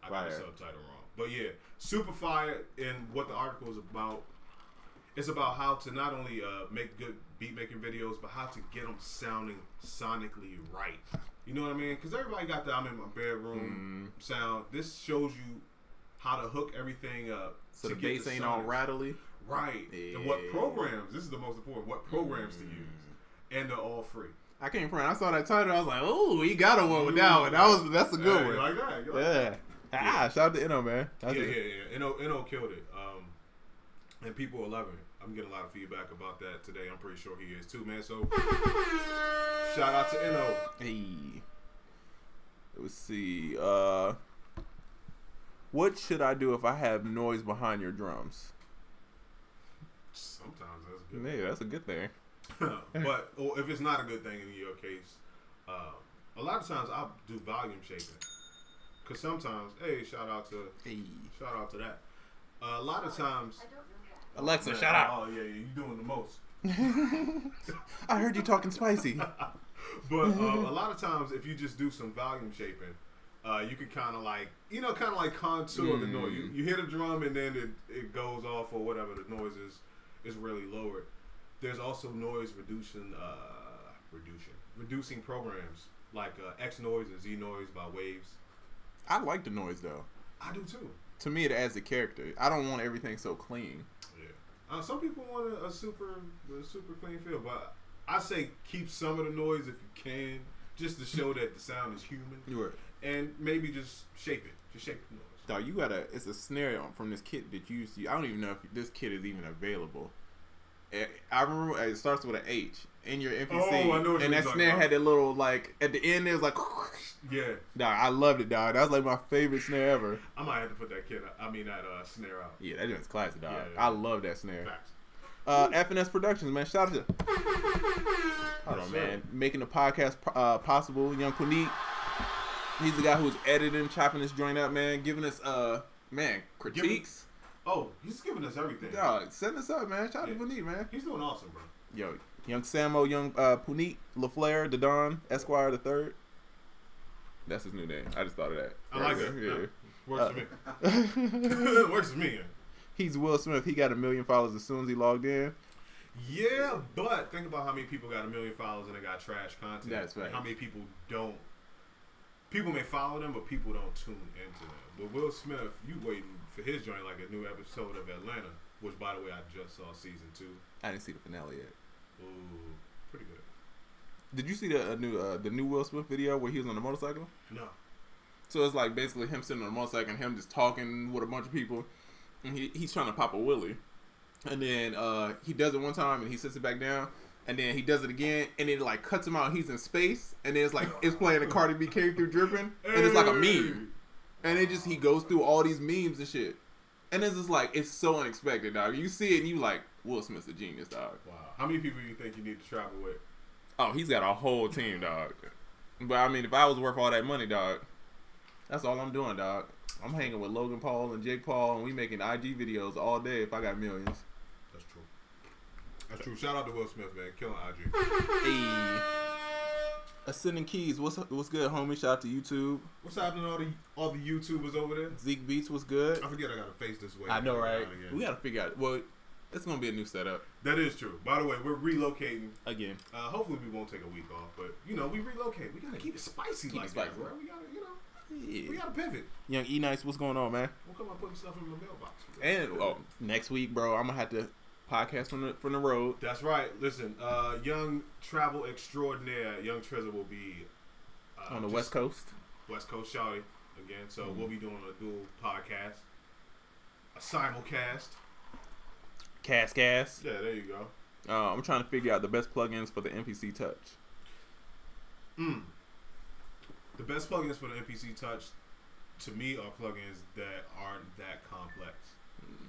I got the subtitle wrong. But yeah, super fire in what the article is about. It's about how to not only make good beat making videos, but how to get them sounding sonically right. You know what I mean? Because everybody got the I'm in my bedroom sound. This shows you how to hook everything up. So the bass ain't all rattly. Right. Yeah. And what programs, this is the most important, what programs to use. And they're all free. I came from, I saw that title, I was like, oh, he got a one with that one. That's a good one. You like that? You like that? Shout out to Inno, man. Yeah. Inno killed it. And people are loving it. I'm getting a lot of feedback about that today. I'm pretty sure he is too, man. So, shout out to Inno. Hey. Let's see. What should I do if I have noise behind your drums? Sometimes that's good. Yeah, that's a good thing. But if it's not a good thing in your case, a lot of times I'll do volume shaping. Because sometimes, shout out to that. A lot of times... Alexa, shut up. Oh, yeah, you doing the most. I heard you talking spicy. But a lot of times, if you just do some volume shaping, you can kind of like contour the noise. You hit a drum and then it goes off or whatever. The noise is really lowered. There's also noise reducing programs like X Noise and Z Noise by Waves. I like the noise though. I do too. To me, it adds a character. I don't want everything so clean. Yeah. Some people want a super clean feel, but I say keep some of the noise if you can, just to show that the sound is human. Right. And maybe just shape it. Just shape the noise. Dog, it's a snare from this kit that you used to. I don't even know if this kit is even available. I remember it starts with an H in your MPC. Oh, I know what and that snare had that little, like, at the end, it was like, yeah. Dog, I loved it, dog. That was like my favorite snare ever. I might have to put that snare out. Yeah, that is classic, dog. Yeah. I love that snare. Facts. F&S Productions, man. Shout out to hold on, man. Making the podcast possible. Young Puneet. He's the guy who's editing, chopping this joint up, man. Giving us, critiques. He's giving us everything. Dog, send us up, man. Shout out to Puneet, man. He's doing awesome, bro. Yo, young Samo, young Puneet, LaFleur, the Don, Esquire the Third. That's his new name. I just thought of that. I like it. Yeah. Works for me. Works for me. He's Will Smith. He got 1 million followers as soon as he logged in. Yeah, but think about how many people got 1 million followers and they got trash content. That's right. How many people don't. People may follow them, but people don't tune into them. But Will Smith, you waiting for his joint like a new episode of Atlanta, which, by the way, I just saw season 2. I didn't see the finale yet. Ooh, pretty good. Did you see the new Will Smith video where he was on the motorcycle? No. So it's like basically him sitting on a motorcycle and him just talking with a bunch of people, and he's trying to pop a wheelie, and then he does it one time and he sits it back down, and then he does it again, and it like cuts him out. He's in space, and then it's like it's playing the Cardi B came through dripping, and it's like a meme, and it just he goes through all these memes and shit, and it's just like it's so unexpected, dog. You see it and you like Will Smith's a genius, dog. Wow. How many people do you think you need to travel with? Oh, he's got a whole team, dog. But I mean, if I was worth all that money, dog, that's all I'm doing, dog. I'm hanging with Logan Paul and Jake Paul, and we making IG videos all day if I got millions. That's true. That's true. Shout out to Will Smith, man. Killing IG. Hey. Ascending Keys, what's good, homie? Shout out to YouTube. What's happening to all the YouTubers over there? Zeke Beats, what's good? I forget I got to face this way. I know, right? We got to figure out. Well, it's going to be a new setup. That is true. By the way, we're relocating. Again. Hopefully we won't take a week off, but, we relocate. We got to keep it spicy bro. We got to, we got to pivot. Young E-Nice, what's going on, man? We'll come up putting stuff in the mailbox. And next week, bro, I'm going to have to podcast from the road. That's right. Listen, young travel extraordinaire, Young Trezor will be on the West Coast. West Coast shawty again. So we'll be doing a dual podcast, a simulcast. Cast. Yeah, there you go. I'm trying to figure out the best plugins for the MPC Touch. The best plugins for the MPC Touch, to me, are plugins that aren't that complex.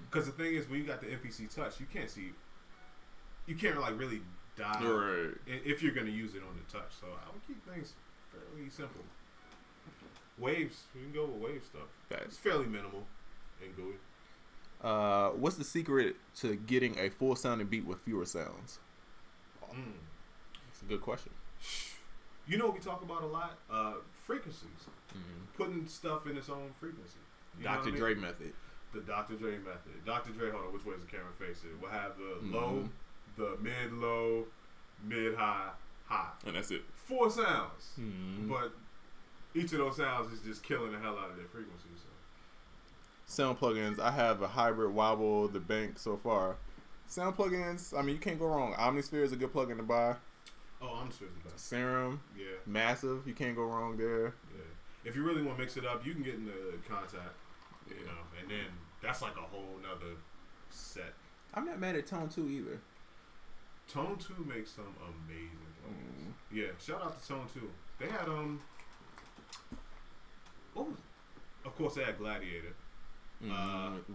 Because the thing is, when you got the MPC Touch, you can't like really dive if you're going to use it on the Touch. So I would keep things fairly simple. Waves, we can go with wave stuff. It's fairly minimal and gooey. What's the secret to getting a full sounding beat with fewer sounds? That's a good question. You know what we talk about a lot? Frequencies. Putting stuff in its own frequency. Dr. Dre method. The Dr. Dre method. Dr. Dre, hold on, which way is the camera facing? We'll have the low, the mid-low, mid-high, high. And that's it. 4 sounds. But each of those sounds is just killing the hell out of their frequency. So. Sound plugins, I have a hybrid wobble, the bank so far. Sound plugins, I mean, you can't go wrong. Omnisphere is a good plugin to buy. Oh, Omnisphere is the best. Serum, Massive, you can't go wrong there. Yeah. If you really want to mix it up, you can get into contact, you know, and then that's like a whole nother set. I'm not mad at Tone 2 either. Tone 2 makes some amazing plugins. Yeah, shout out to Tone 2. They had of course they had Gladiator.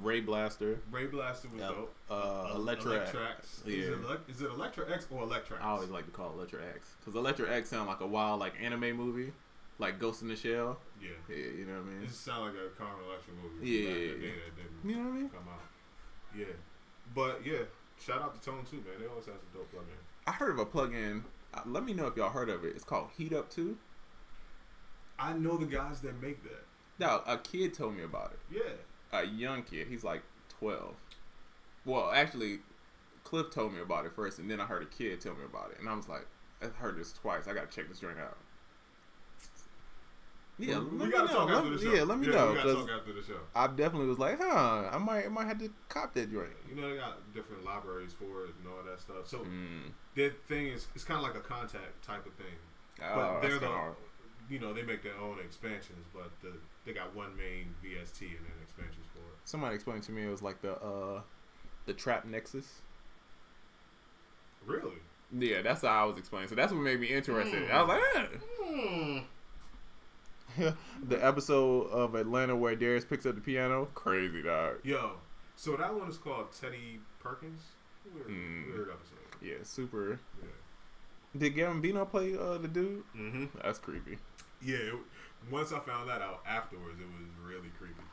Ray Blaster. Ray Blaster was dope. Electrax. Yeah. Is it Electra X or Electrax? I always like to call it Electra X because Electra X sound like a wild like anime movie, like Ghost in the Shell. Yeah, you know what I mean. It just sound like a Carmen Electra movie. Yeah, that didn't you know what I mean. Come out. Yeah, but yeah, shout out to Tone 2, man. They always have some dope plugins. I heard of a plugin. Let me know if y'all heard of it. It's called Heat Up 2. I know the guys that make that. No, a kid told me about it. Yeah. A young kid. He's like 12. Well, actually, Cliff told me about it first, and then I heard a kid tell me about it. And I was like, I heard this twice. I got to check this joint out. Yeah, we got to talk after the show. Yeah, let me know. We got to talk after the show. I definitely was like, I might have to cop that joint. You know, they got different libraries for it and all that stuff. So, their thing is, it's kind of like a contact type of thing. But they're you know, they make their own expansions, but they got one main VST and then expansions for it. Somebody explained to me it was like the Trap Nexus. Really? Yeah, that's how I was explaining. So that's what made me interested. I was like, The episode of Atlanta where Darius picks up the piano, crazy dog. Yo, so that one is called Teddy Perkins. Weird episode. Yeah, super. Yeah. Did Gambino play the dude? That's creepy. Yeah, once I found that out afterwards, it was really creepy.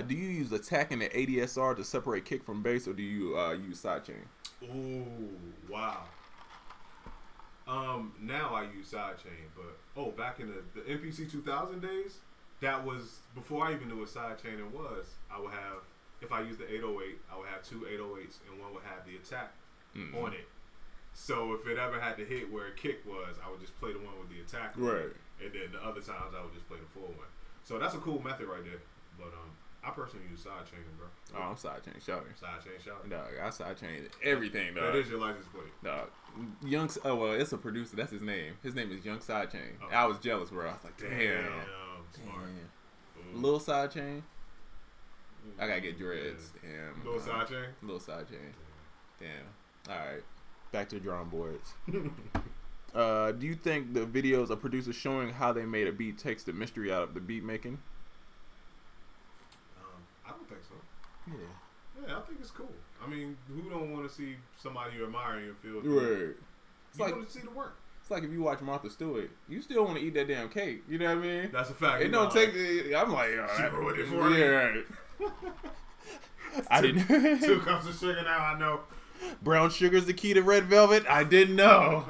Do you use attack in the ADSR to separate kick from bass, or do you use sidechain? Ooh, wow. Now I use sidechain, but back in the MPC 2000 days, that was before I even knew what sidechain it was. I would have, if I used the 808, I would have 2 808s, and one would have the attack on it. So if it ever had to hit where a kick was, I would just play the one with the attack. Right. And then the other times I would just play the full one. So that's a cool method right there. But I personally use sidechaining, bro. Oh, I'm sidechain shouting. Sidechain shouting. Dog, I sidechained everything, dog. That is your license plate. Dog. Well, it's a producer. That's his name. His name is Young Sidechain. Oh. I was jealous, bro. I was like, damn. Smart. Little sidechain. I gotta get dreads. Damn. Little sidechain? Little sidechain. Damn. Alright. Back to the drawing boards. Do you think the videos of producers showing how they made a beat takes the mystery out of the beat making? I don't think so. Yeah. Yeah, I think it's cool. I mean, who don't want to see somebody you admire and feel good? Right. You want to see the work. It's like if you watch Martha Stewart, you still want to eat that damn cake. You know what I mean? That's a fact. It don't take the... I'm like, she ruined it for me. Yeah, right. I didn't... 2 cups of sugar now, I know. Brown sugar's the key to red velvet? I didn't know.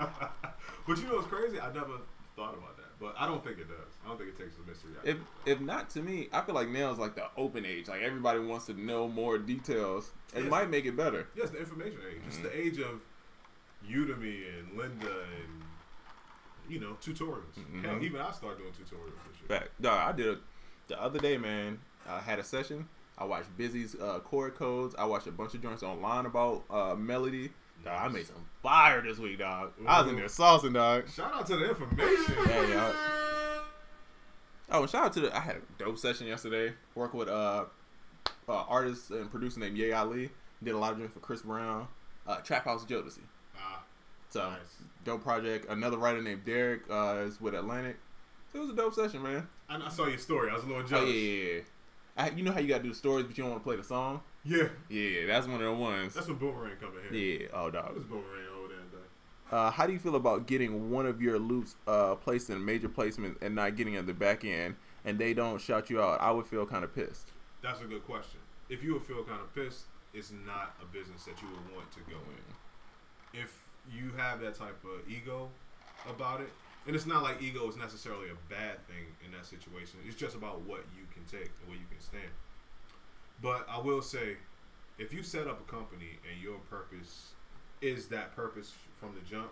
But you know what's crazy? I never thought about that. But I don't think it does. I don't think it takes the mystery out. If not, to me, I feel like now is like the open age. Like everybody wants to know more details. It might make it better. Yes, the information age. It's the age of Udemy and Linda and, you know, tutorials. Hell, even I started doing tutorials and shit. Fact. No, I did it the other day, man. I had a session. I watched Busy's chord codes. I watched a bunch of joints online about melody. Dog, I made some fire this week, dog. Ooh. I was in there saucing, dog. Shout out to the information. Yeah, dog. Oh, and shout out to I had a dope session yesterday. Work with artist and producer named Ye Ali. Did a lot of joints for Chris Brown. Trap House Jodeci. So, nice. Dope project. Another writer named Derek is with Atlantic. So it was a dope session, man. I saw your story. I was a little jealous. Oh, yeah. You know how you got to do the stories, but you don't want to play the song? Yeah. Yeah, that's one of the ones. That's when Boomerang come in here. Yeah. Oh, dog. It was Boomerang over there day. How do you feel about getting one of your loops placed in a major placement and not getting at the back end, and they don't shout you out? I would feel kind of pissed. That's a good question. If you would feel kind of pissed, it's not a business that you would want to go in. If you have that type of ego about it, And it's not like ego is necessarily a bad thing in that situation. It's just about what you can take and what you can stand. But I will say, if you set up a company and your purpose is that purpose from the jump,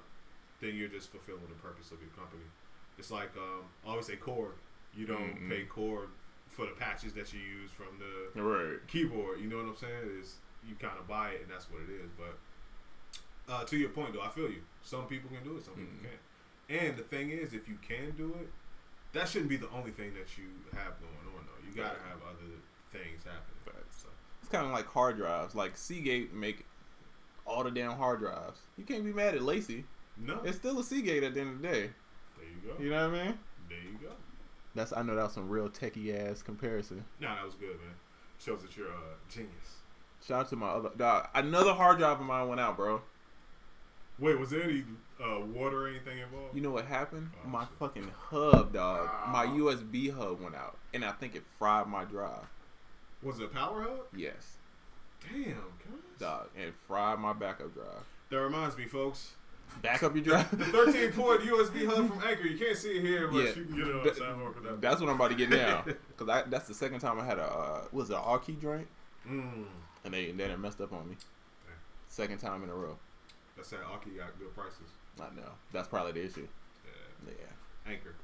then you're just fulfilling the purpose of your company. It's like I always say Korg. You don't pay Korg for the patches that you use from the keyboard. You know what I'm saying? Is you kind of buy it and that's what it is. But to your point though, I feel you. Some people can do it, some people can't. And the thing is, if you can do it, that shouldn't be the only thing that you have going on though. You gotta have other things happening. So. It's kind of like hard drives. Like Seagate make all the damn hard drives. You can't be mad at Lacey. No, it's still a Seagate at the end of the day. There you go. You know what I mean? There you go. I know that was some real techie ass comparison. Nah, that was good, man. Shows that you're a genius. Shout out to my other dog. Another hard drive of mine went out, bro. Wait, was there any water or anything involved? You know what happened? My fucking hub, dog. My USB hub went out, and I think it fried my drive. Was it a power hub? Yes. Damn, guys. Dog, and it fried my backup drive. That reminds me, folks. Back up your drive. The 13-port USB hub from Anchor. You can't see it here, but you can get it on SoundCloud. That's what I'm about to get now. Because that's the second time I had was it an R key joint? And then it messed up on me. Damn. Second time in a row. That's that Aki got good prices. I know. That's probably the issue. Yeah. Anchor.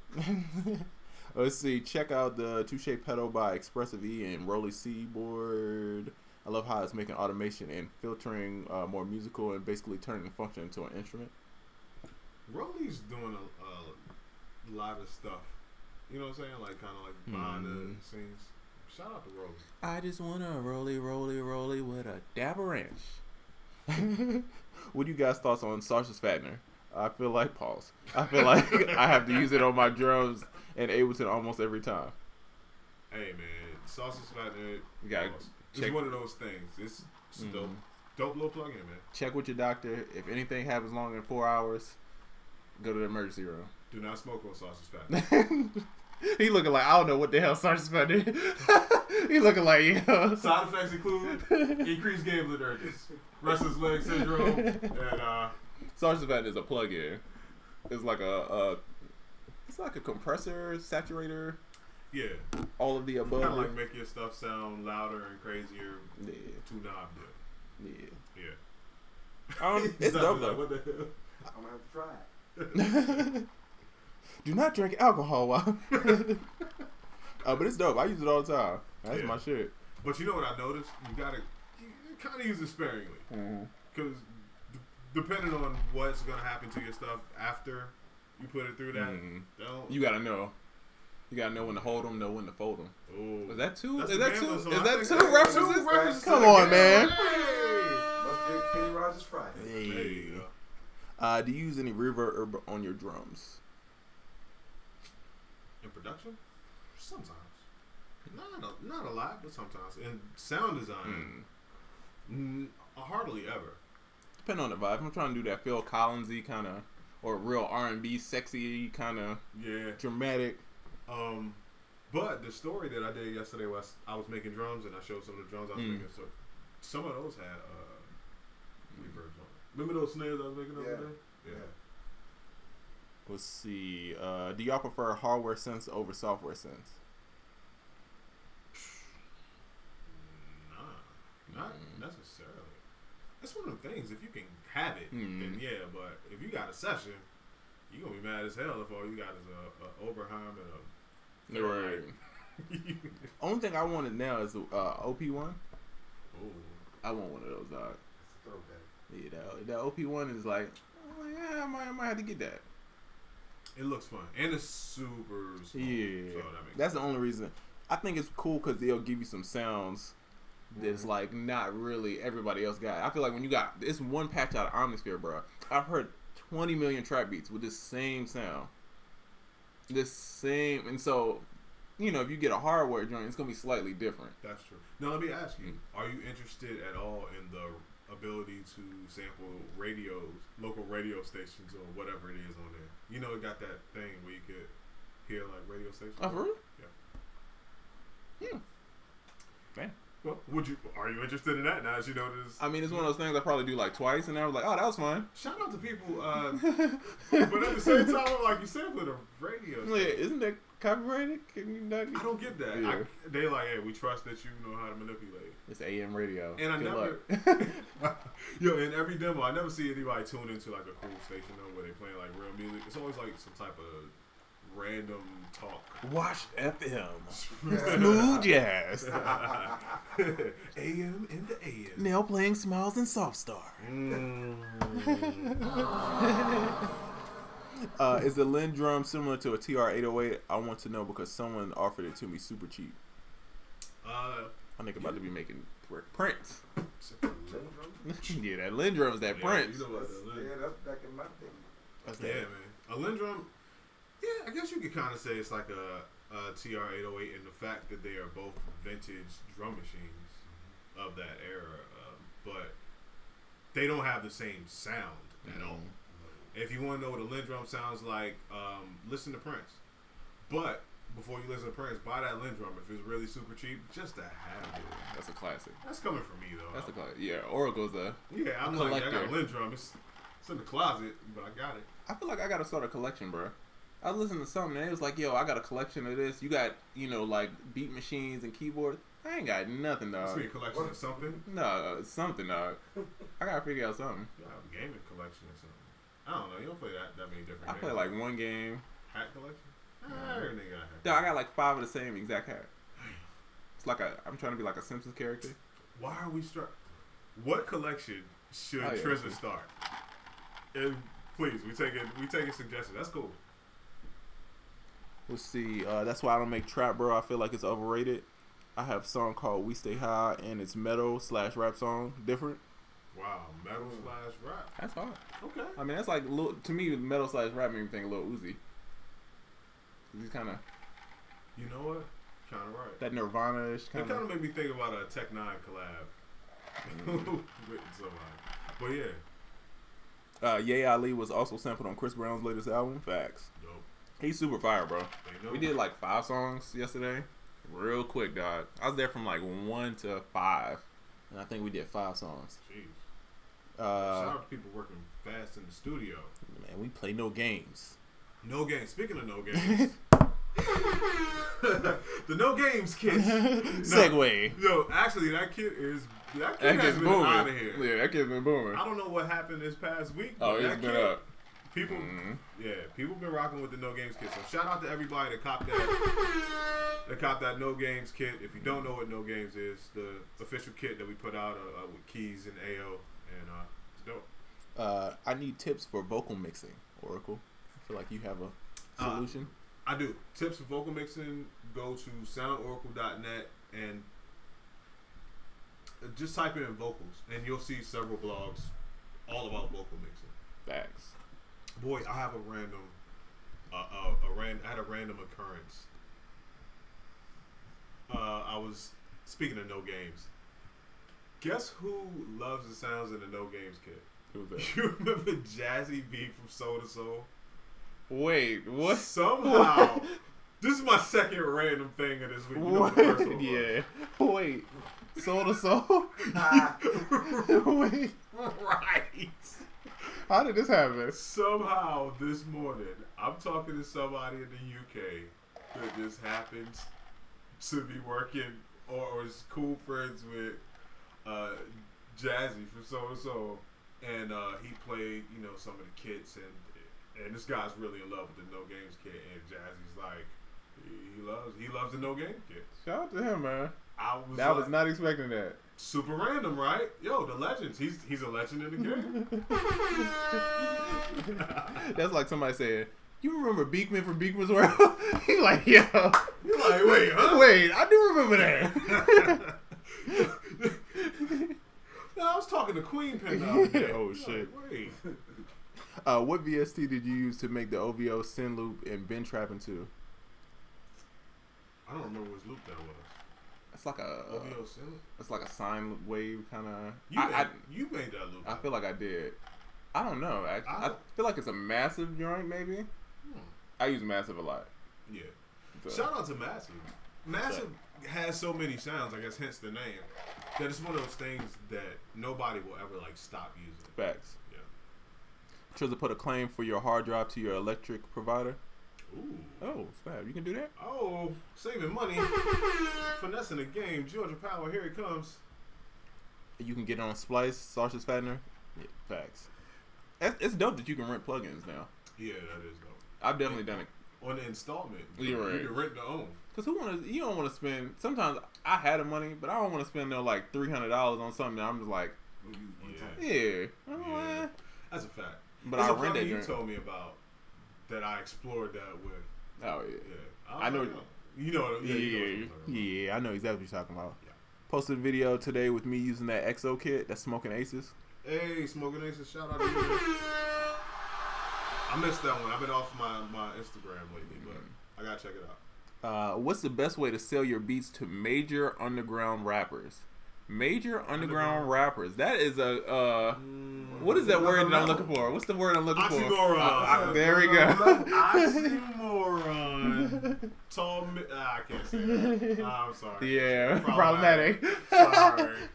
Let's see. Check out the Touche pedal by Expressive E and Rolly Seaboard. I love how it's making automation and filtering more musical and basically turning the function into an instrument. Rolly's doing a lot of stuff. You know what I'm saying? Like kind of like behind the scenes. Shout out to Rolly. I just want to rolly with a dab of ranch. What do you guys' thoughts on sausage fattener? I feel like I feel like I have to use it on my drums and Ableton almost every time. Hey man, sausage fattener. You got it's one of those things. It's dope little plug-in, man. Check with your doctor. If anything happens longer than 4 hours, go to the emergency room. Do not smoke on sausage fattener. He looking like I don't know what the hell sausage fattener. He looking like Side effects include increased gambling urges, restless leg syndrome, and sausage fattener is a plug-in. It's like a compressor, saturator. Yeah. All of the above. Kind of like make your stuff sound louder and crazier. Yeah. To knob do. Yeah. It's dope though. What the hell? I'm gonna have to try it. Do not drink alcohol while. But it's dope. I use it all the time. That's my shit. But you know what I noticed? You kind of use it sparingly. Because depending on what's gonna happen to your stuff after you put it through that, you gotta know. You gotta know when to hold them, know when to fold them. Oh, is that two? Is that two references? Come on, man. Let's get Kenny Rogers Friday. Hey. There you go. Do you use any reverb on your drums? In production? Sometimes. Not a lot, but sometimes. In sound design, hardly ever. Depending on the vibe. I'm trying to do that Phil Collins-y kind of, or real R&B, sexy kind of, dramatic. But the story that I did yesterday was I was making drums and I showed some of the drums I was making. So some of those had reverbs on it. Remember those snares I was making the other day? Yeah. Let's see. Do y'all prefer hardware synths over software synths? Nah, not necessarily. That's one of the things. If you can have it, then yeah. But if you got a session, you're gonna be mad as hell if all you got is a Oberheim and a. Right. Only thing I wanted now is the OP1. Oh. I want one of those, dog. It's a throwback. Yeah, that OP1 is like, oh, yeah, I might have to get that. It looks fun and it's super small. Yeah, so that's the only reason. I think it's cool because they'll give you some sounds that's like not really everybody else got. I feel like when you got this one patch out of Omnisphere, bro, I've heard 20 million trap beats with this same sound. And so, you know, if you get a hardware joint, it's gonna be slightly different. That's true. Now let me ask you: are you interested at all in the ability to sample radios, local radio stations, or whatever it is on there? You know, it got that thing where you could hear like radio stations. Oh, for real? Yeah. Man. Well, are you interested in that now as you know this? I mean, it's one of those things I probably do like twice, and I was like, oh, that was fun. Shout out to people, but at the same time, like you said, with a radio Yeah, isn't that copyrighted? Can you not? I don't get that. Yeah. They like, hey, we trust that you know how to manipulate. It's AM radio. And I Good never, luck. yo, in every demo, I never see anybody tune into like a cool station though where they playing like real music. It's always like some type of random talk. Wash FM. Smooth jazz. AM in the AM. Now playing Smiles and Soft Star. Is the Lin drum similar to a TR-808? I want to know because someone offered it to me super cheap. I think about to be making Prince. Yeah, that Lin drum is that Prince. You know about that Lin. Yeah, that's back in my day. That's Yeah, that. man. A Lin drum. Yeah, I guess you could kind of say it's like a TR-808 in the fact that they are both vintage drum machines of that era, but they don't have the same sound at all. If you want to know what a Lin drum sounds like, listen to Prince. But before you listen to Prince, buy that Lin drum if it's really super cheap, just to have it. That's a classic. That's coming from me though. That's a classic. Yeah, Oracle's a. Yeah, I'm like, I got a Lin drum. It's in the closet, but I got it. I feel like I gotta start a collection, bro. I listened to something and it was like, yo, I got a collection of this. You got, like beat machines and keyboards. I ain't got nothing, dog. It's me a collection of something. No, something, dog. I gotta figure out something. You have a gaming collection or something. I don't know. You don't play that many different I games. play like one game. Hat collection? Everything got a hat. Dog, I got like 5 of the same exact hat. It's like I'm trying to be like a Simpsons character. Why are we What collection should Oh, yeah, Trizza that's start? And please, we take a suggestion. That's cool. Let's see. That's why I don't make trap, bro. I feel like it's overrated. I have a song called We Stay High, and it's metal/rap song. Different. Wow, metal/rap. That's hard. Okay. I mean, that's like to me, metal/rap made me think a little Uzi. He's kind of You know what? Kind of right. that Nirvana-ish It kind kind of. of made me think about a Tech 9 collab with somebody. But yeah, Ye Ali was also sampled on Chris Brown's latest album. Facts. dope. He's super fire, bro. They know. We did like 5 songs yesterday. Real quick, dog. I was there from like 1 to 5. And I think we did 5 songs. Jeez. Shout Man, out to people working fast in the studio. we play no games. No games. Speaking of no games, the no games kit. Segway. Yo, actually, that kit has That been kid's booming. out of here. Yeah, that kid's been booming. I don't know what happened this past week. Oh, but it's that been kit, up. People, people been rocking with the no games kit. So shout out to everybody that copped that no games kit. If you don't know what no games is, the official kit that we put out with keys and AO, and it's dope. I need tips for vocal mixing, Oracle. I feel like you have a solution. I do. Tips for vocal mixing, go to soundoracle.net and just type in vocals, and you'll see several blogs all about vocal mixing. Facts. Boy, I have a random, I had a random occurrence. I was speaking of no games. Guess who loves the sounds of the no games kit? Who's that? You remember Jazzy B from Soul to Soul? Wait, what? Somehow, this is my second random thing of this week. You know what the first one was? Yeah. Wait. Soul to soul? Wait. Right. How did this happen? Somehow this morning, I'm talking to somebody in the UK that just happens to be working or is cool friends with Jazzy from Soul to Soul, and he played some of the kits, and this guy's really in love with the No Games kit, and Jazzy's like he loves the No Games kit. Shout out to him, man. I was not expecting that. Super random, right? Yo, the legends. He's a legend in the game. That's like somebody saying, "You remember Beekman from Beekman's World?" He's like, "Yo, You're like, wait, huh? wait, I do remember that." No, I was talking to Queen Pen the other day. Oh, You're shit. Like, wait. What VST did you use to make the OVO Sin Loop and Ben Trap into? I don't remember which loop that was. It's like a OVO Sin? it's like a sine wave kind of. You made that loop. I feel like I did. I don't know. I feel like it's a massive joint, maybe. I use massive a lot. Yeah. So. Shout out to Massive. Massive has so many sounds, I guess, hence the name, that it's one of those things that nobody will ever like stop using. Facts. Yeah. Chose to put a claim for your hard drive to your electric provider. Ooh. Oh, snap. You can do that? Oh, saving money. Finessing the game. Georgia Power, here it comes. You can get it on Splice, Sausage Fattener. Yeah, facts. It's dope that you can rent plugins now. Yeah, that is dope. I've definitely done it. On the installment. You're right. You can rent to own. Cause you don't want to spend. Sometimes I had the money, but I don't want to spend no like $300 on something that I'm just like, yeah. That's a fact. But There's I a rent that. You told me about that. I explored that with. Oh yeah. Yeah. I know. You know what? Yeah. I know exactly what you're talking about. Yeah. Posted a video today with me using that EXO kit. That's Smoking Aces. Hey, Smoking Aces! Shout out to you. I missed that one. I've been off my Instagram lately, but I gotta check it out. What's the best way to sell your beats to major underground rappers? Major underground rappers. That is a what is that word that I'm looking for? What's the word I'm looking for? Oxymoron. There we go. Oxymoron. Tall. I can't say that. I'm sorry. Yeah, problematic. Sorry.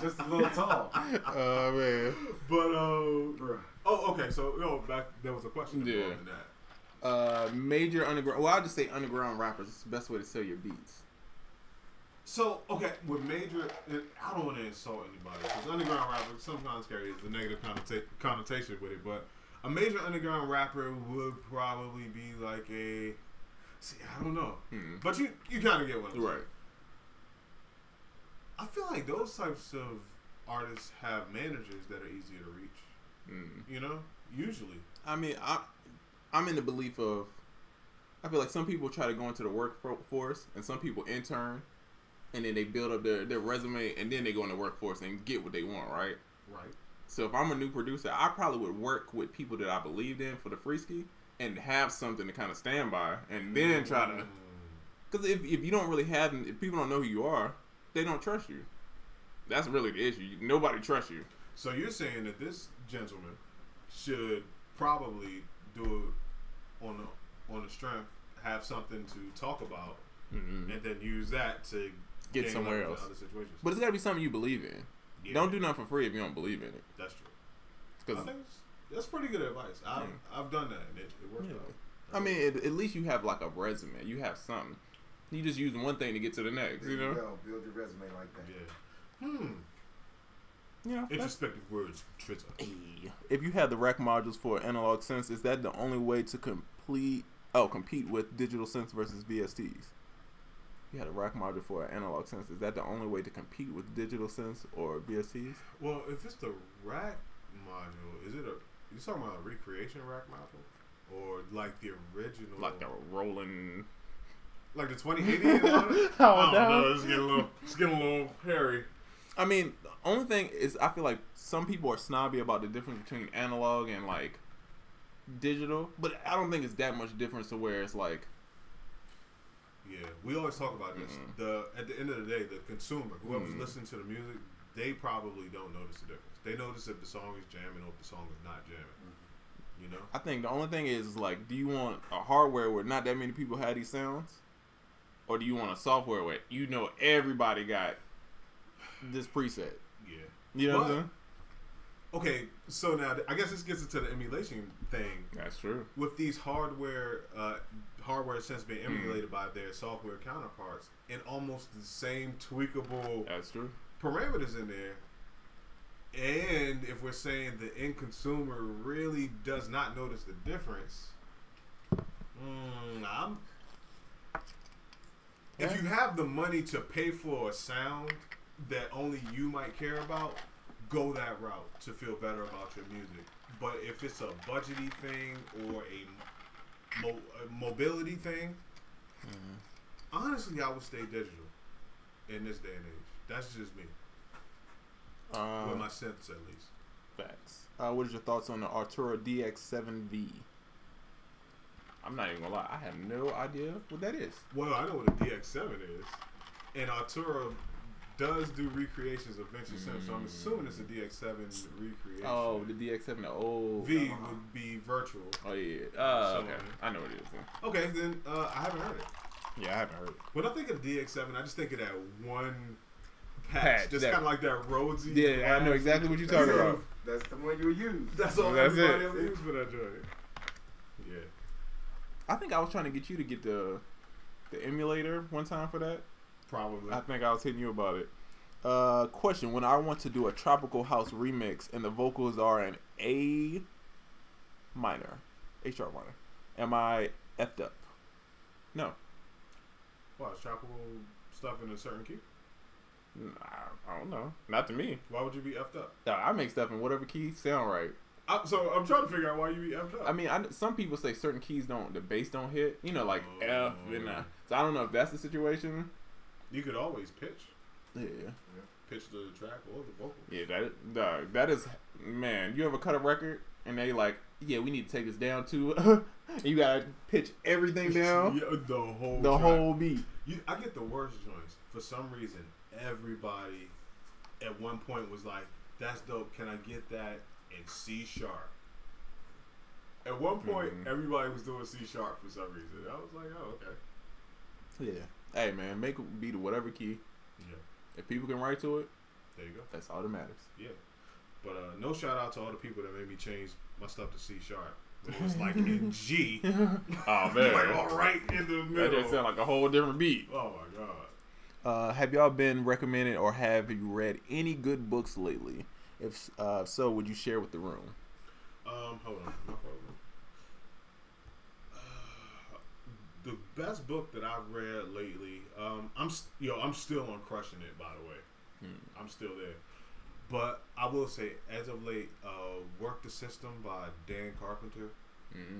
Just a little tall. Oh man. But okay. So back there was a question involved in that. Major underground. Well, I'll just say underground rappers. It's the best way to sell your beats. So okay, with major, I don't want to insult anybody because underground rappers sometimes carry the negative connotation with it. But a major underground rapper would probably be like a. See, I don't know, but you kind of get what I'm saying. Right. I feel like those types of artists have managers that are easier to reach. You know, usually. I mean, I'm in the belief of, I feel like some people try to go into the workforce and some people intern and then they build up their resume and then they go in the workforce and get what they want, right? Right. So if I'm a new producer, I probably would work with people that I believed in for the free ski and have something to kind of stand by and then try to, because if you don't really have, if people don't know who you are, they don't trust you. That's really the issue. Nobody trusts you. So you're saying that this gentleman should probably do it on the strength, have something to talk about, and then use that to get somewhere else. Other situations. But it's got to be something you believe in. Yeah. Don't do nothing for free if you don't believe in it. That's true. I think that's pretty good advice. I've done that and it worked out. I mean, at least you have like a resume. You have something. You just use one thing to get to the next. There you know, build your resume like that. Yeah. Yeah. Introspective words, Twitter. If you had the rack modules for analog synths, is that the only way to compete with digital synths versus VSTs? If you had a rack module for an analog synth, is that the only way to compete with digital synths or VSTs? Well, if it's the rack module, is it you talking about a recreation rack module or like the original? Like the rolling. Like the 2080 and all that? I don't know. It's getting a little hairy. I mean, the only thing is I feel like some people are snobby about the difference between analog and like digital, but I don't think it's that much difference to where it's like. Yeah, we always talk about this. At the end of the day, the consumer, whoever's listening to the music, they probably don't notice the difference. They notice if the song is jamming or if the song is not jamming. You know? I think the only thing is like, do you want a hardware where not that many people have these sounds? Or do you want a software where you know everybody got this preset? Yeah. You know what I'm saying? Okay, so now I guess this gets into the emulation thing. That's true. With these hardware since being emulated by their software counterparts and almost the same tweakable That's true. parameters in there. And if we're saying the end consumer really does not notice the difference, if you have the money to pay for a sound that only you might care about, go that route to feel better about your music. But if it's a budgety thing or a mobility thing, honestly, I would stay digital in this day and age. That's just me. With my synths, at least. Facts. What is your thoughts on the Artura DX7V? I'm not even gonna lie, I have no idea what that is. Well, I know what a DX7 is, and Artura does do recreations of Venture Sim, so I'm assuming it's a DX7 recreation. Oh, the DX7, the old V would be virtual. Oh yeah. So, Okay. I know what it is. Then. Okay, then I haven't heard it. Yeah, I haven't heard it. When I think of the DX7, I just think of that one patch. Just that- kind of like that Rhodesy. Yeah, I know exactly what you're talking about. That's the one you use. That's all That's everybody it. ever used for that joint. Yeah. I think I was trying to get you to get the emulator one time for that. Probably. I think I was hitting you about it. Question: when I want to do a tropical house remix and the vocals are an A minor, A sharp minor, am I effed up? No. Why is tropical stuff in a certain key? I don't know. Not to me. Why would you be effed up? I make stuff in whatever key sound right. So I'm trying to figure out why you be effed up. I mean, some people say certain keys the bass don't hit. You know, like F and yeah. so I don't know if that's the situation. You could always pitch. Yeah. Pitch the track or the vocal. Yeah, that is, man, you ever cut a record and they like, yeah, we need to take this down too. And you gotta pitch everything down. Yeah, the track. Whole beat. I get the worst joints. For some reason, everybody at one point was like, that's dope. Can I get that in C sharp? At one point, everybody was doing C sharp for some reason. I was like, oh, okay. Yeah. Hey, man, make it beat to whatever key. Yeah. If people can write to it, there you go. That's all that matters. Yeah. But no shout out to all the people that made me change my stuff to C sharp. But it was like in G. Oh, man. Like all right in the middle. That just sound like a whole different beat. Oh, my God. Have y'all been recommended or have you read any good books lately? If so, would you share with the room? Hold on. My phone. The best book that I've read lately, I'm still on Crushing It, by the way. I'm still there. But I will say, as of late, Work the System by Dan Carpenter.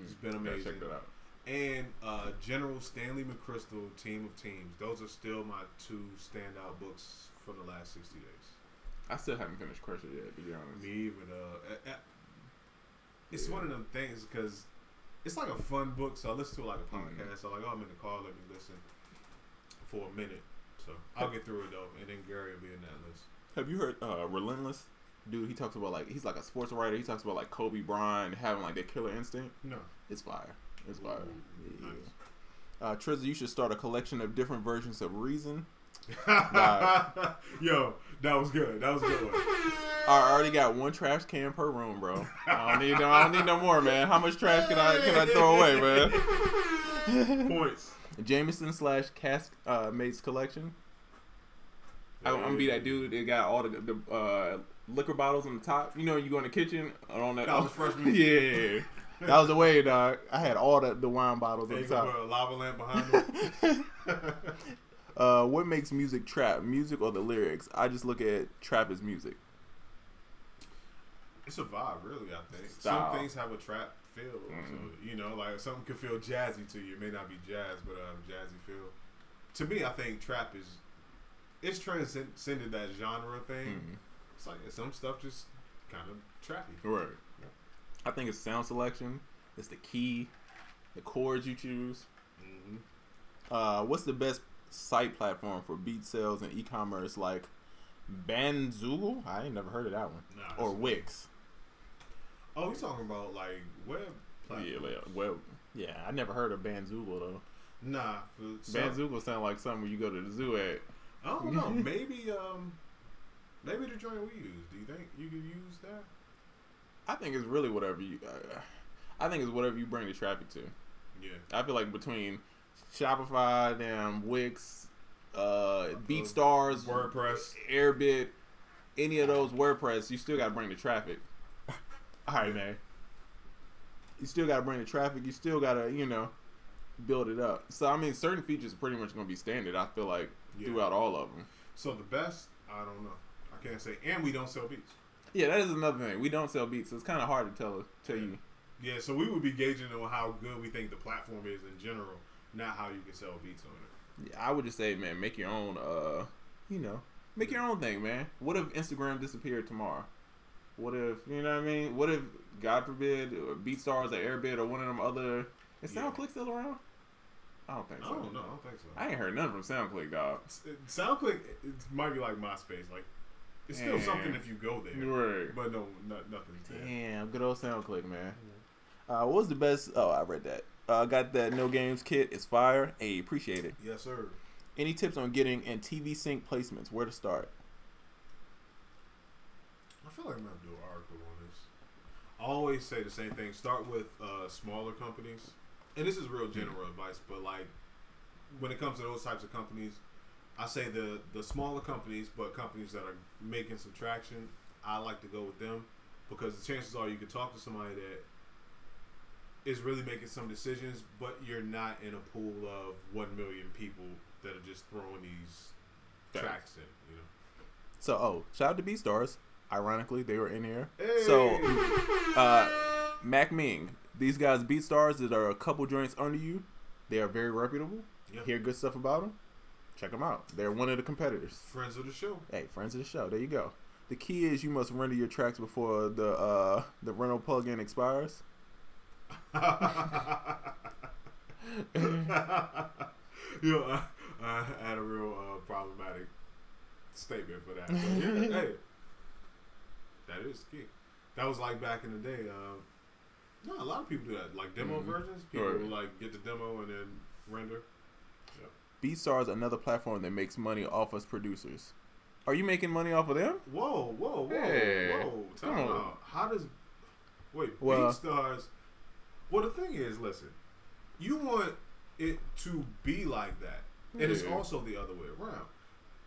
It's been amazing. Check that out. And General Stanley McChrystal, Team of Teams. Those are still my two standout books for the last 60 days. I still haven't finished Crush It yet, to be honest. Me even. It's one of them things because it's like a fun book, so I listen to it like a podcast. So like, oh, I'm in the car, let me listen for a minute. So I'll get through it though, and then Gary will be in that list. Have you heard Relentless? Dude, he talks about he's like a sports writer. He talks about like Kobe Bryant having like that killer instinct. No. It's fire. It's fire. Ooh, yeah. Nice. Trizza, you should start a collection of different versions of Reason. Yo, that was good. That was a good one. I already got one trash can per room, bro. I don't need no more, man. How much trash can I throw away, man? Points. Jameson / Cask Mates collection. I'm gonna be that dude that got all the liquor bottles on the top. You know, you go in the kitchen on that. College freshman. Yeah. That was the way, dog. I had all the wine bottles on the top. Put a lava lamp behind them. What makes music trap? Music or the lyrics? I just look at trap as music. It's a vibe, really, I think. Style. Some things have a trap feel to it. You know, like something can feel jazzy to you. It may not be jazz, but jazzy feel. To me, I think trap it's transcended that genre thing. It's like some stuff just kind of trappy. Right. I think it's sound selection. It's the key, the chords you choose. What's the best site platform for beat sales and e-commerce like Bandzoogle? I ain't never heard of that one. Nah, or Wix. Oh, you talking about like web platforms? Yeah, like web. Yeah, I never heard of Bandzoogle though. Nah, Bandzoogle sound like something where you go to the zoo at. I don't know. Maybe the joint we use. Do you think you could use that? I think it's really whatever you. I think it's whatever you bring the traffic to. Yeah. I feel like between Shopify, Wix, BeatStars, WordPress, Airbit, any of those WordPress, you still got to bring the traffic. All right, man. You still got to bring the traffic. You still got to, build it up. So, I mean, certain features are pretty much going to be standard, I feel like, throughout all of them. So, the best, I don't know. I can't say. And we don't sell beats. Yeah, that is another thing. We don't sell beats, so it's kind of hard to tell you. Yeah, so we would be gauging on how good we think the platform is in general, not how you can sell beats on it. Yeah, I would just say, man, make your own, make your own thing, man. What if Instagram disappeared tomorrow? What if, you know what I mean? What if, God forbid, BeatStars or Airbit or one of them other... Is SoundClick still around? I don't think so. I don't know. I don't think so. I ain't heard nothing from SoundClick, dog. SoundClick it might be like MySpace. Like it's still something if you go there, right? But no, nothing's there. Damn, good old SoundClick, man. What was the best? Oh, I read that. Got that No Games kit. It's fire. Hey, appreciate it. Yes, sir. Any tips on getting in TV sync placements? Where to start? I feel like I'm gonna do an article on this. I always say the same thing. Start with smaller companies, and this is real general advice. But like when it comes to those types of companies, I say the smaller companies, but companies that are making some traction. I like to go with them because the chances are you can talk to somebody that is really making some decisions, but you're not in a pool of 1 million people that are just throwing these tracks in, you know. So, shout out to BeatStars. Ironically, they were in here. Hey. So, Mac Ming, these guys BeatStars that are a couple joints under you. They are very reputable. Yeah. Hear good stuff about them. Check them out. They're one of the competitors. Friends of the show. Hey, friends of the show. There you go. The key is you must render your tracks before the rental plugin expires. You know, I had a real problematic statement for that. But yeah, hey, that is key. That was like back in the day. No, a lot of people do that. Like demo versions. People will like get the demo and then render. Yep. BeatStars, another platform that makes money off us producers. Are you making money off of them? Whoa. Hey, Talk about how does Well, BeatStars. Well, the thing is, listen, you want it to be like that, and it's also the other way around.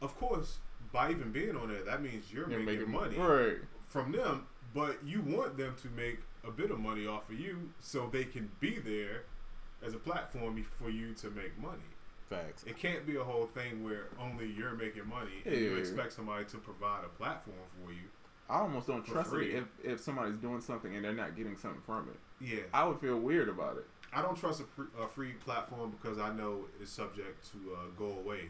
Of course, by even being on there, that means you're making money from them, but you want them to make a bit of money off of you so they can be there as a platform for you to make money. Facts. It can't be a whole thing where only you're making money and you expect somebody to provide a platform for you. I almost don't trust it if somebody's doing something and they're not getting something from it. Yeah. I would feel weird about it. I don't trust a free platform because I know it's subject to go away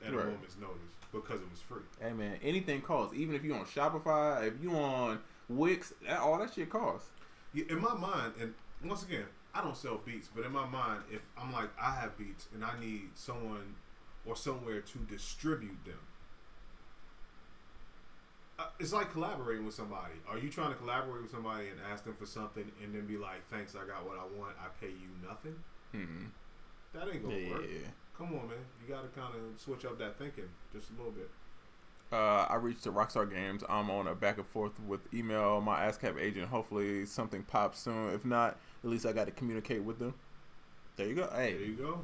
at a moment's notice because it was free. Hey man, anything costs. Even if you on Shopify, if you on Wix, all that shit costs. Yeah, in my mind, and once again, I don't sell beats, but in my mind, if I'm like, I have beats and I need someone or somewhere to distribute them, it's like collaborating with somebody. Are you trying to collaborate with somebody and ask them for something and then be like, thanks, I got what I want, I pay you nothing? Mm-hmm. That ain't gonna work. Yeah. Come on, man. You gotta kind of switch up that thinking just a little bit. I reached to Rockstar Games. I'm on a back and forth with email, my ASCAP agent. Hopefully something pops soon. If not, at least I got to communicate with them. There you go. Hey, there you go.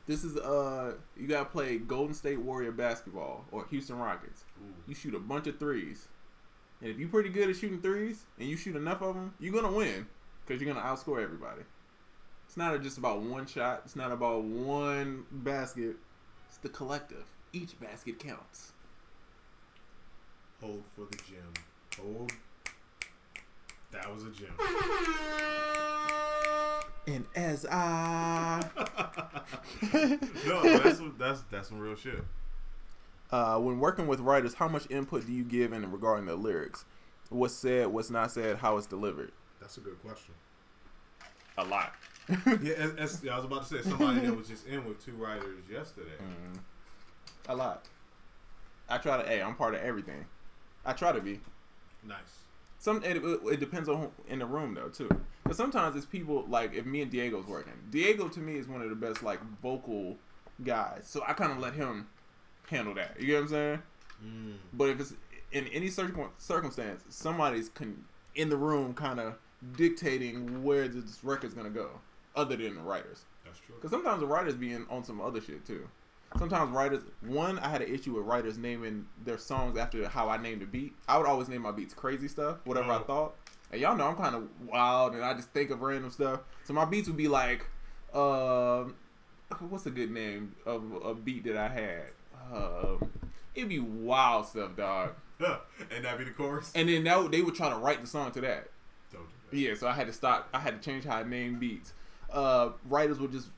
This is you gotta play Golden State Warrior basketball or Houston Rockets. Ooh. You shoot a bunch of threes, and if you're pretty good at shooting threes and you shoot enough of them, you're gonna win because you're gonna outscore everybody. It's not just about one shot. It's not about one basket. It's the collective. Each basket counts. Hold for the gym. Hold. That was a gym. And as I no, that's some real shit. When working with writers, how much input do you give in regarding the lyrics? What's said, what's not said, how it's delivered? That's a good question. A lot. Yeah, I was about to say somebody that was just in with 2 writers yesterday. A lot. I try to. Hey, I'm part of everything. I try to be. Nice. It depends on who in the room though too. Because sometimes it's people like if me and Diego's working. Diego to me is one of the best like vocal guys, so I kind of let him handle that. You get what I'm saying? But if it's in any circumstance, somebody's in the room kind of dictating where this record's gonna go, other than the writers. That's true. Because sometimes the writers be on some other shit too. Sometimes writers, I had an issue with writers naming their songs after how I named the beat. I would always name my beats crazy stuff, whatever I thought. And y'all know I'm kind of wild and I just think of random stuff. So my beats would be like, what's a good name of a beat that I had? It'd be wild stuff, dog. And that'd be the chorus? And then they would try to write the song to that. Don't do that. Yeah, so I had to stop. I had to change how I name beats. Writers would just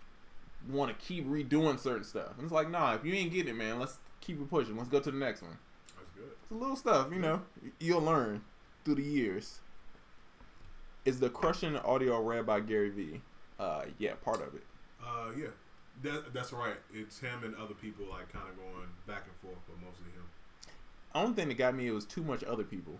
want to keep redoing certain stuff. And it's like, nah, if you ain't getting it, man, let's keep it pushing. Let's go to the next one. That's good. It's a little stuff, you know. You'll learn through the years. Is the Crushing audio read by Gary V? Yeah, part of it. Yeah, that's right. It's him and other people like kind of going back and forth, but mostly him. Only thing that got me, it was too much other people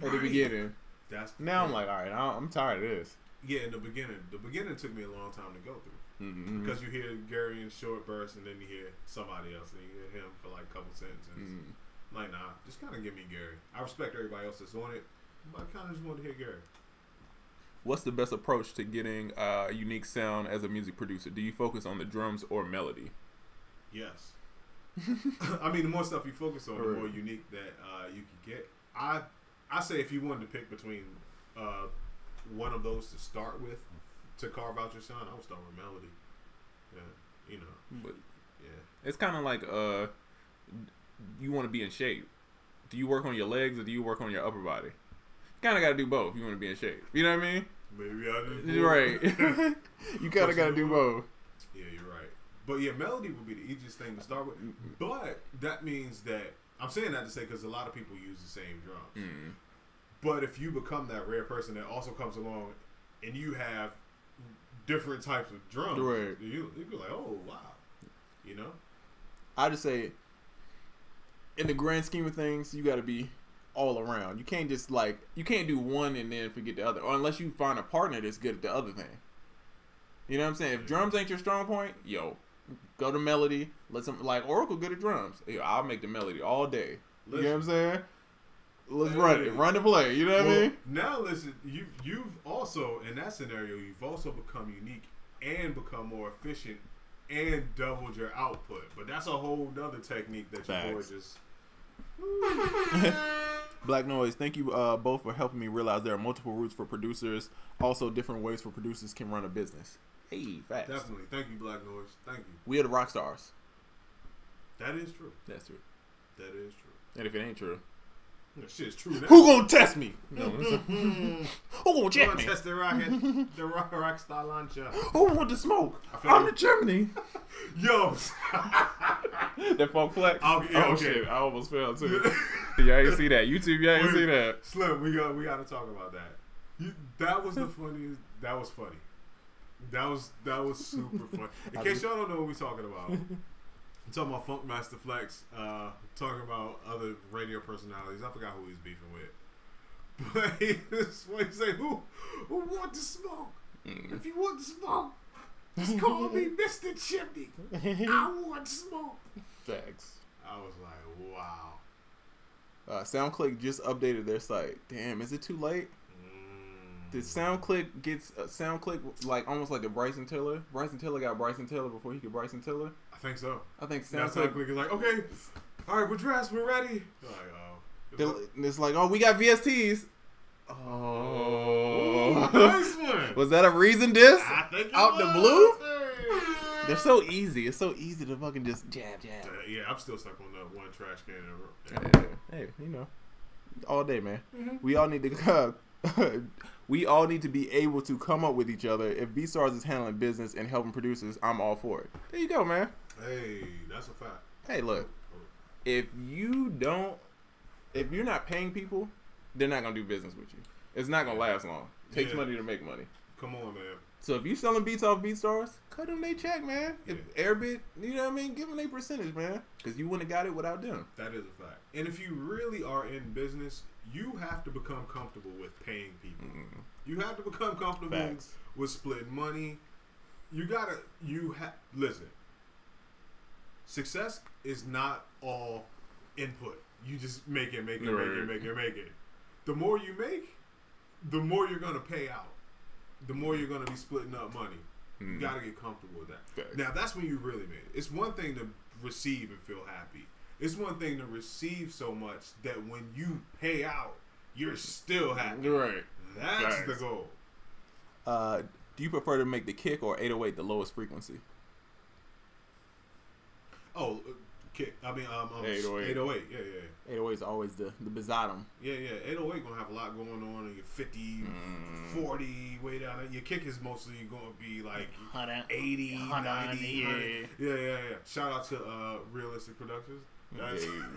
at the Right. beginning. That's Now I'm like, all right, I'm tired of this. yeah. In the beginning took me a long time to go through Mm-hmm. because you hear Gary in short bursts, and then you hear somebody else, and you hear him for like a couple sentences. Mm-hmm. Like, nah, just kind of give me Gary. I respect everybody else that's on it, but I kind of just want to hear Gary. What's the best approach to getting a unique sound as a music producer? Do you focus on the drums or melody? Yes. I mean, the more stuff you focus on, the Right. more unique that you can get. I say if you wanted to pick between one of those to start with to carve out your sound, I would start with melody. Yeah, you know. But Yeah. it's kind of like you want to be in shape. Do you work on your legs or do you work on your upper body? Kind of got to do both. You want to be in shape. You know what I mean? Maybe I just You're right. You kind of got to do both. Yeah, you're right. But yeah, melody would be the easiest thing to start with. But that means that I'm saying that to say because a lot of people use the same drums. Mm. But if you become that rare person that also comes along and you have different types of drums, Right. you be like, oh wow, you know. I just say, in the grand scheme of things, you got to be all around. You can't just you can't do one and then forget the other, or unless you find a partner that's good at the other thing. You know what I'm saying? If drums ain't your strong point, yo, go to melody. Let some Oracle good at drums. Yo, I'll make the melody all day. You know what I'm saying? Let's run the play. You know what I mean? Now listen, you've also in that scenario you've also become unique and become more efficient and doubled your output. But that's a whole nother technique that your boy Facts. just. Black Noise, thank you both for helping me realize there are multiple routes for producers. Also, different ways for producers can run a business. Hey, facts. Definitely. Thank you, Black Noise. Thank you. We are the rock stars. That is true. That's true. That is true. And if it ain't true, That shit's true now. who gonna test me? No. Who gonna check Gonna me? test the rocket, the rock star launcher. Who want the smoke? I feel I'm like- the chimney. Yo, That funk flex. Okay, oh okay. shit! I almost fell too. Y'all ain't see that. YouTube, y'all ain't see that. Slim, we got to talk about that. That was the funniest. That was funny. That was super funny. In case y'all don't know what we're talking about, I'm talking about Funkmaster Flex. Talking about other radio personalities. I forgot who he's beefing with. But he say, "Who want to smoke? If you want to smoke, just call me Mr. Chimney. I want smoke." Facts. I was like, "Wow." SoundClick just updated their site. Damn, is it too late? Did SoundClick gets SoundClick like almost like the Bryson Tiller? Bryson Tiller got Bryson Tiller before he could Bryson Tiller. I think so. I think Now SoundClick. SoundClick is like, okay, all right, we're dressed, we're ready. Like, oh. It's like, oh, we got VSTs. Oh, Oh, nice one. was that a reason diss? I think it Out the was. blue? Hey. They're so easy. It's so easy to fucking just jab. Yeah, I'm still stuck on the one trash can. In Hey, you know, all day, man. Mhm. We all need to. We all need to be able to come up with each other. If B-Stars is handling business and helping producers, I'm all for it. There you go, man. Hey, that's a fact. Hey, look. If you're not paying people, they're not gonna do business with you. It's not gonna last long. It takes Yeah. money to make money. Come on, man. So if you selling beats off BeatStars, cut them they check, man. If Yeah. Airbit, you know what I mean, give them their percentage, man, because you wouldn't have got it without them. That is a fact. And if you really are in business, you have to become comfortable with paying people. You have to become comfortable Facts. with splitting money. Listen. Success is not all input. You just make it. The more you make, the more you're gonna pay out. The more you're gonna be splitting up money. You gotta get comfortable with that. Facts. Now that's when you really made it. It's one thing to receive and feel happy. It's one thing to receive so much that when you pay out, you're still happy. Right. That's Facts. the goal. Do you prefer to make the kick or 808 the lowest frequency? Oh, kick. I mean, 808. 808. Yeah. 808 is always the bizottom. Yeah. 808 gonna have a lot going on in your 50, 40, way down there. Your kick is mostly gonna be like 80, 90. 100. Yeah. Shout out to Realistic Productions.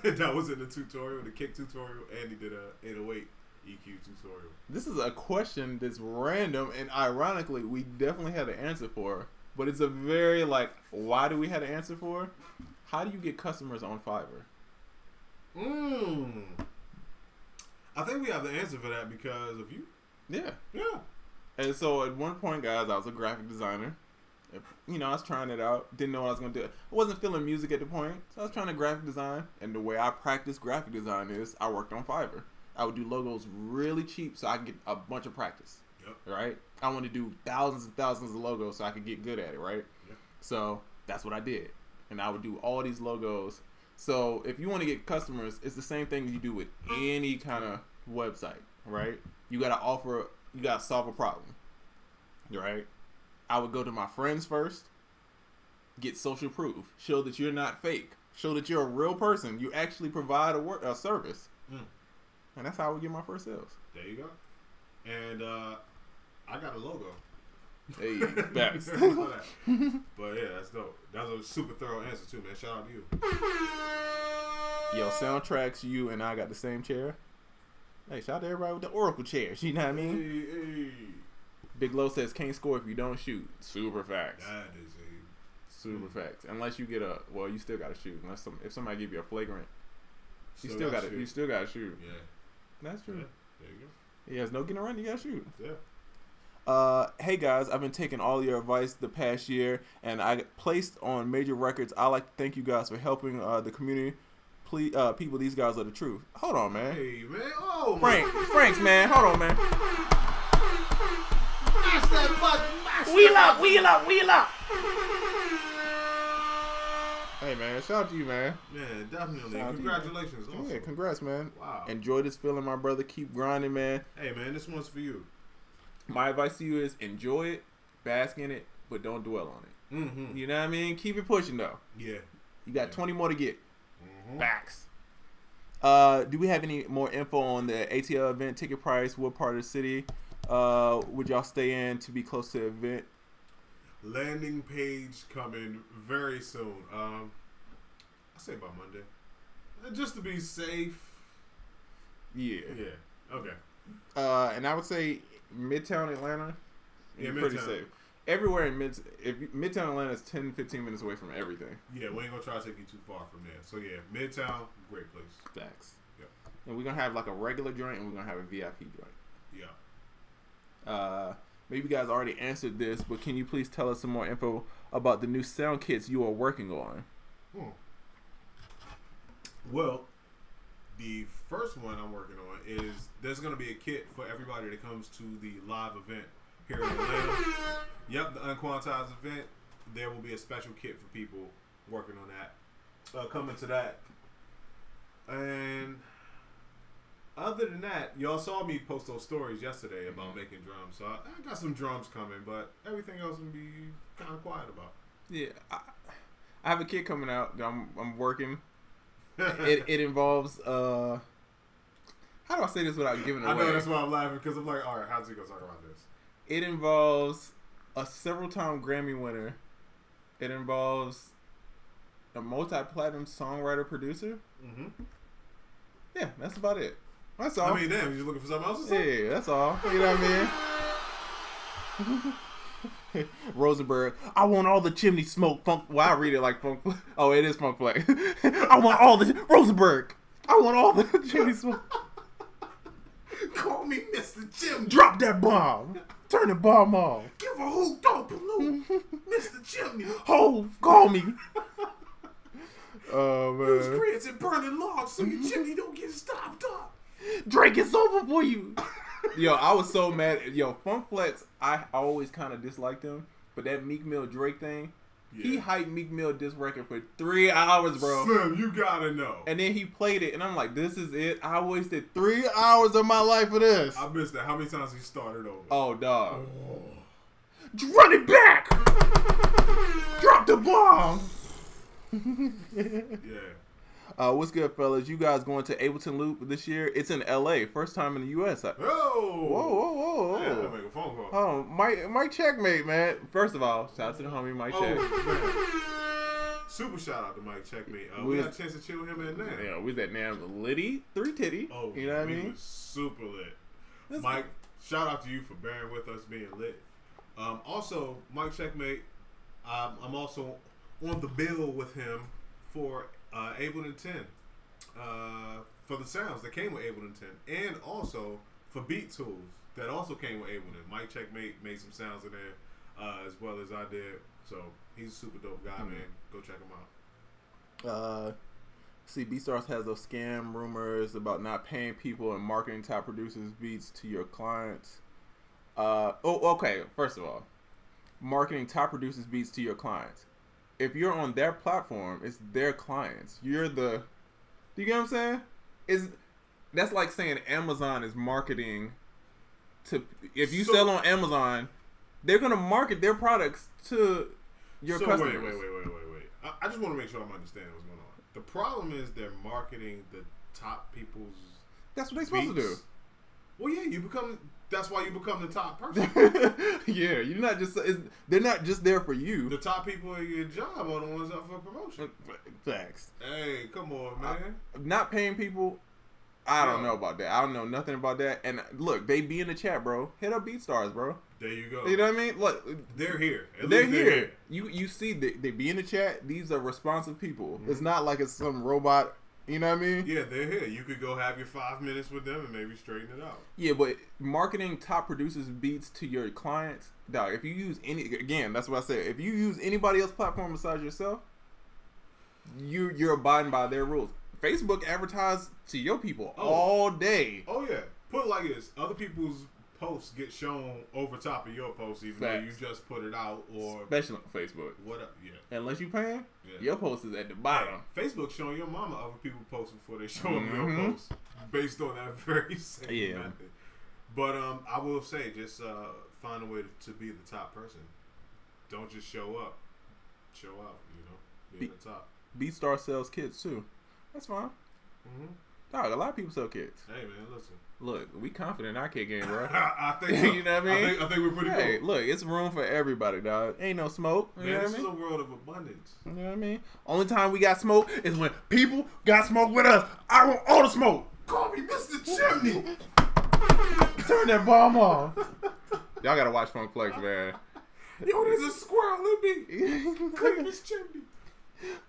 That was in the tutorial, the kick tutorial, and he did a 808 EQ tutorial. This is a question that's random, and ironically, we definitely had an answer for. but it's a very like, why do we have an answer for? How do you get customers on Fiverr? I think we have the answer for that because of you. Yeah. Yeah. And so at one point, guys, I was a graphic designer. You know, I was trying it out. Didn't know what I was going to do. I wasn't feeling music at the point. So I was trying to graphic design. And the way I practice graphic design is I worked on Fiverr. I would do logos really cheap so I could get a bunch of practice. Yep. Right? I want to do thousands and thousands of logos so I could get good at it, right? Yep. So that's what I did. And I would do all these logos. So if you want to get customers, it's the same thing you do with any kind of website, right? You got to solve a problem, right? I would go to my friends first, get social proof, show that you're not fake, show that you're a real person. You actually provide a service. And that's how I would get my first sales. There you go. And I got a logo. Hey, facts. But yeah, that's dope. That was a super thorough answer too, man. Shout out to you. Yo, Soundtracks, you and I got the same chair. Hey, shout out to everybody with the Oracle chairs. You know what I mean? Hey. Big Low says can't score if you don't shoot. Super facts. That is a Super facts. Unless you get you still gotta shoot. Unless if somebody give you a flagrant, you still gotta shoot. Yeah, that's true. Yeah. There you go. Yeah, there's no getting around. You gotta shoot. Yeah. Hey guys, I've been taking all your advice the past year, and I placed on major records. I like to thank you guys for helping the community. Please, people, these guys are the truth. Hold on, man. Hey, man. Oh, Frank's, man. Hold on, man. Mash that button. Wheel up. Hey, man. Shout out to you, man. Man, definitely. Congratulations. You, awesome. Yeah, congrats, man. Wow. Enjoy this feeling, my brother. Keep grinding, man. Hey, man, this one's for you. My advice to you is enjoy it, bask in it, but don't dwell on it. Mm-hmm. You know what I mean? Keep it pushing, though. Yeah. You got 20 more to get. Mm-hmm. Facts. Do we have any more info on the ATL event ticket price? What part of the city would y'all stay in to be close to the event? Landing page coming very soon. I'll say by Monday. Just to be safe. Yeah. Yeah. Okay. And I would say Midtown Atlanta. Yeah, pretty Midtown. safe. Everywhere in Midtown Atlanta is 10, 15 minutes away from everything. Yeah, we ain't gonna try to take you too far from there. So yeah, Midtown, great place. Facts. Yep. And we're gonna have like a regular joint, and we're gonna have a VIP joint. Yeah. Maybe you guys already answered this, but can you please tell us some more info about the new sound kits you are working on? Well, the first one I'm working on is there's going to be a kit for everybody that comes to the live event here in Atlanta. Yep, the UnQuantized event. There will be a special kit for people working on that. Coming to that. And other than that, y'all saw me post those stories yesterday about making drums. So I got some drums coming, but everything else will be kind of quiet about. Yeah, I have a kit coming out that I'm working. It involves how do I say this without giving it away? I know, that's why I'm laughing, because I'm like, all right, how's he gonna talk about this? It involves a several-time Grammy winner. It involves a multi-platinum songwriter producer. Mm-hmm. Yeah, that's about it. That's all. I mean, damn, you looking for something else or something? Yeah, that's all. You know what I mean? Rosenberg, I want all the chimney smoke funk. Well, I read it like funk. Oh, it is funk flex. I want all the Rosenberg. I want all the chimney smoke. Call me Mr. Chimney. Drop that bomb. Turn the bomb off. Give a hoot, don't pollute. Mr. Chimney. Ho, call me. Oh, man. Use grits and burning logs so your chimney don't get stopped up. Drake, it's over for you. Yo, I was so mad. Yo, Funk Flex, I always kind of disliked him. But that Meek Mill Drake thing, he hyped Meek Mill this record for 3 hours, bro. Slim, you gotta know. And then he played it, and I'm like, this is it. I wasted 3 hours of my life for this. I missed that. How many times he started over? Oh, dog. Run it back. Drop the bomb. Yeah. What's good, fellas? You guys going to Ableton Loop this year? It's in LA. First time in the US. Whoa. Whoa. Yeah, I'll make a phone call. Oh, Mike Checkmate, man. First of all, shout out to the homie Mike Check. Man. Super shout out to Mike Checkmate. We had a chance to chill with him at NAM. Yeah, we was at NAM Liddy, 3 Titty. Oh, you know what I mean? Was super lit. That's Mike, shout out to you for bearing with us being lit. Also, Mike Checkmate, I'm also on the bill with him for Ableton 10 for the sounds that came with Ableton 10, and also for Beat Tools that also came with Ableton. Mike Check made some sounds in there as well as I did. So he's a super dope guy, man. Go check him out. See, BeatStars has those scam rumors about not paying people and marketing top producers beats to your clients. Okay. First of all, marketing top producers beats to your clients. If you're on their platform, it's their clients. You're the. Do you get what I'm saying? That's like saying Amazon is marketing to. If you sell on Amazon, they're gonna market their products to your customers. Wait. I just want to make sure I'm understanding what's going on. The problem is they're marketing the top people's. That's what they're supposed to do. Well, yeah, that's why you become the top person. Yeah, you're not just. They're not just there for you. The top people at your job are the ones up for promotion. Facts. Hey, come on, man. Not paying people. I don't know about that. I don't know nothing about that. And look, they be in the chat, bro. Hit up BeatStars, bro. There you go. You know what I mean? Look, they're here. They're here. You see, they be in the chat. These are responsive people. Mm-hmm. It's not like it's some robot. You know what I mean? Yeah, they're here. You could go have your 5 minutes with them and maybe straighten it out. Yeah, but marketing top producers beats to your clients, dog. If you use that's what I said. If you use anybody else's platform besides yourself, you're abiding by their rules. Facebook advertise to your people all day. Oh yeah. Put it like this: other people's posts get shown over top of your post, even though you just put it out, or especially on Facebook. What up? Yeah. Unless you paying, your post is at the bottom. Facebook showing your mama other people posts before they show up your posts, based on that very same method. But I will say, just find a way to be the top person. Don't just show up. Show out. You know, be at the top. BeatStar sells kits too. That's fine. Dog, a lot of people sell kits. Hey man, listen. Look, we confident in our kit game, bro. I think so. You know what I mean? I think we're pretty cool. Hey, look, it's room for everybody, dog. Ain't no smoke. You know this what is I mean? a world of abundance. You know what I mean? Only time we got smoke is when people got smoke with us. I want all the smoke. Call me Mr. Chimney. Turn that bomb off. Y'all gotta watch Funk Flex, man. Yo, there's a squirrel in me. Clean this chimney.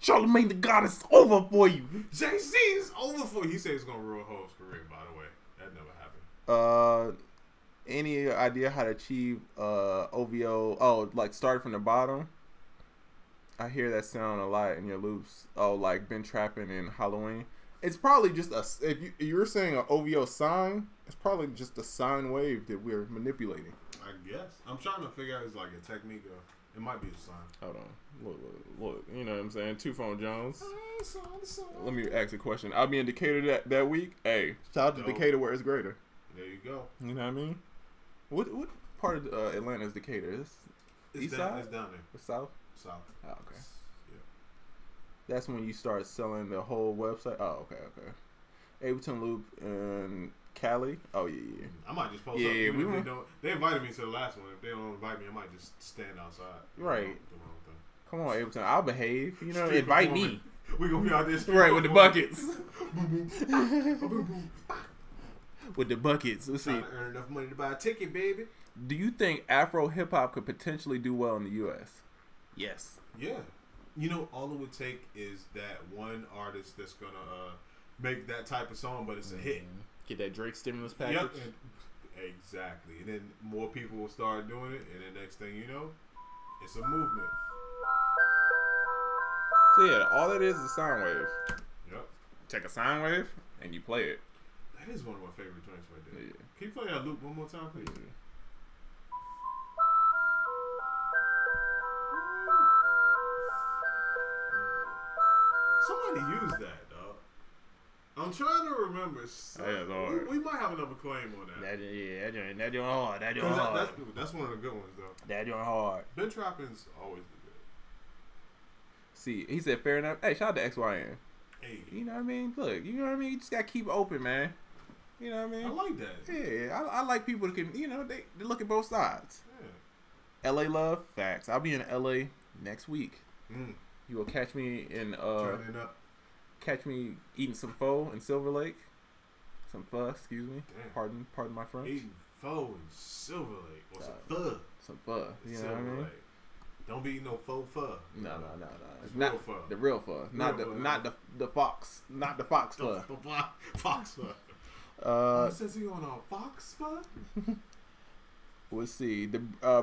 Charlamagne the God is over for you. JC is over for you. He said he's gonna ruin Hope's career, by the way. That never happened. Any idea how to achieve OVO? Oh, like start from the bottom? I hear that sound a lot in your loops. Oh, like been trapping in Halloween. It's probably just if you're saying an OVO sine, it's probably just a sine wave that we're manipulating. I guess. I'm trying to figure out it's like a technique or it might be a sign. Hold on. Look. You know what I'm saying? Two Phone Jones. Let me ask a question. I'll be in Decatur that week. Hey, shout out to Decatur where it's greater. There you go. You know what I mean? What part of Atlanta is Decatur? It's east side? It's down there. The south? South. Oh, okay. Yeah. That's when you start selling the whole website? Oh, okay. Ableton Loop and Cali. Oh, yeah. I might just post up. Yeah, they invited me to the last one. If they don't invite me, I might just stand outside. Right. Come on, Ableton. I'll behave. You know, Street invite me. We're going to be out there. Right, with the buckets. With the buckets. Let's see. Trying to earn enough money to buy a ticket, baby. Do you think Afro hip-hop could potentially do well in the U.S.? Yes. Yeah. You know, all it would take is that one artist that's going to make that type of song, but it's a hit. Get that Drake stimulus package. Yep. Exactly. And then more people will start doing it, and the next thing you know, it's a movement. So yeah, all that is a sine wave. Yep. Take a sine wave and you play it. That is one of my favorite joints right there. Yeah. Can you play that loop one more time, please? Yeah. Somebody used that, dog. I'm trying to remember. We might have another claim on that. That joint hard. That joint hard. That's one of the good ones, though. That joint hard. Ben Trapping's always been good. See, he said fair enough. Hey, shout out to XYN. Hey. You know what I mean? Look, you know what I mean? You just got to keep it open, man. You know what I mean? I like that. Yeah, I like people that can, you know, they look at both sides. Yeah. LA love, facts. I'll be in LA next week. You will catch me in turning up. Catch me eating some pho in Silver Lake. Some pho, excuse me. Damn. Pardon my French. Eating pho in Silver Lake. Or some pho. Some pho. You know what I mean? Don't be no faux fur. No. It's Not real fur. the real fur, not the fox, not the fox fur. Fox fur. Says he on a fox fur? Let's see. The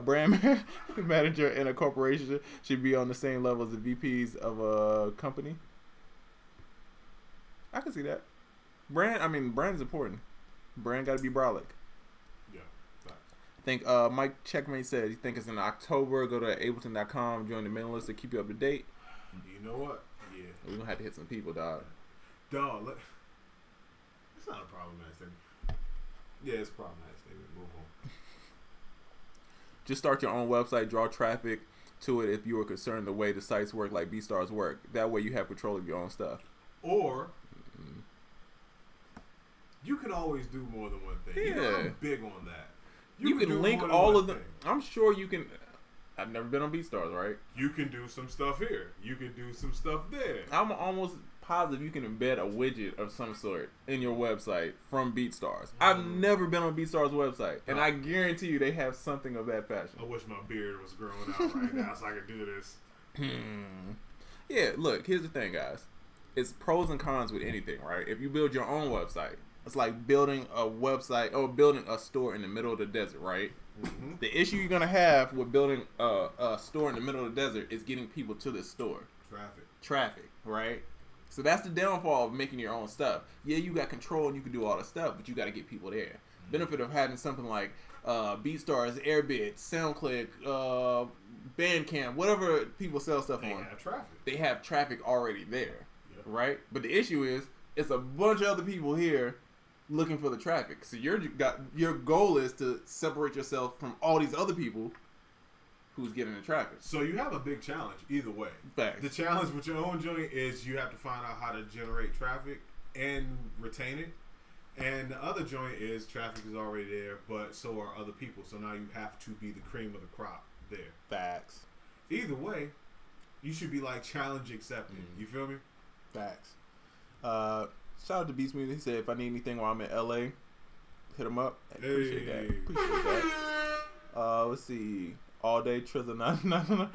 brand manager in a corporation should be on the same level as the VPs of a company. I can see that. Brand is important. Brand got to be brolic. Yeah. I think Mike Checkmate said he think it's in October. Go to ableton.com, join the mailing list to keep you up to date. You know what? Yeah. We're going to have to hit some people, dog. Dog, look. It's not a problematic thing. Yeah, it's a problematic thing. Move on. Just start your own website, draw traffic to it if you are concerned the way the sites work like BeatStars work. That way you have control of your own stuff. Or you can always do more than one thing. Yeah. You know, I'm big on that. You can link all of them. I'm sure you can. I've never been on BeatStars, right? You can do some stuff here. You can do some stuff there. I'm almost positive you can embed a widget of some sort in your website from BeatStars. I've never been on BeatSars' website, and I guarantee you they have something of that fashion. I wish my beard was growing out right now so I could do this. Yeah, look, here's the thing, guys. It's pros and cons with anything, right? If you build your own website, it's like building a website or building a store in the middle of the desert, right? Mm-hmm. The issue you're going to have with building a store in the middle of the desert is getting people to the store. Traffic, right? So that's the downfall of making your own stuff. Yeah, you got control and you can do all the stuff, but you got to get people there. Mm-hmm. Benefit of having something like BeatStars, Airbit, SoundClick, Bandcamp, whatever people sell stuff on. Have traffic. They have traffic already there, right? But the issue is, it's a bunch of other people here looking for the traffic. So your goal is to separate yourself from all these other people who's getting the traffic. So you have a big challenge either way. Facts. The challenge with your own joint is you have to find out how to generate traffic and retain it. And the other joint is traffic is already there, but so are other people. So now you have to be the cream of the crop there. Facts. Either way, you should be like challenge accepted. You feel me? Facts. Shout out to Beats Music. He said if I need anything while I'm in LA, hit him up. Appreciate that. Appreciate that. Let's see. All day Trizza, not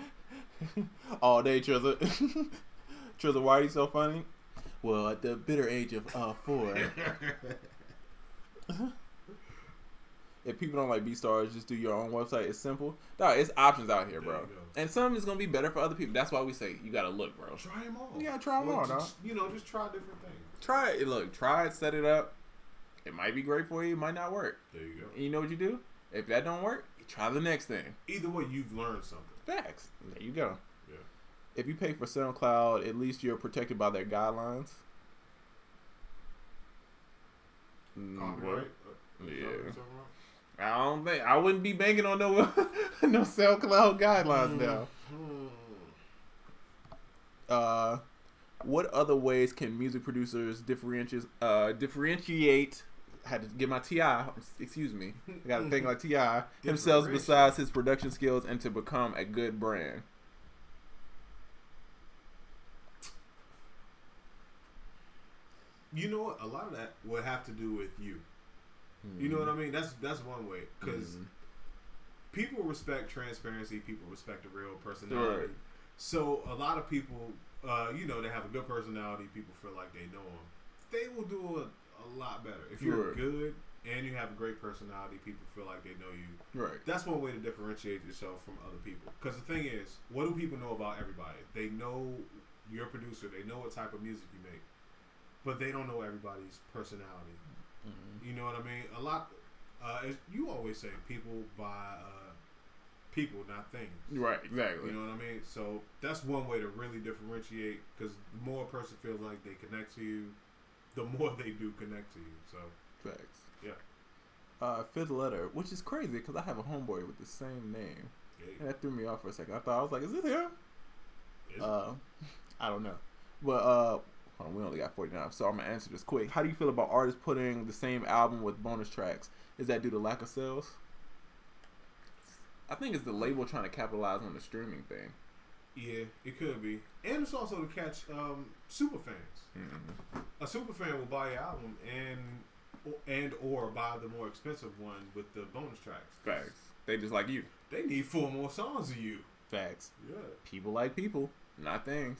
all day Trizza. Trizza, why are you so funny? Well, at the bitter age of 4. If people don't like BeatStars, just do your own website. It's simple. Dog, it's options out here, bro. And some is gonna be better for other people. That's why we say you gotta look, bro. Try them all. You gotta try them all, dog. Just try different things. Try it. Look, try it. Set it up. It might be great for you. It might not work. There you go. And you know what you do? If that don't work, you try the next thing. Either way, you've learned something. Facts. There you go. Yeah. If you pay for SoundCloud, at least you're protected by their guidelines. Copyright? Yeah. I wouldn't be banking on no SoundCloud guidelines now. What other ways can music producers differentiate? I had to get my T.I. Excuse me. I got to think like T.I. himself besides his production skills and to become a good brand. You know what? A lot of that will have to do with you. You know what I mean? That's one way because people respect transparency. People respect a real personality. Right. So a lot of people, they have a good personality. People feel like they know them. They will do a lot better if you're good and you have a great personality. People feel like they know you. Right. That's one way to differentiate yourself from other people. Because the thing is, what do people know about everybody? They know your producer. They know what type of music you make, but they don't know everybody's personality. You know what I mean? A lot. You always say people buy people, not things. Right. Exactly. You know what I mean? So that's one way to really differentiate. Because the more a person feels like they connect to you, the more they do connect to you. So facts. Yeah. Fifth letter, which is crazy because I have a homeboy with the same name, and that threw me off for a second. I was like, "Is this him?" I don't know, but we only got 49, so I'm gonna answer this quick. How do you feel about artists putting the same album with bonus tracks? Is that due to lack of sales? I think it's the label trying to capitalize on the streaming thing. Yeah, it could be, and it's also to catch super fans. A super fan will buy your album and or buy the more expensive one with the bonus tracks. Facts. They just like you. They need 4 more songs of you. Facts. Yeah, People like people, not things.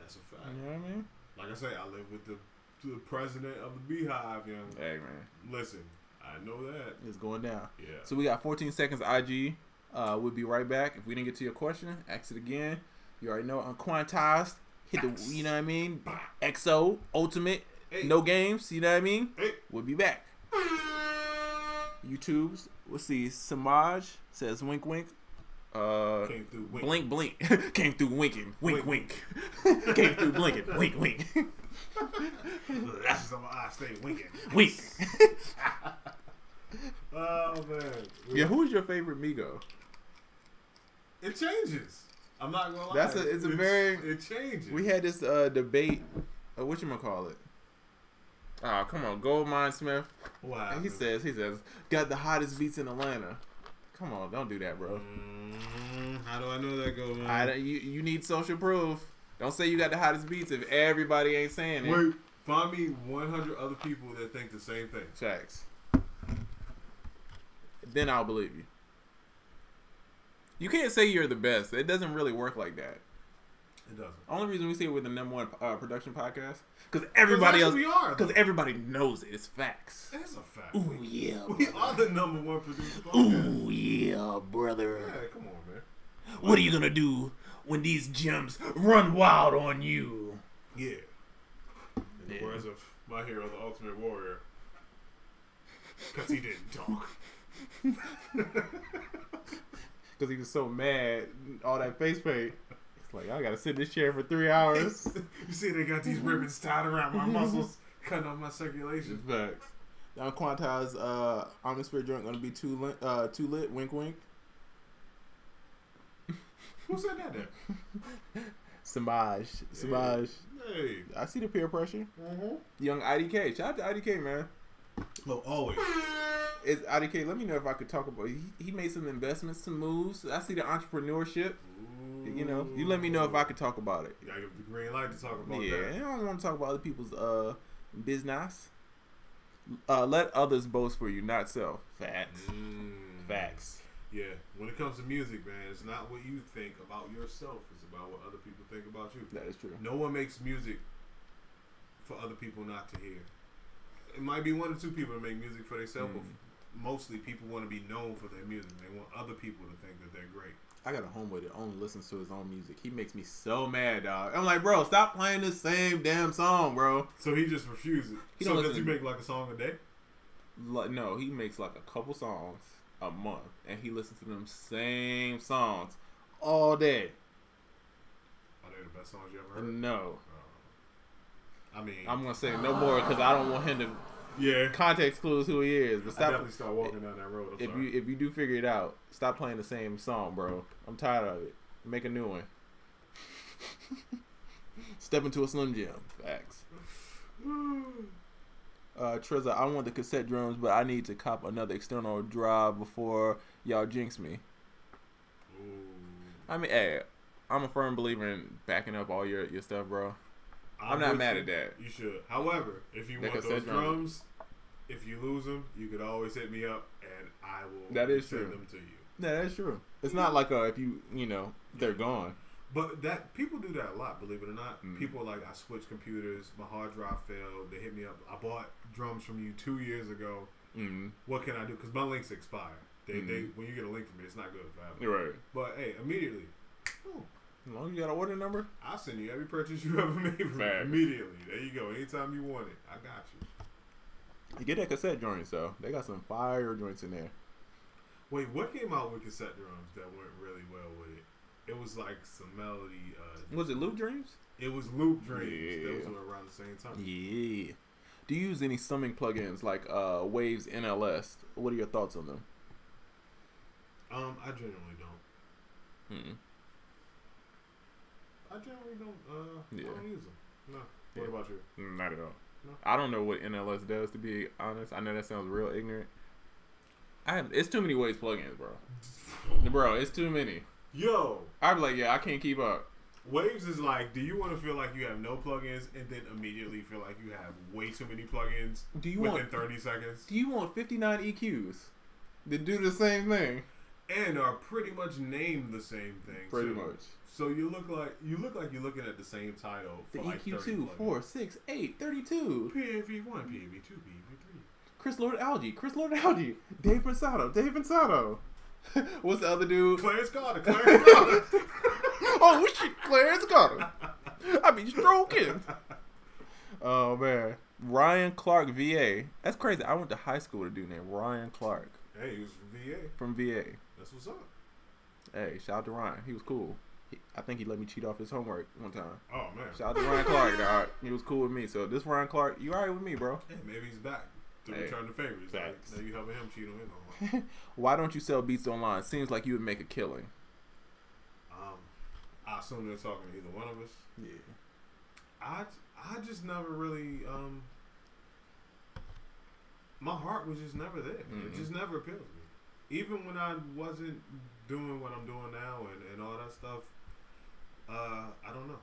that's a fact. You know what I mean? Like I say, I live with the president of the Beehive, young. Hey, man. Listen, I know that. It's going down. Yeah. So we got 14 seconds IG. We'll be right back. If we didn't get to your question, ask it again. You already know. UnQuantized. Hit the, you know what I mean? XO, Ultimate, no games, you know what I mean? We'll be back. YouTube's, let's see, Samaj says wink wink. Came through winking. Blink blink. Came through winking. Wink wink. Came through blinking. Wink wink. That's just on my eyes, stay winking. Wink. Oh, man. Yeah, who's your favorite Migo? It changes. I'm not gonna lie. It changes. We had this debate. Whatchamacallit? Oh, come on, Goldmine Smith. Wow. He says, got the hottest beats in Atlanta. Come on, don't do that, bro. How do I know that, Goldmine? You need social proof. Don't say you got the hottest beats if everybody ain't saying it. Wait, find me 100 other people that think the same thing. Facts. Then I'll believe you. You can't say you're the best. It doesn't really work like that. It doesn't. Only reason we say we're the #1 production podcast because everybody else, because everybody knows it. It's facts. It's a fact. Ooh yeah, we are the #1 producer podcast. Ooh yeah, brother. Yeah, come on, man. What are you gonna do when these gems run wild on you? Yeah. In the words of my hero, the Ultimate Warrior, because he didn't talk. Because he was so mad, all that face paint. It's like, I gotta sit in this chair for 3 hours. You see, they got these ribbons tied around my muscles, cutting off my circulation. Facts. The UnQuantized atmosphere joint gonna be too lit. Wink, wink. Who said that there? Samaj. Hey. I see the peer pressure. Mm-hmm. Young IDK. Shout out to IDK, man. Oh, always. It's IDK. Let me know if I could talk about. He made some investments, some moves. I see the entrepreneurship. Ooh. You know, you let me know if I could talk about it. You gotta give the green light to talk about that. Yeah, I don't want to talk about other people's business. Let others boast for you, not self. Facts. Facts. Yeah, when it comes to music, man, it's not what you think about yourself. It's about what other people think about you. That is true. No one makes music for other people not to hear. It might be 1 or 2 people that make music for themselves, but mostly people want to be known for their music. They want other people to think that they're great. I got a homeboy that only listens to his own music. He makes me so mad, dog. I'm like, bro, stop playing the same damn song, bro. So he just refuses. So does he make like a song a day? Like, no, he makes like a couple songs a month, and he listens to them same songs all day. Are they the best songs you ever heard? No. I mean, I'm gonna say no more because I don't want him to. Yeah. Context clues who he is, but I stop. definitely start walking down that road. If you do figure it out, stop playing the same song, bro. I'm tired of it. Make a new one. Step into a Slim Jim. Facts. Trezor, I want the cassette drums, but I need to cop another external drive before y'all jinx me. Ooh. I mean, hey, I'm a firm believer in backing up all your stuff, bro. I'm not mad at that. You should. However, if you want those drums, if you lose them, you could always hit me up and I will send them to you. Yeah, that's true. It's not like if you they're gone. But that people do that a lot, believe it or not. People are like, I switched computers, my hard drive failed, they hit me up. I bought drums from you 2 years ago. What can I do? Because my links expire. They when you get a link from me, it's not good forever. Right. But hey, immediately. As long as you got an order number, I'll send you every purchase you ever made from me immediately. There you go. Anytime you want it, I got you. You get that cassette joint, so they got some fire joints in there. Wait, what came out with cassette drums that went really well with it? It was like some melody. Was it Loop Dreams? It was Loop Dreams. Those were around the same time. Yeah. Do you use any summing plugins like Waves NLS? What are your thoughts on them? I generally don't. I generally don't. I don't use them. No. What about you? Not at all. No. I don't know what NLS does, to be honest. I know that sounds real ignorant. It's too many Waves plugins, bro. Bro, it's too many. Yo. I'd be like, yeah, I can't keep up. Waves is like, do you want to feel like you have no plugins and then immediately feel like you have way too many plugins within 30 seconds? Do you want 59 EQs to do the same thing? and are pretty much named the same thing. Pretty too. much. So you look like you're looking at the same title. The For like EQ2, 4, 6, 8, 32. PAV1, PAV2, PAV3. Chris Lord Algae. Dave Pensado. What's the other dude? Clarence Carter. Oh shit, Clarence Carter. I be stroking. Oh man, Ryan Clark, VA. That's crazy. I went to high school with a dude named Ryan Clark. Hey, he was from VA. From VA. That's what's up. Hey, shout out to Ryan. He was cool. I think he let me cheat off his homework one time. Oh man. Shout out to Ryan Clark, dog. He was cool with me. So this Ryan Clark, you alright with me, bro? Hey, maybe he's back to return the favors. Facts. Now you helping him cheat on his homework. Why don't you sell beats online? Seems like you would make a killing. I assume they're talking to either one of us. Yeah. I just never really my heart was just never there. Mm-hmm. It just never appealed to me. Even when I wasn't doing what I'm doing now and all that stuff, I don't know.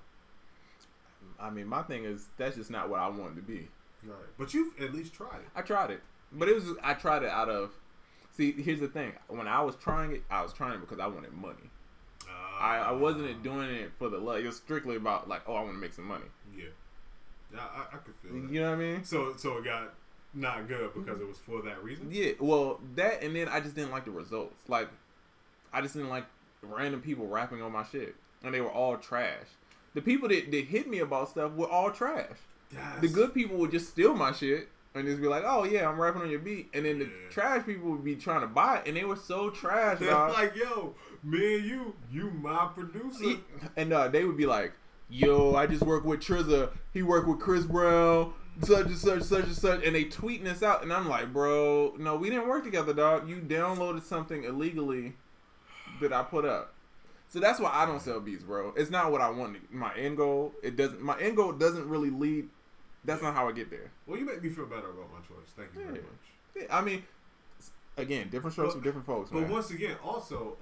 I mean, my thing is that's just not what I wanted to be. Right. But you've at least tried it. I tried it, but I tried it out of. See, here's the thing. When I was trying it because I wanted money. I wasn't doing it for the love. It was strictly about like, oh, I want to make some money. Yeah. I could feel that. You know what I mean? So it got not good because it was for that reason? Yeah, well, that and then I just didn't like the results. Like, I just didn't like random people rapping on my shit. And they were all trash. The people that hit me about stuff were all trash. The good people would just steal my shit and just be like, oh yeah, I'm rapping on your beat. And then the trash people would be trying to buy it and they were so trash, They're dog. like, yo, me and you my producer. And they would be like, yo, I just work with Trizza. He worked with Chris Brown. Such and such, such and such, and they tweeting this out, and I'm like, bro, no, we didn't work together, dog. You downloaded something illegally that I put up, so that's why I don't sell beats, bro. It's not what I want. My end goal, my end goal doesn't really lead. That's not how I get there. Well, you make me feel better about my choice. Thank you very much. Yeah, I mean, again, different strokes for different folks, man. But once again, also,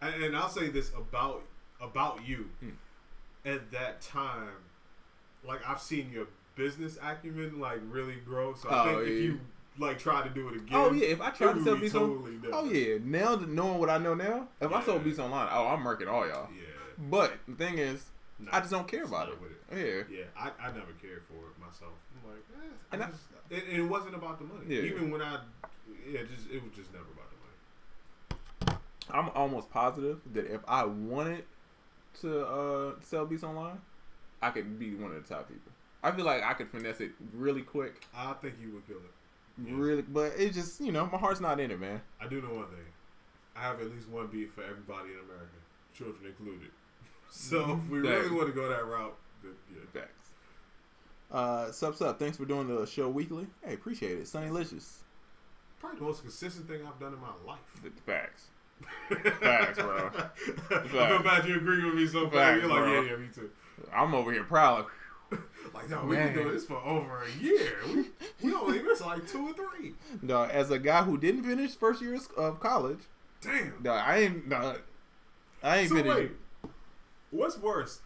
and I'll say this about you, at that time. Like, I've seen your business acumen, like, really grow. So I think if you, like, try to do it again. Oh, yeah. If I try to sell beats totally oh, yeah. Now, knowing what I know now, if I sold beats online, I'm murking all y'all. Yeah. But the thing is, I just don't care about it. Yeah. I never cared for it myself. I'm like, it wasn't about the money. Yeah. Even when it was just never about the money. I'm almost positive that if I wanted to sell beats online, I could be one of the top people. I feel like I could finesse it really quick. I think you would kill it. Yeah. Really, but it's just, my heart's not in it, man. I do know one thing. I have at least one beat for everybody in America, children included. So if we really want to go that route, then Facts. Sup. Thanks for doing the show weekly. Hey, appreciate it. Sunnylicious. Probably the most consistent thing I've done in my life. Facts. Facts, bro. Facts. I feel bad you agree with me so far. You're like, yeah, me too. I'm over here proud. Like, no, we've been doing this for over a year. We only missed like 2 or 3. No, as a guy who didn't finish first year of college. Damn. No, I ain't finished. Wait, what's worse?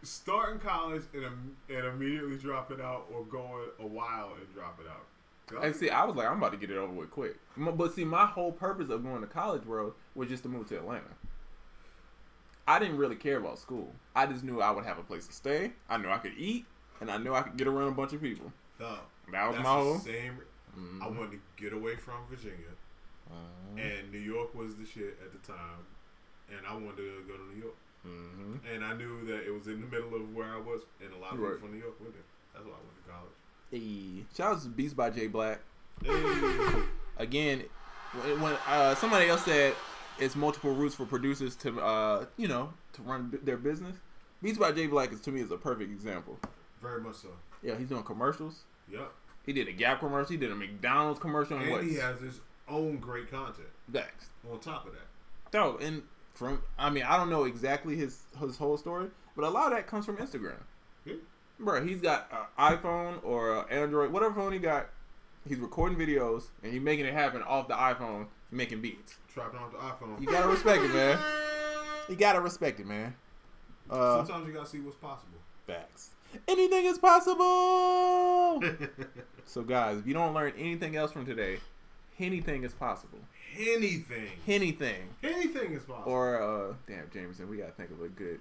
Starting college and immediately dropping out, or going a while and drop it out? And see, I was like, I'm about to get it over with quick. But see, my whole purpose of going to college, bro, was just to move to Atlanta. I didn't really care about school. I just knew I would have a place to stay. I knew I could eat, and I knew I could get around a bunch of people. That was my whole. Same. Mm-hmm. I wanted to get away from Virginia, and New York was the shit at the time, and I wanted to go to New York. Mm-hmm. And I knew that it was in the middle of where I was, and a lot of people from New York were there. That's why I went to college. Hey, shout out to Beats by J Black. Hey. Again, when somebody else said it's multiple routes for producers to to run their business, Beats by J Black to me is a perfect example. Very much so. Yeah, he's doing commercials. Yep. He did a Gap commercial. He did a McDonald's commercial. And he has his own great content. Facts. On top of that. So, and I don't know exactly his whole story, but a lot of that comes from Instagram. Yeah. Bro, he's got an iPhone or an Android, whatever phone he got. He's recording videos and he's making it happen off the iPhone, making beats. Trapping off the iPhone. You gotta respect it, man. You gotta respect it, man. Sometimes you gotta see what's possible. Facts. Anything is possible. So, guys, if you don't learn anything else from today, anything is possible. Anything. Anything is possible. Or damn, Jameson, we gotta think of a good.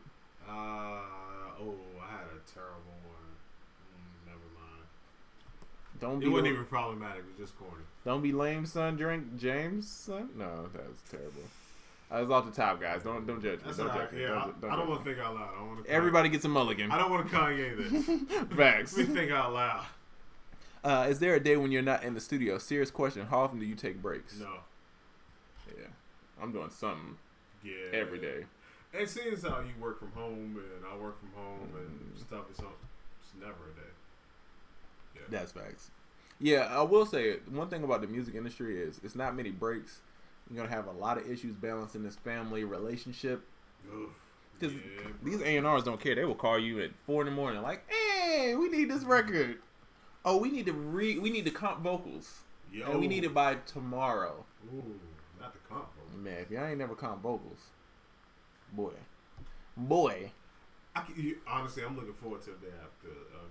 I had a terrible one. Never mind. It wasn't even problematic. It was just corny. Don't be lame, son. Drink James, son. No, that was terrible. I was off the top, guys. Don't judge me. That's Don't all right. judge me. Yeah, Don't I don't judge want me. to think out loud. I want to. Everybody gets a mulligan. I don't want to Kanye this. Facts. Let me think out loud. Is there a day when you're not in the studio? Serious question. How often do you take breaks? No. Yeah, I'm doing something. Yeah. Every day. And seeing as how you work from home and I work from home and stuff, it's never a day. Yeah. That's facts. Yeah, I will say one thing about the music industry is it's not many breaks. You're gonna have a lot of issues balancing this family relationship. Because these A&Rs don't care. They will call you at 4 a.m. like, "Hey, we need this record. Oh, we need to comp vocals. Yo. And we need it by tomorrow." Ooh, not the comp vocals. Man, if y'all ain't never comp vocals, boy. Honestly, I'm looking forward to if they have to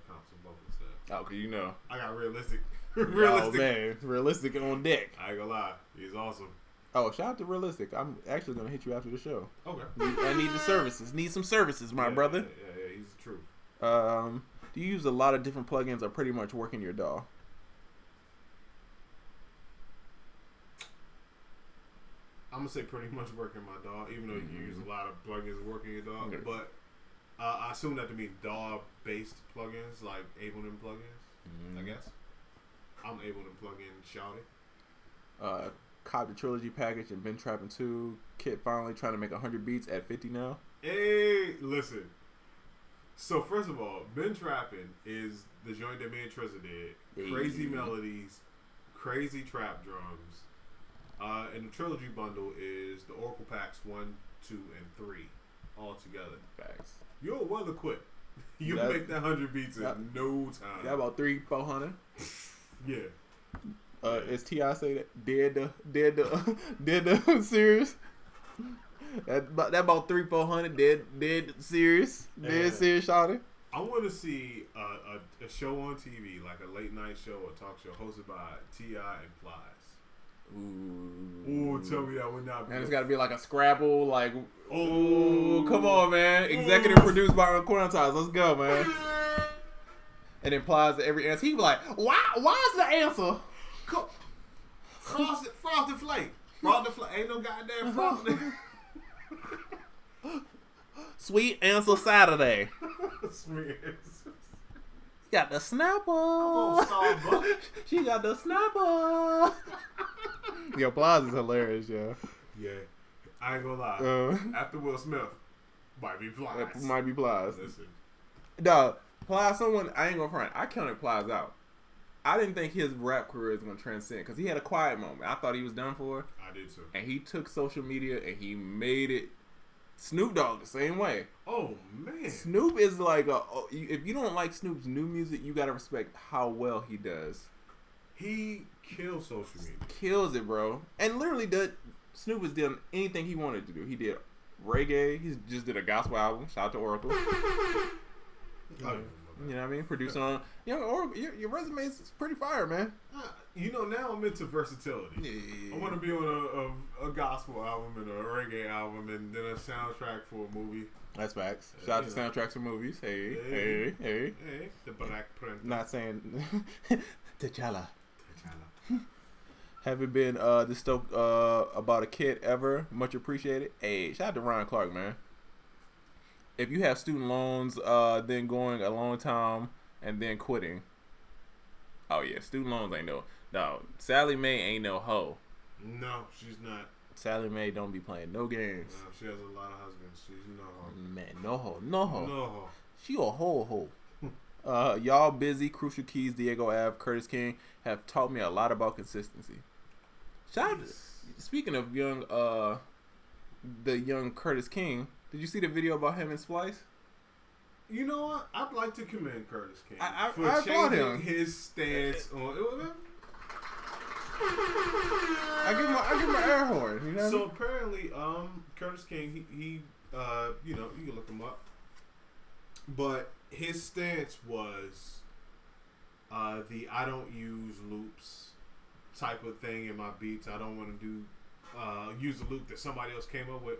comp some vocals stuff. Oh, cause you know. I got realistic. Oh man, realistic on deck. I ain't gonna lie, he's awesome. Oh, shout out to Realistic. I'm actually gonna hit you after the show. Okay. I need the services. Need some services, my brother. Yeah, he's the truth. Do you use a lot of different plugins or pretty much work in your DAW? I'm gonna say pretty much working my DAW, even though you use a lot of plugins working your DAW. Okay. But I assume that to mean DAW-based plugins, like Ableton plugins. I guess I'm Ableton plugin shouting. Cop the Trilogy package and been trapping 2. Kit finally trying to make 100 beats at 50 now. Hey, listen. So first of all, Ben Trappin' is the joint that me and Trezor did. Crazy melodies, crazy trap drums. And the trilogy bundle is the Oracle Packs 1, 2, and 3 all together. Facts. You're well equipped. You make that 100 beats in no time. Got about 300-400. Yeah. Is T.I. say that dead the serious? That about 300-400 dead serious serious shouting. I want to see a show on TV, like a late night show or talk show hosted by T.I. and Plies. Ooh, tell me that would not be. And it's got to be like a Scrabble, like, come on, man. Executive produced by UnQuantized. Let's go, man. And implies that every answer. He be like, why is the answer? Frosted Flake. Frosted Flake. Ain't no goddamn frosted. Sweet answer Saturday. Sweet. Got the snapper. Come on, Starbucks. She got the snapper. Yo, Plies is hilarious, yo. Yeah. I ain't gonna lie. After Will Smith, might be Plies. It might be Plies. Listen. No, Plies, I ain't gonna front. I counted Plies out. I didn't think his rap career was gonna transcend because he had a quiet moment. I thought he was done for. I did too. And he took social media and he made it. Snoop Dogg the same way. Oh man, Snoop is like if you don't like Snoop's new music, you gotta respect how well he does. He kills social media. Kills it, bro. And literally, Snoop has done anything he wanted to do. He did reggae. He just did a gospel album. Shout out to Oracle. You know what I mean? Producing on, Oracle, your resume is pretty fire, man. Now I'm into versatility. Yeah. I want to be on a gospel album and a reggae album and then a soundtrack for a movie. That's facts. Shout out to soundtracks for movies. Hey. The Black Prince. Not saying T'Challa. Haven't been this stoked about a kid ever. Much appreciated. Hey, shout out to Ryan Clark, man. If you have student loans, then going a long time and then quitting. Oh yeah, student loans ain't no. Sally Mae ain't no hoe. No, she's not. Sally Mae don't be playing no games. No, she has a lot of husbands. She's no hoe. Man, no hoe, no hoe. No hoe. She a hoe. Y'all busy. Crucial Keys, Diego Ave, Curtis King have taught me a lot about consistency. Speaking of the young Curtis King, did you see the video about him and Splice? You know what? I'd like to commend Curtis King for changing his stance on. I give him an air horn. You know. So apparently, Curtis King, he you can look him up, but his stance was the I don't use loops type of thing in my beats. I don't want to do use a loop that somebody else came up with.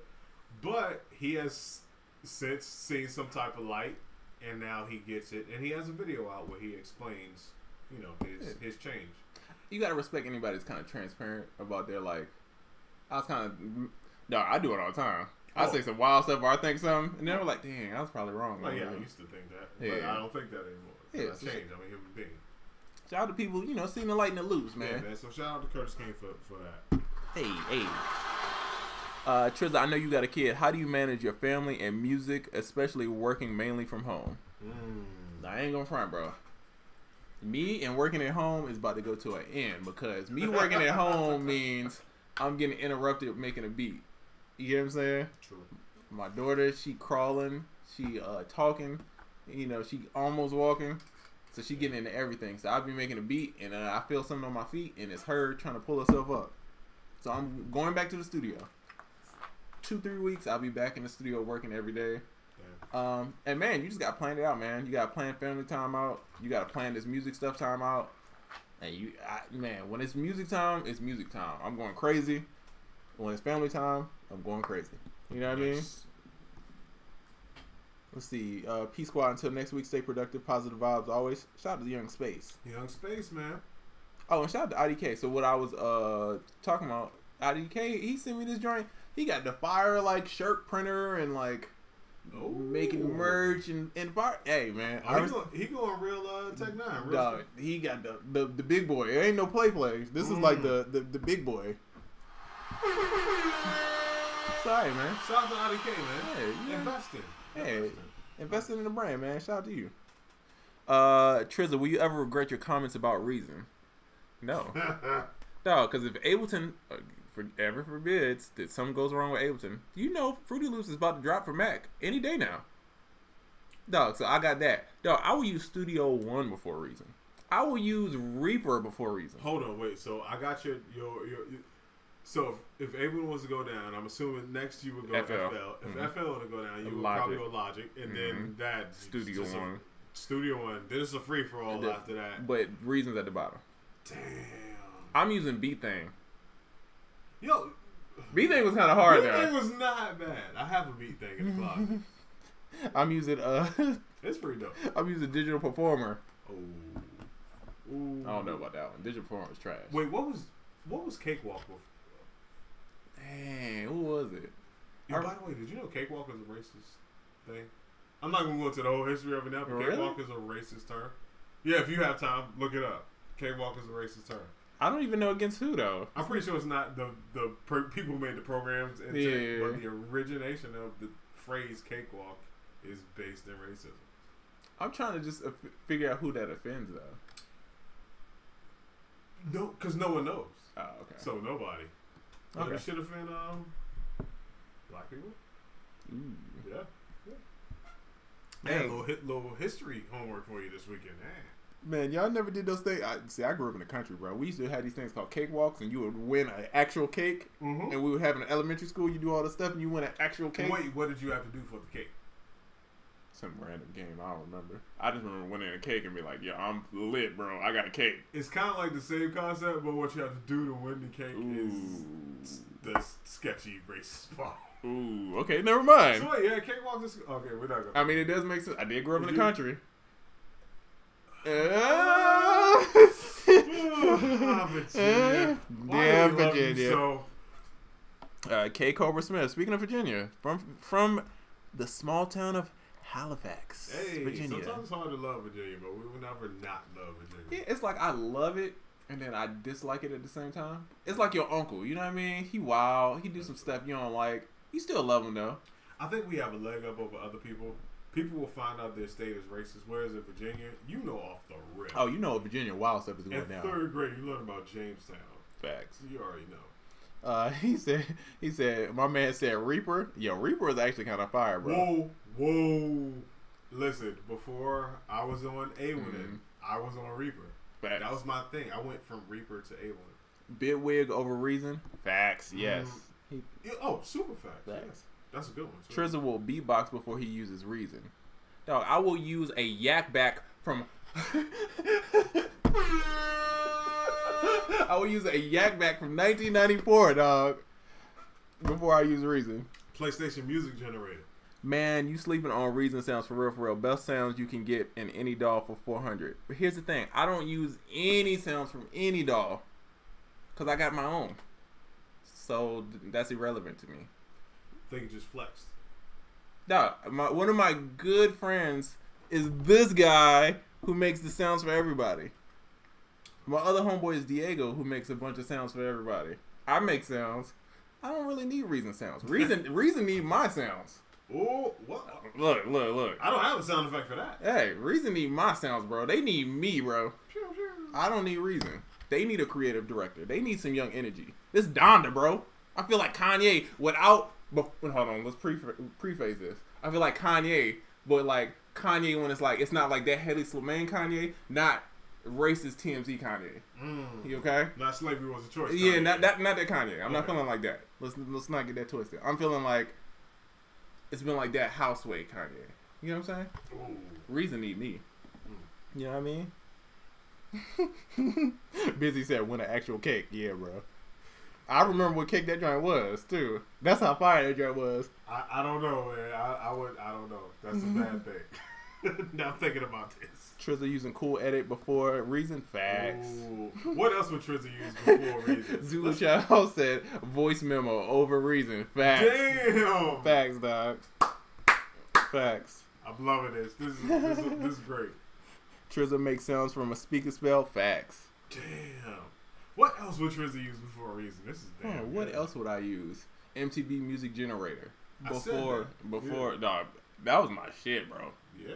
But he has since seen some type of light, and now he gets it, and he has a video out where he explains, his change. You gotta respect anybody that's kind of transparent about their like. I was kind of, no, I do it all the time. I say some wild stuff, or I think something, and then we're like, "Dang, I was probably wrong." Well, yeah, I used to think that, but I don't think that anymore. Yeah, I changed. I'm a human being. Shout out to people, seeing the light in the loops, man. Yeah, man. So shout out to Curtis King for that. Hey. Trizza, I know you got a kid. How do you manage your family and music, especially working mainly from home? I ain't gonna front, bro. Me and working at home is about to go to an end because me working at home means I'm getting interrupted making a beat. You get what I'm saying? True. My daughter, she crawling, she talking, she almost walking, so she getting into everything. So I'll be making a beat, and I feel something on my feet, and it's her trying to pull herself up. So I'm going back to the studio. 2-3 weeks, I'll be back in the studio working every day. Yeah. And man, you just gotta plan it out, man. You gotta plan family time out. You gotta plan this music stuff time out. And when it's music time, it's music time. I'm going crazy. When it's family time, I'm going crazy. You know what I mean? Let's see. P Squad, until next week, stay productive, positive vibes always. Shout out to Young Space. Young Space, man. Oh, and shout out to IDK. So what I was talking about, IDK, he sent me this joint. He got the fire like shirt printer and like making merch and fire. Hey man, he going real Tech 9. Real dog, he got the big boy. It ain't no play. This is like the big boy. Sorry, man. Shout out to IDK, man. Hey, investing. Investing in the brand, man. Shout out to you. Trizza, will you ever regret your comments about Reason? No. No, because if Ableton, forever forbids that something goes wrong with Ableton, Fruity Loops is about to drop for Mac any day now. Dog, so I got that. Dog, I will use Studio One before Reason. I will use Reaper before Reason. Hold on, wait. So I got your so if Ableton was to go down, I'm assuming next you would go FL. If FL were to go down, you would probably go Logic, and then that Studio One. Studio One. Then it's a free for all after that. But Reason's at the bottom. Damn. I'm using Beat Thing. Yo, Beat Thing was kind of hard. Beat Thing was not bad. I have a Beat Thing in the closet. I'm using it's pretty dope. I'm using Digital Performer. Oh. Ooh. I don't know about that one. Digital Performer is trash. Wait, what was Cakewalk before? Dang, who was it? Yo, by the way, did you know Cakewalk is a racist thing? I'm not gonna go into the whole history of it now, but really? Cakewalk is a racist term. Yeah, if you have time, look it up. Cakewalk is a racist term. I don't even know against who though. I'm pretty sure it's not the people who made the programs, but the origination of the phrase cakewalk is based in racism. I'm trying to just figure out who that offends though. No, because no one knows. Oh, okay. So nobody. Okay. It should offend black people. Ooh. Yeah. Hey, little history homework for you this weekend. Man, y'all never did those things. I grew up in the country, bro. We used to have these things called cakewalks, and you would win an actual cake. Mm-hmm. And we would have in elementary school, you do all this stuff, and you win an actual cake. Wait, what did you have to do for the cake? Some random game. I don't remember. I just remember winning a cake and be like, "Yo, I'm lit, bro. I got a cake." It's kind of like the same concept, but what you have to do to win the cake is the sketchy racist part. Ooh, okay, never mind. So wait, cakewalk is okay. We're not gonna. I mean, it does make sense. I did grow up in the country. Virginia. Damn, Virginia. So, K. Cobra Smith. Speaking of Virginia, from the small town of Halifax, Virginia. Sometimes it's hard to love Virginia, but we will never not love Virginia. Yeah, it's like I love it, and then I dislike it at the same time. It's like your uncle. You know what I mean? He wild. He do some stuff you don't like. You still love him though. I think we have a leg up over other people. People will find out their state is racist, whereas in Virginia, you know off the rip. Oh, you know Virginia wild stuff is going down. In 3rd grade, you learn about Jamestown. Facts. You already know. He said, my man said Reaper. Yo, Reaper is actually kind of fire, bro. Whoa. Listen, before I was on A1, I was on Reaper. Facts. That was my thing. I went from Reaper to A1. Bitwig over Reason. Facts, yes. Super facts. Facts. Yeah. That's a good one. Trizza will beatbox before he uses Reason. Dog, I will use a yak back from... I will use a yak back from 1994, dog. before I use Reason. PlayStation Music Generator. Man, you sleeping on Reason sounds for real, for real. Best sounds you can get in any DAW for $400. But here's the thing. I don't use any sounds from any DAW. Because I got my own. So that's irrelevant to me. I think it just flexed. Nah, one of my good friends is this guy who makes the sounds for everybody. My other homeboy is Diego, who makes a bunch of sounds for everybody. I make sounds. I don't really need Reason sounds. Reason need my sounds. Oh, what? Look. I don't have a sound effect for that. Hey, Reason need my sounds, bro. They need me, bro. Pew, pew. I don't need Reason. They need a creative director. They need some young energy. This Donda, bro. I feel like Kanye without... Hold on, let's preface this. I feel like Kanye, but like Kanye when it's like, it's not like that Hedy Slimane Kanye, not racist TMZ Kanye. You okay? Not slavery was a choice. Kanye. Yeah, not that Kanye. I'm not feeling like that. Let's not get that twisted. I'm feeling like it's been like that Houseway Kanye. You know what I'm saying? Ooh. Reason need me. You know what I mean? Busy said win an actual cake. Yeah, bro. I remember what cake that joint was too. That's how fire that joint was. I don't know, man. I don't know. That's a bad thing. Now I'm thinking about this. Trizza using Cool Edit before Reason. Facts. Ooh. What else would Trizza use before Reason? Zulu Chow said voice memo over Reason. Facts. Damn. Facts, dog. Facts. I'm loving this. This is great. Trizza makes sounds from a speaker spell. Facts. Damn. What else would Trizza use before Reason? This is damn. What else would I use? MTV Music Generator. Before, yeah. dog. That was my shit, bro. Yeah.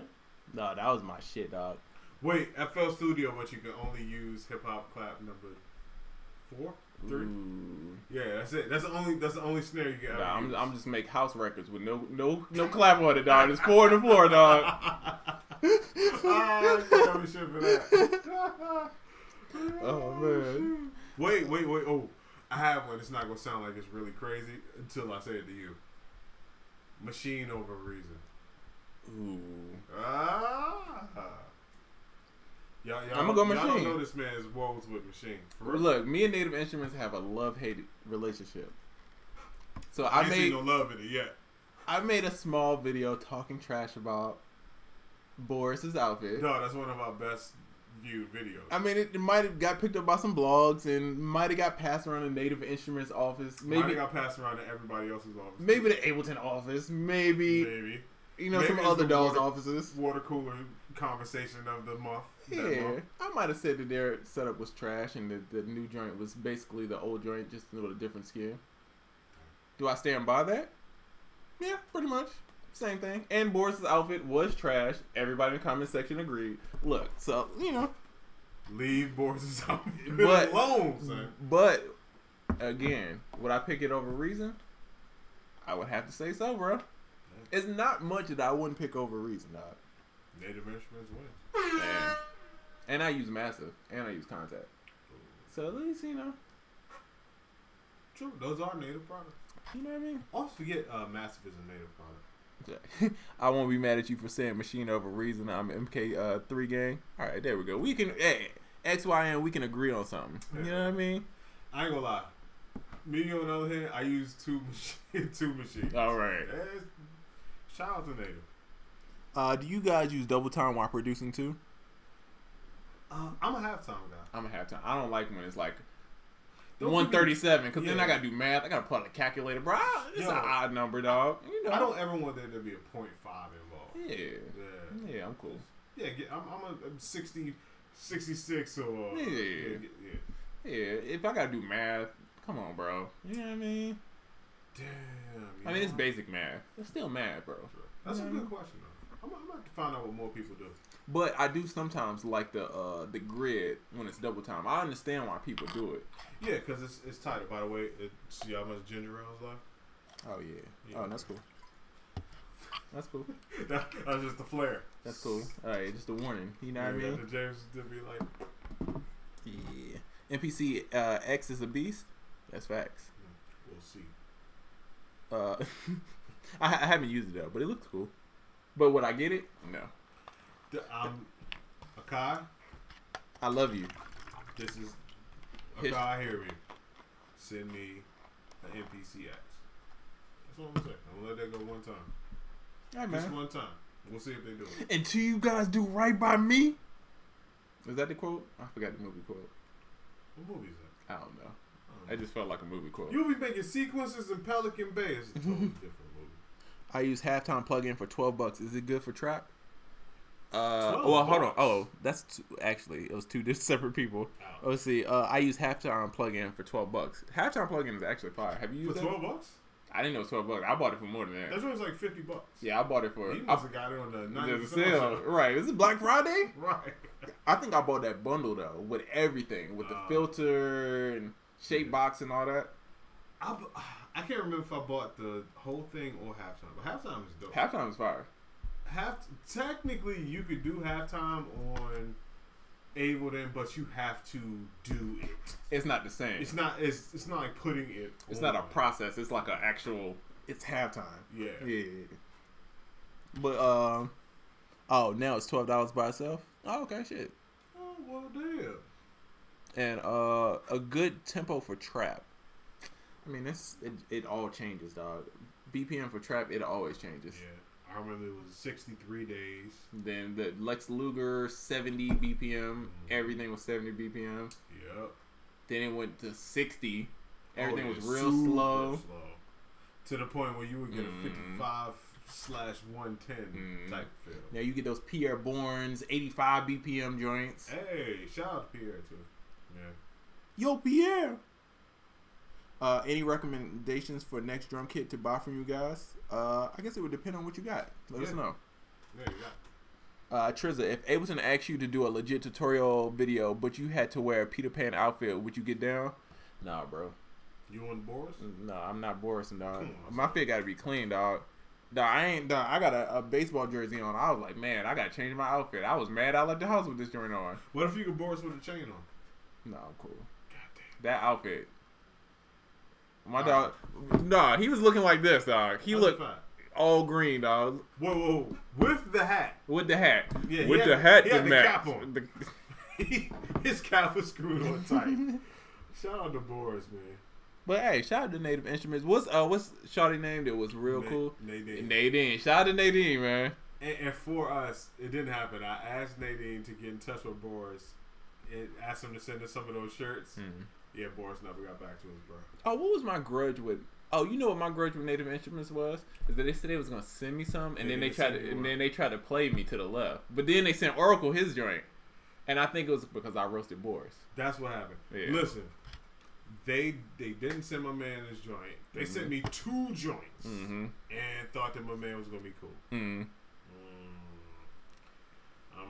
No, that was my shit, dog. Wait, FL Studio, but you can only use hip hop clap number 4, 3. Ooh. Yeah, that's it. That's the only snare you can. Nah, I'm just make house records with no clap on it, dog. It's 4 on the floor, dog. You tell me shit for that. Oh man. Wait. Oh, I have one. It's not gonna sound like it's really crazy until I say it to you. Machine over Reason. Ooh. Y'all, I'm gonna go y'all Machine. don't know this man's woes with Machine. For real. Look, me and Native Instruments have a love-hate relationship. So I ain't seen no love in it yet. I made a small video talking trash about Boris's outfit. No, that's one of our best viewed videos. I mean, it might have got picked up by some blogs and might have got passed around the Native Instruments office. Maybe might have got passed around to everybody else's office. Maybe the Ableton office. Maybe. You know, maybe some other dolls' offices. Water cooler conversation of the month. Yeah, I might have said that their setup was trash and the new joint was basically the old joint, just with a different skin. Do I stand by that? Yeah, pretty much. Same thing. And Boris's outfit was trash. Everybody in the comment section agreed. Look, so, you know. Leave Boris's outfit but, alone, son. But, again, would I pick it over Reason? I would have to say so, bro. It's not much that I wouldn't pick over Reason, dog. Native Instruments wins. And I use Massive. And I use Contact. So at least, you know. True. Those are native products. You know what I mean? Always forget Massive is a native product. I won't be mad at you for saying Machine over Reason. I'm MK3 gang. All right, there we go. We can, XYN, we can agree on something. You know what I mean? I ain't gonna lie. Me, on the other hand, I use two machines. All right. Shout out to native. Do you guys use double time while producing too? I'm a halftime guy. I'm a halftime. I don't like when it's like 137 because then I gotta do math. I gotta put on a calculator, bro. It's an odd number, dog. You know. I don't ever want there to be a .5 involved. Yeah, I'm cool. Yeah, I'm a 60, 66 or yeah. If I gotta do math, come on, bro. You know what I mean? Damn. I mean, it's basic math. It's still math, bro. Sure. That's a good question, though. I'm gonna have to find out what more people do. But I do sometimes like the grid when it's double time. I understand why people do it. Yeah, because it's tight. By the way, see how much ginger ale is left? Oh, yeah. Oh, that's cool. That's cool. That was just a flare. That's cool. All right, just a warning. You know what I mean? The James did be like... Yeah. NPC X is a beast? That's facts. We'll see. I haven't used it, though, but it looks cool. But would I get it? No. Akai, I love you. This is Akai. Hear me. Send me an NPCX. That's all I'm saying. I'm gonna let that go one time. All right, man. Just one time. We'll see if they do it. Until you guys do right by me. Is that the quote? I forgot the movie quote. What movie is that? I don't know. It just felt like a movie quote. You'll be making sequences in Pelican Bay. It's a totally different movie. I use halftime plug-in for $12. Is it good for trap? Well, hold on. Oh, that's actually it was two separate people. Oh. Let's see. I use halftime plug-in for $12. Halftime plug-in is actually fire. Have you used for that? $12? I didn't know it was $12. I bought it for more than that. That was like $50. Yeah, I bought it for. You must have got it on the 90% sale. Right. This is Black Friday. Right. I think I bought that bundle though with everything, with the filter and shape box and all that. I can't remember if I bought the whole thing or halftime, but halftime is dope. Halftime is fire. Technically, you could do halftime on Ableton, but you have to do it. It's not the same. It's not like putting it. It's not a process. It's like an actual. It's halftime. Yeah. Yeah. But now it's $12 by itself. Oh, okay, shit. Oh well, damn. And a good tempo for trap. I mean, it all changes, dog. BPM for trap, it always changes. Yeah, I remember it was 63 days. Then the Lex Luger 70 BPM. Mm-hmm. Everything was 70 BPM. Yep. Then it went to 60. Everything was real slow. To the point where you would get a 55/110 type feel. Now you get those Pierre Bourne's 85 BPM joints. Hey, shout out to Pierre too. Yeah. Yo, Pierre. Any recommendations for next drum kit to buy from you guys? I guess it would depend on what you got. Let us know. Yeah, you got. Trizza, if Ableton asked you to do a legit tutorial video, but you had to wear a Peter Pan outfit, would you get down? Nah, bro. You want Boris? No, I'm not Boris, dog. My fit got to be clean, dog. Dog, I got a baseball jersey on. I was like, man, I got to change my outfit. I was mad I left the house with this joint on. What if you could Boris with a chain on? No, I'm cool. Goddamn. That outfit. My dog, nah, he was looking like this, dog. He looked all green, dog. Whoa. With the hat. With the hat. Yeah, with the hat he had to the match. cap on. His cap was screwed on tight. Shout out to Boris, man. But hey, shout out to Native Instruments. What's Shawty name that was real cool? Nadine. Shout out to Nadine, man. And for us, it didn't happen. I asked Nadine to get in touch with Boris and asked him to send us some of those shirts. Mm-hmm. Yeah, Boris never got back to us, bro. Oh, what was my grudge with? Oh, you know what my grudge with Native Instruments was? Is that they said they was gonna send me some, and then they tried to play me to the left. But then they sent Oracle his joint, and I think it was because I roasted Boris. That's what happened. Yeah. Listen, they didn't send my man his joint. They sent me 2 joints, and thought that my man was gonna be cool. I'm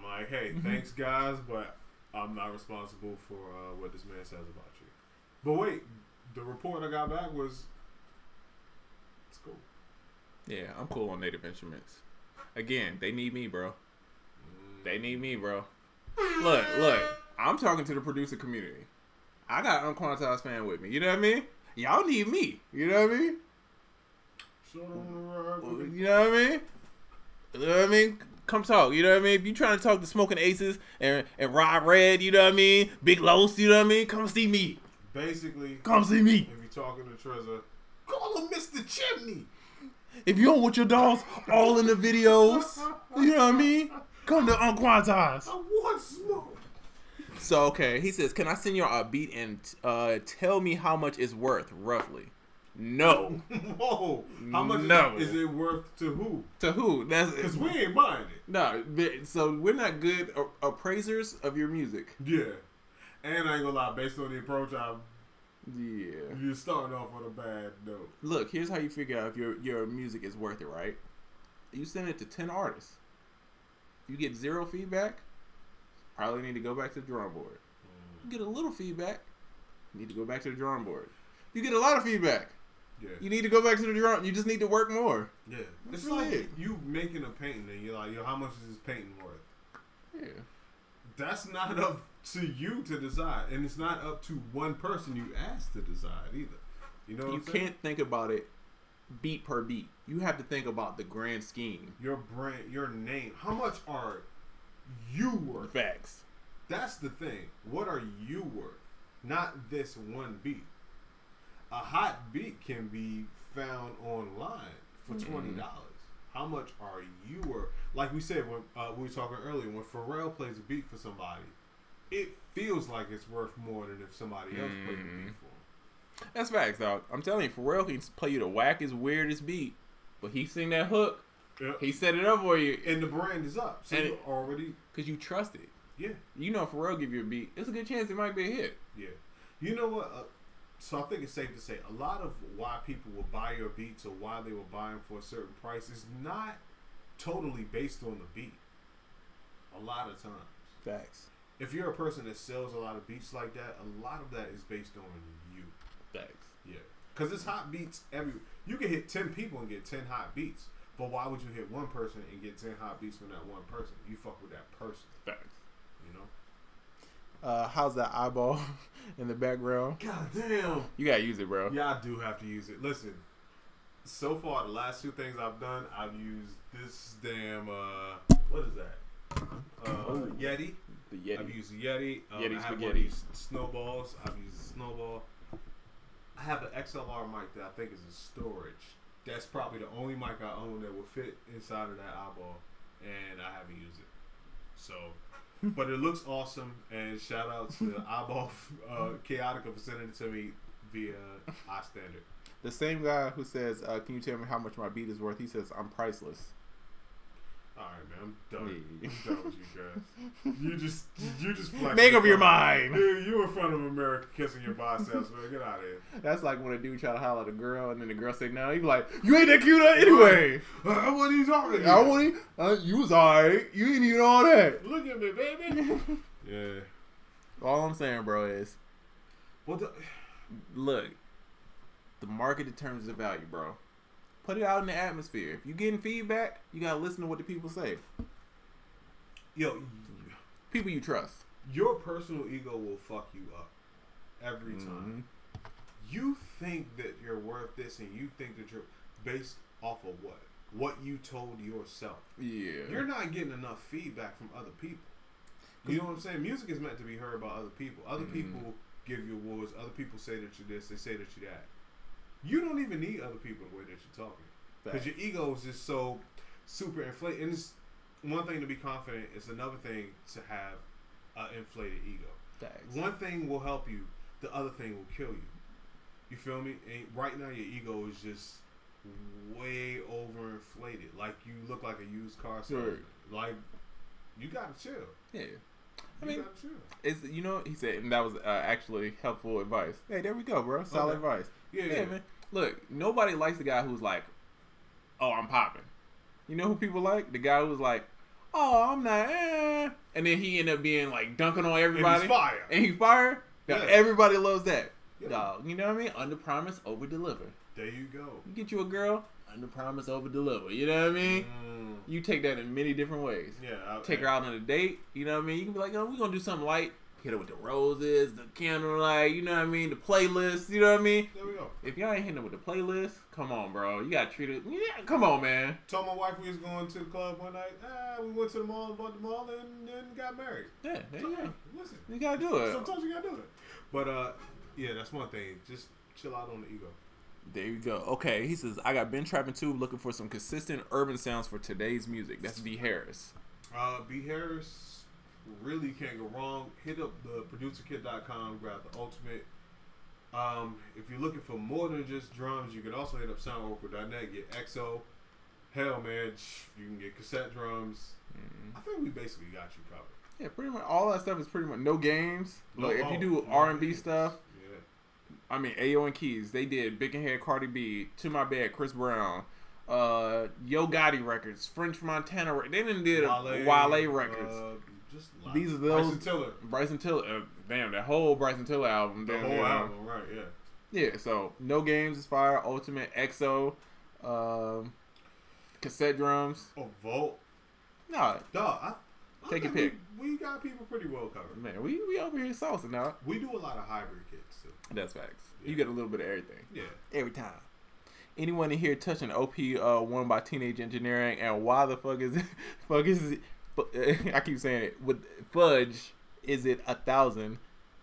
like, hey, thanks guys, but I'm not responsible for what this man says about you. But wait, the report I got back was it's cool. Yeah, I'm cool on Native Instruments. Again, they need me, bro. They need me, bro. Look, I'm talking to the producer community. I got UnQuantized fan with me. You know what I mean? Y'all need me. You know what I mean? You know what I mean? You know what I mean? Come talk, you know what I mean? If you trying to talk to Smoking Aces and Rod Red, you know what I mean? Big Los, you know what I mean? Come see me. Basically, come see me. If you're talking to Trezor, call him Mr. Chimney. If you don't want your dogs all in the videos, you know what I mean? Come to UnQuantized. I want smoke. So, okay, he says, can I send y'all a beat and tell me how much it's worth, roughly? No. Whoa. How much is it worth to who? To who? Because we ain't buying it. No. So we're not good appraisers of your music. Yeah. And I ain't gonna lie, based on the approach, you're starting off on a bad note. Look, here's how you figure out if your music is worth it, right? You send it to 10 artists. You get 0 feedback, probably need to go back to the drawing board. You get a little feedback, you need to go back to the drawing board. You get a lot of feedback. Yeah. You need to go back to the drawing. You just need to work more. Yeah. It's like you making a painting and you're like, yo, how much is this painting worth? Yeah. That's not up to you to decide. And it's not up to one person you asked to decide either. You know what I'm saying? You can't think about it beat per beat. You have to think about the grand scheme. Your brand, your name. How much are you worth? Facts. That's the thing. What are you worth? Not this one beat. A hot beat can be found online for $20. How much are you worth? Like we said when we were talking earlier, when Pharrell plays a beat for somebody, it feels like it's worth more than if somebody else played the beat for him. That's facts, dog. I'm telling you, Pharrell can play you the wackest, weirdest beat, but he sing that hook. Yep. He set it up for you, and the brand is up. So you already, because you trust it. Yeah. You know, if Pharrell give you a beat, it's a good chance it might be a hit. Yeah. You know what? So I think it's safe to say a lot of why people will buy your beats or why they will buy them for a certain price is not totally based on the beat. A lot of times. Facts. If you're a person that sells a lot of beats like that, a lot of that is based on you. Facts. Yeah. Because it's hot beats you can hit 10 people and get 10 hot beats. But why would you hit one person and get 10 hot beats from that one person? You fuck with that person. Facts. You know? How's that eyeball in the background? God damn. You gotta use it, bro. Yeah, I do have to use it. Listen, so far the last 2 things I've done, I've used this damn what is that? Yeti. The Yeti. I've used the Yeti. Yeti I have one of spaghetti. these snowballs. I've used the snowball. I have an XLR mic that I think is a storage. That's probably the only mic I own that will fit inside of that eyeball, and I haven't used it. So, but it looks awesome, and shout out to Eyeball Chaotica for sending it to me via iStandard. The same guy who says, "Can you tell me how much my beat is worth?" He says, "I'm priceless." All right, man, I'm done. I'm done with you guys. You just flexing. Make up your mind. Dude, you in front of America kissing your biceps, man. Get out of here. That's like when a dude try to holler at a girl, and then the girl say no. He be like, "You ain't that cute anyway." What are you talking I about? want you was alright. You ain't even all that. Look at me, baby. Yeah. All I'm saying, bro, is What the? look. The market determines the value, bro. Put it out in the atmosphere. If you getting feedback, you gotta listen to what the people say. Yo, People you trust. your personal ego will fuck you up every time. You think that you're worth this, and you think that you're based off of what? What you told yourself. Yeah. You're not getting enough feedback from other people. You know what I'm saying? Music is meant to be heard by other people. Other people give you awards. Other people say that you're this. They say that you're that. You don't even need other people the way that you're talking. Because your ego is just so super inflated. And it's one thing to be confident. It's another thing to have an inflated ego. Facts. One thing will help you. The other thing will kill you. You feel me? And right now your ego is just way overinflated. Like you look like a used car salesman. Like you gotta chill. Yeah. I mean, gotta chill. It's he said, and that was actually helpful advice. Hey, there we go, bro. Solid advice. Yeah, man. Look, nobody likes the guy who's like, "Oh, I'm popping." You know who people like? The guy who's like, "Oh, I'm not," and then he end up being like dunking on everybody. And he's fire. Now, everybody loves that. Yeah. Dog, you know what I mean? Under promise, over deliver. There you go. You get you a girl, under promise, over deliver. You know what I mean? You take that in many different ways. Yeah. Take her out on a date. You know what I mean? You can be like, "Oh, we're gonna do something light." Hit her with the roses, the candlelight, you know what I mean? The playlist, you know what I mean? There we go. If y'all ain't hitting her with the playlist, come on, bro. You gotta treat it. Yeah, come on, man. Told my wife we was going to the club one night. We went to the mall, bought the mall, and then got married. Yeah, there you go. Listen, you gotta do it. Sometimes you gotta do it. But yeah, that's one thing. Just chill out on the ego. There you go. Okay, he says, I got Ben trapping too, looking for some consistent urban sounds for today's music. That's B. Harris. B. Harris. Really can't go wrong. Hit up the producerkit.com, grab the ultimate. If you're looking for more than just drums, you can also hit up soundorchestra.net, get XO. Hell, man, you can get cassette drums. I think we basically got you covered. Yeah, pretty much all that stuff is pretty much no games. Like if you do R&B stuff, I mean AO and Keys, they did Big and Head, Cardi B, To My Bed, Chris Brown, Yo Gotti records, French Montana. They didn't did Wale records. These are those Bryson Tiller. Damn, that whole Bryson Tiller album. The whole album, right? Yeah. Yeah. So No Games is fire. Ultimate, XO, cassette drums. Oh, Volt. Nah, dog. Take your pick. We got people pretty well covered. Man, we over here saucing now. We do a lot of hybrid kits too. That's facts. Yeah. You get a little bit of everything. Yeah. Every time. Anyone in here touching OP1 by Teenage Engineering, and why the fuck is I keep saying it with Fudge? Is it 1,000?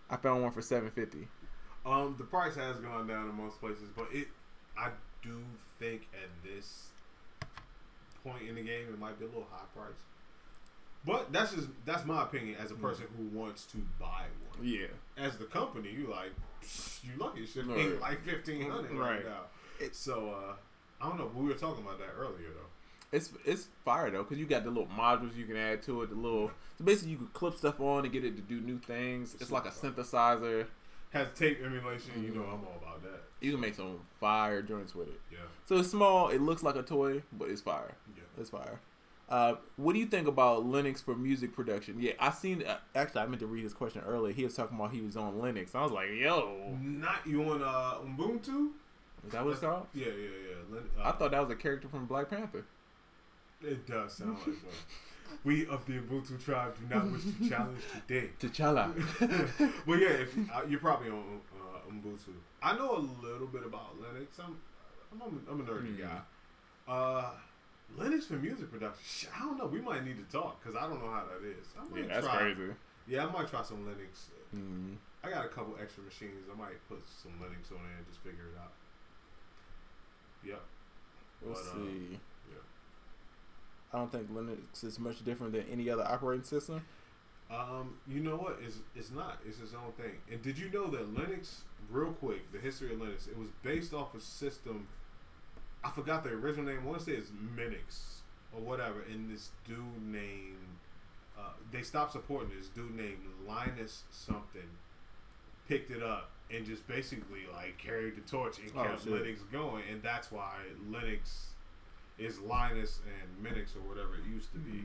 I found one for $750. The price has gone down in most places, but I do think at this point in the game it might be a little high price. But that's my opinion as a person who wants to buy one. Yeah. As the company, you like you lucky it should be Right. like $1,500 right now. So I don't know. We were talking about that earlier though. It's fire though, because you got the little modules you can add to it. So basically you can clip stuff on and get it to do new things. It's like a synthesizer. Has tape emulation. You know I'm all about that. You can make some fire joints with it. Yeah. So it's small. It looks like a toy, but it's fire. Yeah. It's fire. What do you think about Linux for music production? Yeah, I seen. Actually, I meant to read his question earlier. He was talking about he was on Linux. I was like, yo. Not you on Ubuntu? Is that what it's called? Yeah. I thought that was a character from Black Panther. It does sound like one. We of the Ubuntu tribe do not wish to challenge today. T'Challa. But yeah, if you're probably on Ubuntu. I know a little bit about Linux. I'm a nerdy guy. Linux for music production. I don't know. We might need to talk because I don't know how that is. That's crazy. Yeah, I might try some Linux. Mm. I got a couple extra machines. I might put some Linux on there and just figure it out. Yep. We'll see. Yeah. I don't think Linux is much different than any other operating system. You know what? It's not. It's its own thing. And did you know that Linux, real quick, the history of Linux, it was based off a system. I forgot the original name. I want to say it's Minix or whatever. And this dude named, they stopped supporting this dude named Linus something, picked it up and just basically like carried the torch and kept Linux going. And that's why Linux is Linus and Minix or whatever it used to be.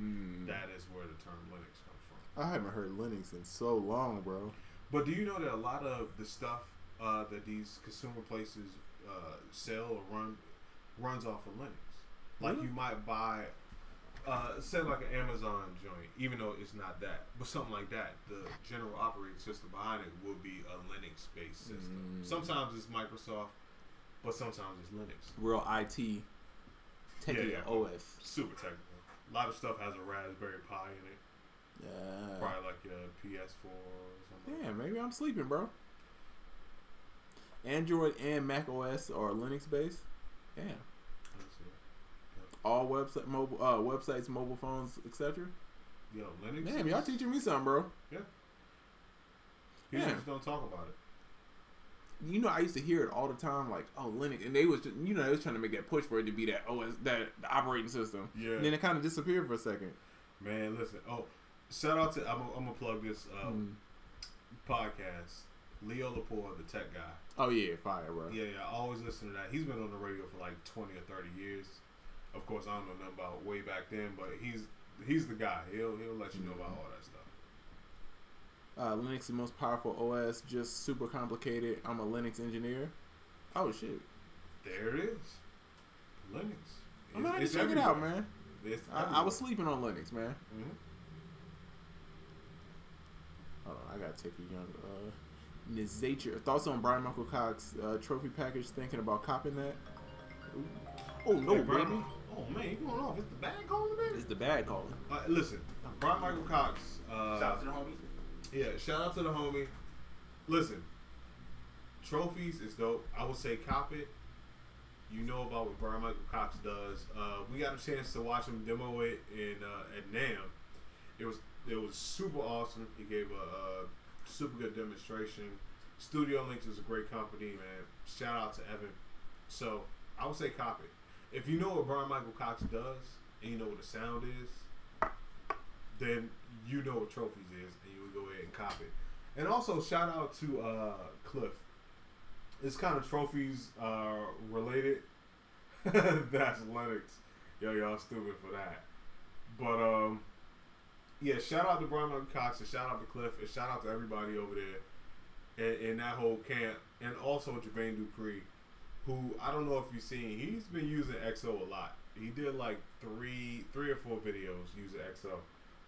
That is where the term Linux comes from. I haven't heard Linux in so long, bro. But do you know that a lot of the stuff that these consumer places sell or runs off of Linux? Like you might buy, say like an Amazon joint, even though it's not that, but something like that. The general operating system behind it will be a Linux-based system. Sometimes it's Microsoft, but sometimes it's Linux. Real IT, technical OS. Super technical. A lot of stuff has a Raspberry Pi in it. Yeah. Probably like your PS4 or something. Yeah, maybe I'm sleeping, bro. Android and Mac OS are Linux based. Yeah. All websites, mobile phones, etc. Yo, Linux. Damn, y'all teaching me something, bro. Yeah. People just don't talk about it. You know, I used to hear it all the time, like, oh, Linux, and they was just, you know, they was trying to make that push for it to be that OS, that the operating system. Yeah. And then it kind of disappeared for a second. Man, listen. Oh, shout out to I'm gonna plug this podcast. Leo Laporte, the tech guy. Oh yeah, fire, bro. Yeah, I always listen to that. He's been on the radio for like 20 or 30 years. Of course, I don't know nothing about way back then, but he's the guy. He'll let you know about all that stuff. Linux is the most powerful OS, just super complicated. I'm a Linux engineer. Oh shit. There it is. Linux. I'm gonna check it out, man. I was sleeping on Linux, man. Mm-hmm. Hold on, I gotta take a young Nizature. Thoughts on Brian Michael Cox trophy package? Thinking about copping that? Ooh. Oh no, hey, baby! Oh man, you going off? It's the bad calling, baby. It's the bad calling. Listen, Brian Michael Cox. Shout out to the homie. Yeah, shout out to the homie. Listen, trophies is dope. I would say cop it. You know about what Brian Michael Cox does. We got a chance to watch him demo it in at NAMM. It was super awesome. He gave a super good demonstration. Studio Links is a great company, man. Shout out to Evan. So I would say cop it. If you know what Brian Michael Cox does and you know what the sound is, then you know what trophies is, and you would go ahead and cop it. And also shout out to Cliff. It's kind of trophies related. That's Linux. Y'all stupid for that. But yeah, shout out to Brian Michael Cox, and shout out to Cliff, and shout out to everybody over there in that whole camp, and also Jermaine Dupree, who I don't know if you've seen. He's been using XO a lot. He did like three or four videos using XO.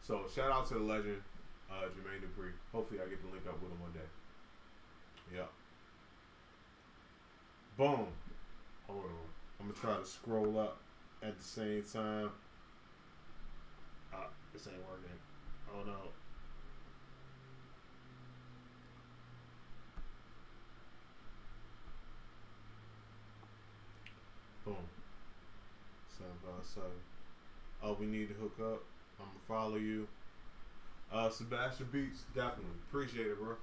So shout out to the legend, Jermaine Dupree. Hopefully I get to link up with him one day. Yeah. Boom. Hold on. I'm gonna try to scroll up at the same time. This ain't working. Oh no. So, we need to hook up. I'm gonna follow you. Sebastian Beats, definitely appreciate it, bro.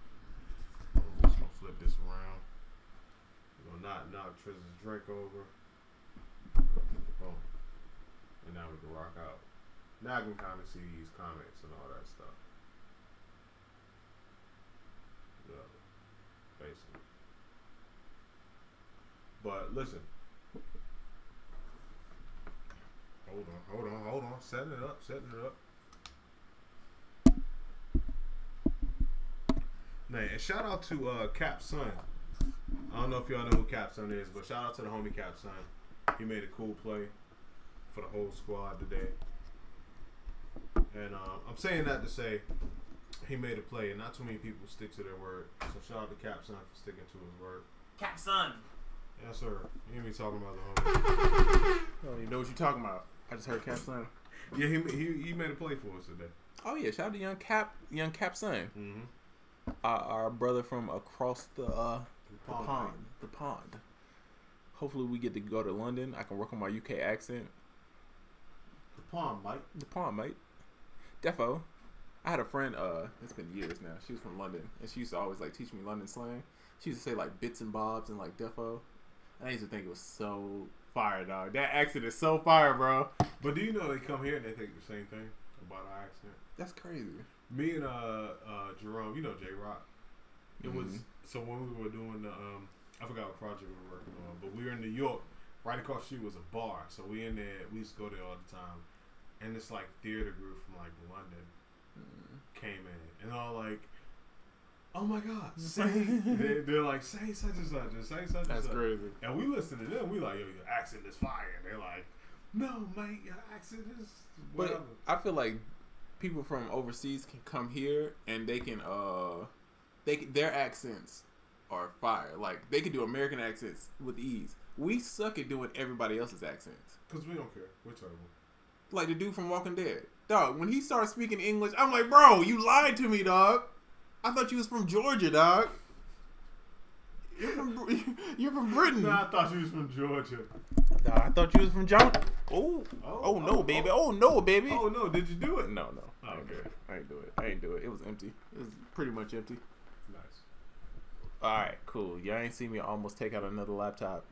I'm just gonna flip this around. We're gonna knock Triz's drink over. Boom. And now we can rock out. Now I can kind of see these comments and all that stuff. Yeah, basically. But listen. Hold on. Setting it up. Man, and shout out to Cap's son. I don't know if y'all know who Cap's son is, but shout out to the homie Cap's son. He made a cool play for the whole squad today. And I'm saying that to say he made a play, and not too many people stick to their word. So shout out to Cap's son for sticking to his word. Cap son. Yes, sir. You hear me talking about the homie. I don't even know what you're talking about. I just heard Cap son. Yeah, he made a play for us today. Oh yeah, shout out to young Cap son. Mm-hmm. Our brother from across the pond. Hopefully we get to go to London. I can work on my UK accent. The pond, mate. Defo. I had a friend, it's been years now. She was from London, and she used to always like teach me London slang. She used to say like bits and bobs and like defo. And I used to think it was so fire, dog. That accent is so fire, bro. But do you know they come here and they think the same thing about our accent? That's crazy. Me and Jerome, you know J Rock. It was so when we were doing the I forgot what project we were working on, but we were in New York. Right across the street was a bar, so we in there. We used to go there all the time, and this like theater group from like London came in, and all like, "Oh my God, they're like say such and such, and say such and such." That's crazy. And we listen to them. We like, "Yo, your accent is fire." And they're like, "No, mate, your accent is whatever." But I feel like people from overseas can come here and they can their accents are fire. Like they can do American accents with ease. We suck at doing everybody else's accents. Cause we don't care. We're terrible. Like the dude from Walking Dead. Dog, when he started speaking English, I'm like, bro, you lied to me, dog. I thought you was from Georgia, dog. You're from Britain. No, I thought you was from Georgia. Nah, I thought you was from Georgia. Oh no, baby. Oh no, baby. Oh no, did you do it? No. Oh, okay. I ain't do it. It was empty. It was pretty much empty. Nice. All right, cool. Y'all ain't seen me almost take out another laptop.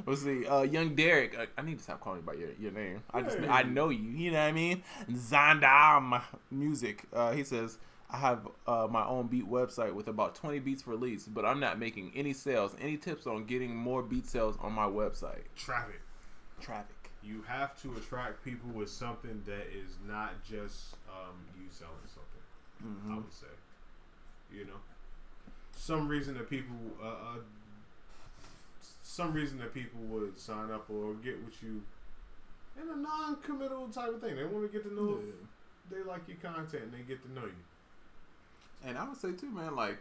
Let's see. Young Derek. I need to stop calling you by your name. I know you. You know what I mean? Zandam Music. He says, I have my own beat website with about 20 beats released, but I'm not making any sales. Any tips on getting more beat sales on my website? Traffic. You have to attract people with something that is not just you selling something. Mm-hmm. I would say, you know, some reason that people would sign up or get with you in a non-committal type of thing. They want to get to know if they like your content and they get to know you. And I would say too, man, like,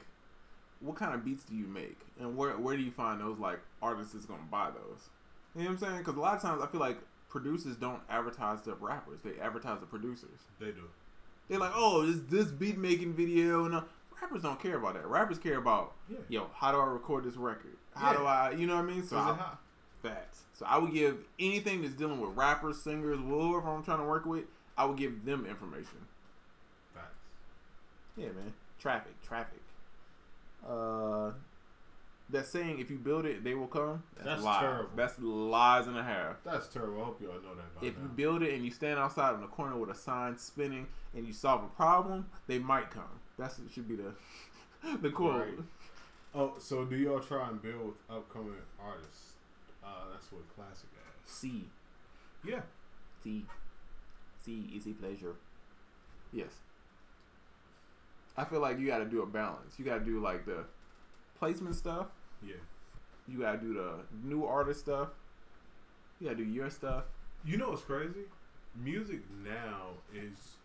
what kind of beats do you make, and where do you find those like artists that's gonna buy those? You know what I'm saying? Because a lot of times I feel like producers don't advertise the rappers; they advertise the producers. They do. They're like, oh, this beat making video, and rappers don't care about that. Rappers care about, yo, how do I record this record? How do I, you know what I mean? So facts. So I would give anything that's dealing with rappers, singers, whoever I'm trying to work with, I would give them information. Facts. Yeah, man. Traffic. That saying, if you build it, they will come. That's lies. terrible. That's lies and a half. That's terrible. I hope y'all know that by If now. you build it and you stand outside in the corner with a sign spinning and you solve a problem, they might come. That should be the quote. Right. Oh, so do y'all try and build with upcoming artists? That's what classic has. C. Yeah. C. Easy pleasure. Yes. I feel like you got to do a balance. You got to do like the placement stuff. Yeah. You got to do the new artist stuff. You got to do your stuff. You know what's crazy? Music now is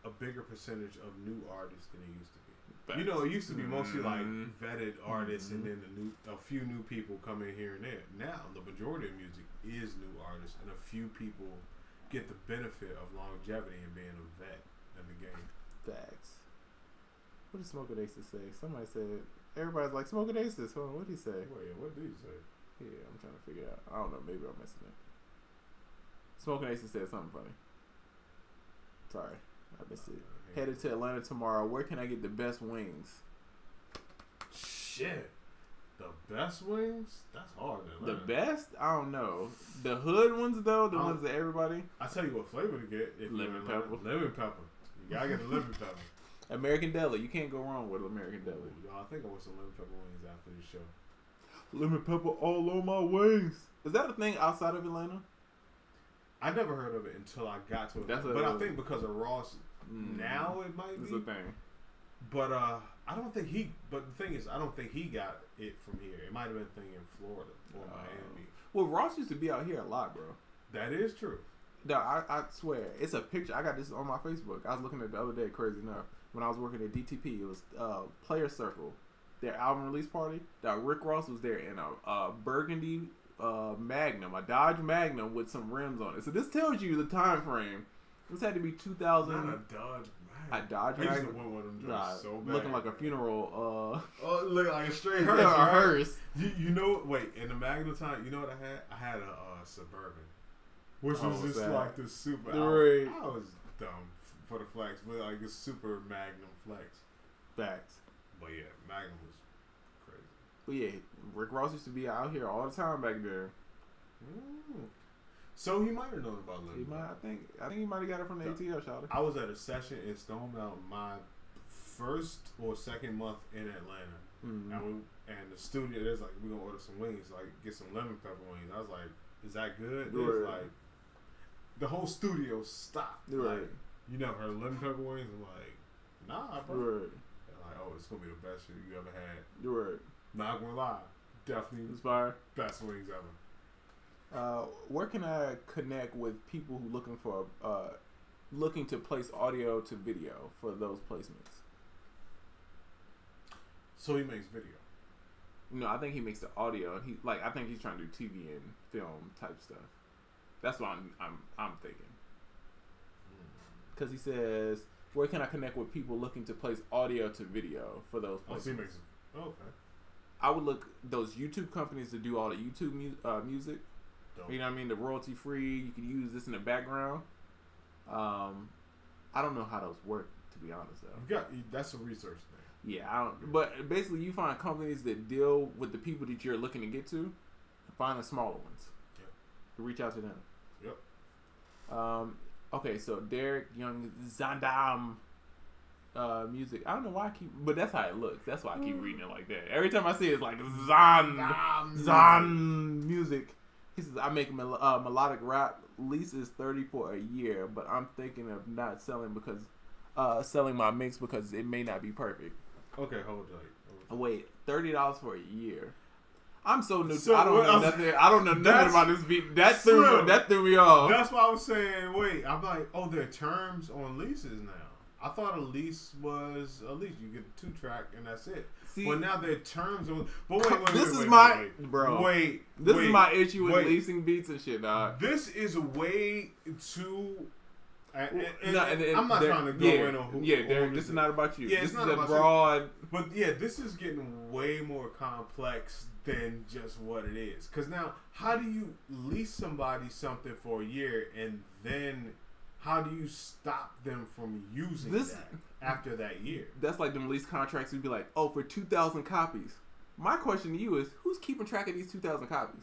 a bigger percentage of new artists than it used to be. Facts. You know, it used to be mostly like vetted artists and then a few new people come in here and there. Now, the majority of music is new artists, and a few people get the benefit of longevity and being a vet in the game. Facts. What did Smoker Aces say? Somebody said, everybody's like, Smoker Aces. Hold on, what did he say? Wait, what did he say? here? I'm trying to figure out. I don't know. Maybe I'm missing it. Smoking Aces said something funny. Sorry, I missed it. Headed to Atlanta tomorrow. Where can I get the best wings? Shit. The best wings? That's hard. The best? I don't know. The hood ones though, the ones that everybody. I tell you what flavor to get. Lemon pepper. Lemon pepper. You gotta get the lemon pepper. American Deli. You can't go wrong with American Deli. Y'all, I think I want some lemon pepper wings after this show. Lemon pepper all on my wings. Is that a thing outside of Atlanta? I never heard of it until I got to it. But I think because of Ross, now it might be. It's a thing. But I don't think he. But the thing is, I don't think he got it from here. It might have been a thing in Florida or Miami. Well, Ross used to be out here a lot, bro. That is true. No, I swear, it's a picture. I got this on my Facebook. I was looking at it the other day. Crazy enough, when I was working at DTP, it was Player Circle, their album release party. That Rick Ross was there in a burgundy Magnum, a Dodge Magnum with some rims on it. So this tells you the time frame. This had to be 2000. Not a Dodge. A Dodge I used to Magnum. want one of them drugs so bad. Looking like a funeral. Look like a straight hearse. Yeah, a right? hearse. You know, wait, in the Magnum time, you know what I had? I had a Suburban, which was just sad. like the super. Right. I was dumb for the flex, but like a super Magnum flex. Facts. But yeah, Magnum was crazy. But yeah, Rick Ross used to be out here all the time back there. So he might have known about He Lemon. might, I think he might have got it from the ATL, shouted. I was at a session in Stone Mountain my first or second month in Atlanta. And the studio, there's like, we're going to order some wings, like get some lemon pepper wings. I was like, is that good? Right. It's like, the whole studio stopped. Right. Like, you never heard of lemon pepper wings? I'm like, nah, bro. Right. They're like, oh, it's going to be the best shit you ever had. Right. Not going to lie. Definitely It's fire. best wings ever. Where can I connect with people who looking to place audio to video for those placements? So he makes video. No, I think he makes the audio, and I think he's trying to do TV and film type stuff. That's what I'm thinking. Because he says, where can I connect with people looking to place audio to video for those placements? So he makes. Okay. I would look those YouTube companies that do all the YouTube music. Dope. You know what I mean? The royalty free. You can use this in the background. I don't know how those work, to be honest, though. That's a research thing. Yeah, I don't. But basically, you find companies that deal with the people that you're looking to get to, and find the smaller ones. Yep. Reach out to them. Yep. Okay, so Derek Young Zandam music. I don't know why I keep, but that's how it looks. That's why I keep reading it like that. Every time I see it, it's like Zan music. He says, I make melodic rap. Lease is $30 for a year, but I'm thinking of not selling selling my mix because it may not be perfect. Okay, hold on. Wait, $30 for a year. I'm so new. So I don't know nothing. I don't know nothing about this beat. That threw me off. That's why I was saying. Wait, I'm like, oh, there are terms on leases now. I thought a lease was a lease. You get a 2-track and that's it. See, well, now there are terms on. But wait. This is my issue with leasing beats and shit, dog. This is way too. I'm not trying to go in on who. Yeah, Derek, this is not about you. Yeah, this it's not is about broad. You. But yeah, this is getting way more complex than just what it is. Because now, how do you lease somebody something for a year and then how do you stop them from using that after that year? That's like them lease contracts would be like, oh, for 2,000 copies. My question to you is, who's keeping track of these 2,000 copies?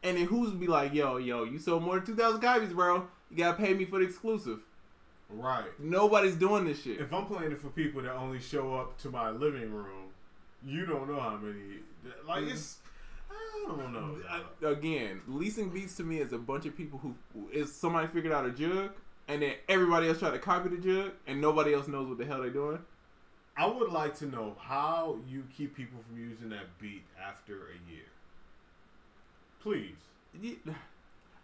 And then who's be like, yo, you sold more than 2,000 copies, bro. You gotta pay me for the exclusive. Right. Nobody's doing this shit. If I'm playing it for people that only show up to my living room, you don't know how many. Like, it's. I don't know. Again, leasing beats to me is a bunch of people who is somebody figured out a jug, and then everybody else try to copy the jug, and nobody else knows what the hell they're doing. I would like to know how you keep people from using that beat after a year. Please.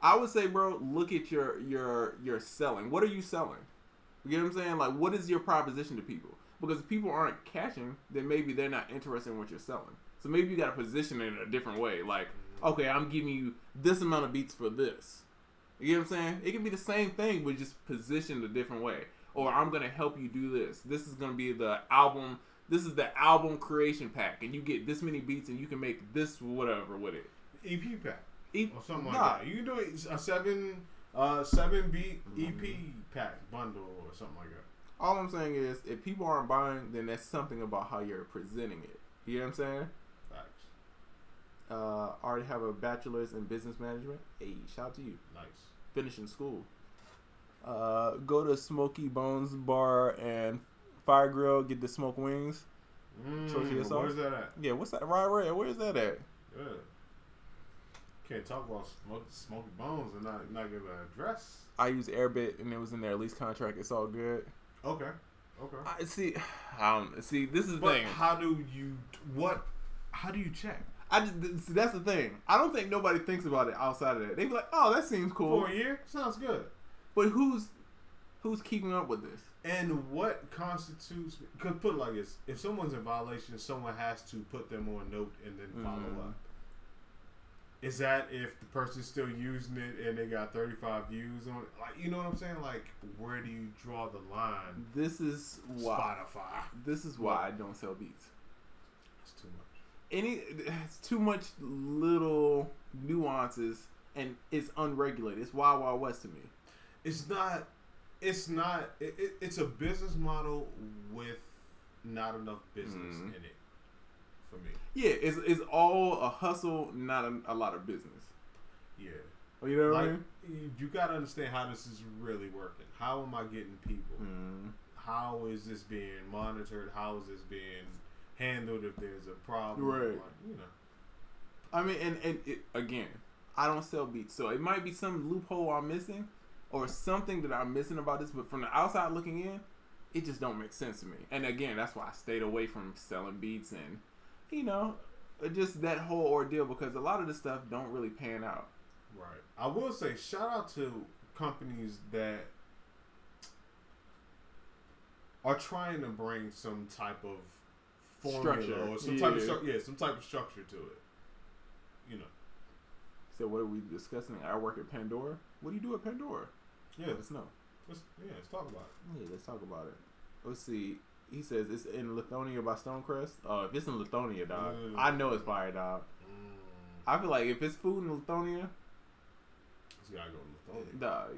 I would say, bro, look at your selling. What are you selling? You get what I'm saying? Like, what is your proposition to people? Because if people aren't catching, then maybe they're not interested in what you're selling. So maybe you got to position it in a different way. Like, okay, I'm giving you this amount of beats for this. You get what I'm saying? It can be the same thing, but just positioned a different way. Or I'm going to help you do this. This is going to be the album this is the album creation pack, and you get this many beats, and you can make this whatever with it. EP pack or something like Nah. that. You can do a 7 beat EP pack bundle or something like that. All I'm saying is, if people aren't buying, then that's something about how you're presenting it. You know what I'm saying? Facts. Already have a bachelor's in business management. Hey, shout out to you. Nice. Finishing school. Go to Smoky Bones Bar and Fire Grill, get the smoked wings. Tortilla sauce. Where's that at? Yeah, what's that? Right. Where's that at? Yeah. Can't talk about smoky bones and not give an address. I use Airbit and it was in their lease contract. It's all good. Okay. I see. See. This is the But thing. how do you check? See, that's the thing. I don't think nobody thinks about it outside of that. They be like, "Oh, that seems cool." For a year? Sounds good. But who's keeping up with this? And what constitutes? Because put it like this: if someone's in violation, someone has to put them on note and then follow up. Is that if the person's still using it and they got 35 views on it? Like, you know what I'm saying? Like, where do you draw the line? This is why. Spotify. This is why I don't sell beats. It's too much. It's too much little nuances, and it's unregulated. It's Wild Wild West to me. It's not. It's a business model with not enough business in it for me. Yeah, it's all a hustle, not a lot of business. Yeah. You know what I Like, mean? you got to understand how this is really working. How am I getting people? How is this being monitored? How is this being handled if there's a problem? Right. Like, you know. I mean, and again, I don't sell beats, so it might be some loophole I'm missing, or something that I'm missing about this. But from the outside looking in, it just don't make sense to me. And again, that's why I stayed away from selling beats and, you know, just that whole ordeal, because a lot of this stuff don't really pan out. Right. I will say, shout out to companies that are trying to bring some type of formula Structure. or some type of some type of structure to it. You know. So what are we discussing? I work at Pandora. What do you do at Pandora? Yeah. Let us know. Let's talk about it. Yeah, let's talk about it. Let's see. He says it's in Lithonia by Stonecrest. If it's in Lithonia, dog, I know it's fire, dog. I feel like if it's food in Lithonia, You gotta go to Lithonia. dog,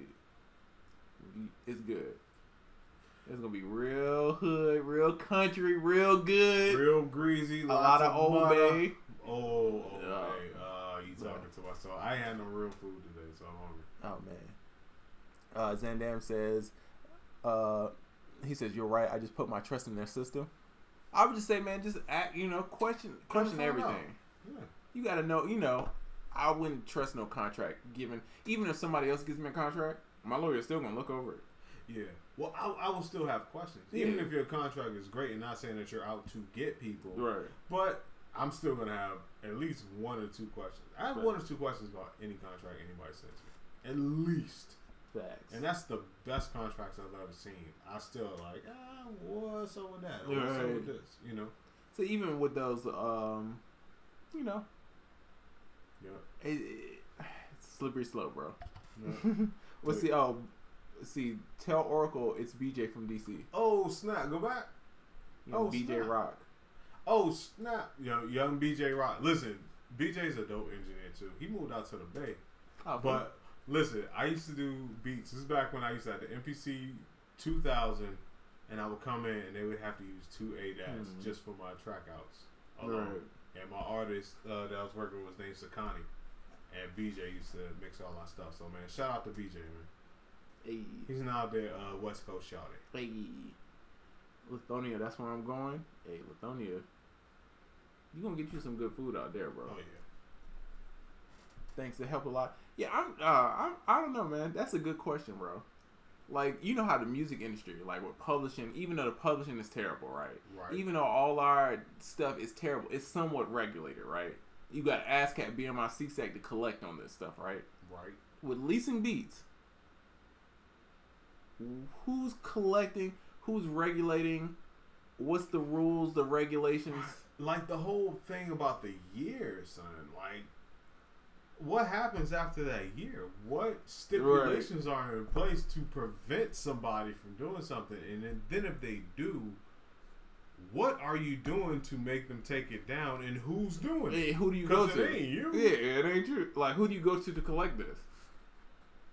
it's good. It's gonna be real hood, real country, real good. Real greasy. A lot of Old Bay. Old Bay. Yeah. You talking to myself. I ain't had no real food today, so I'm hungry. Oh man. Zandam says, he says, "You're right. I just put my trust in their system." I would just say, man, just act, question find everything. out. Yeah. You gotta know, I wouldn't trust no contract even if somebody else gives me a contract, my lawyer's still gonna look over it. Yeah. Well, I will still have questions. Yeah. Even if your contract is great and not saying that you're out to get people. Right. But I'm still going to have at least one or two questions. I have one or two questions about any contract anybody sends me. At least. Facts. And that's the best contracts I've ever seen. I still like, what's up with that? Or what's up with this? So even with those, Yeah. it's slippery slope, bro. Yeah. Tell Oracle it's BJ from DC. Oh, snap. Go back. BJ snap. Rock. Oh, snap. Young BJ Rock. Listen, BJ's a dope engineer, too. He moved out to the Bay. Oh, But, listen, I used to do beats. This is back when I used to have the MPC 2000, and I would come in, and they would have to use 2 ADATs just for my track outs alone. Right. And my artist that I was working with was named Sakani. And BJ used to mix all our stuff. So, man, shout out to BJ, man. Hey. He's now there, West Coast shouting. Hey. Lithonia, that's where I'm going. Hey, Lithonia, you gonna get you some good food out there, bro. Oh, yeah. Thanks, it helped a lot. Yeah, I don't know, man. That's a good question, bro. Like, you know how the music industry, like with publishing, even though the publishing is terrible, right? Right. Even though all our stuff is terrible, it's somewhat regulated, right? You got ASCAP, BMI, CSAC to collect on this stuff, right? Right. With leasing beats, who's collecting? Who's regulating? What's the rules, the regulations? Like the whole thing about the year, son. Like, what happens after that year? What stipulations are in place to prevent somebody from doing something? And then if they do, what are you doing to make them take it down, and who's doing it? Hey, who do you go to? It ain't you. Yeah, it ain't you. Like, who do you go to collect this?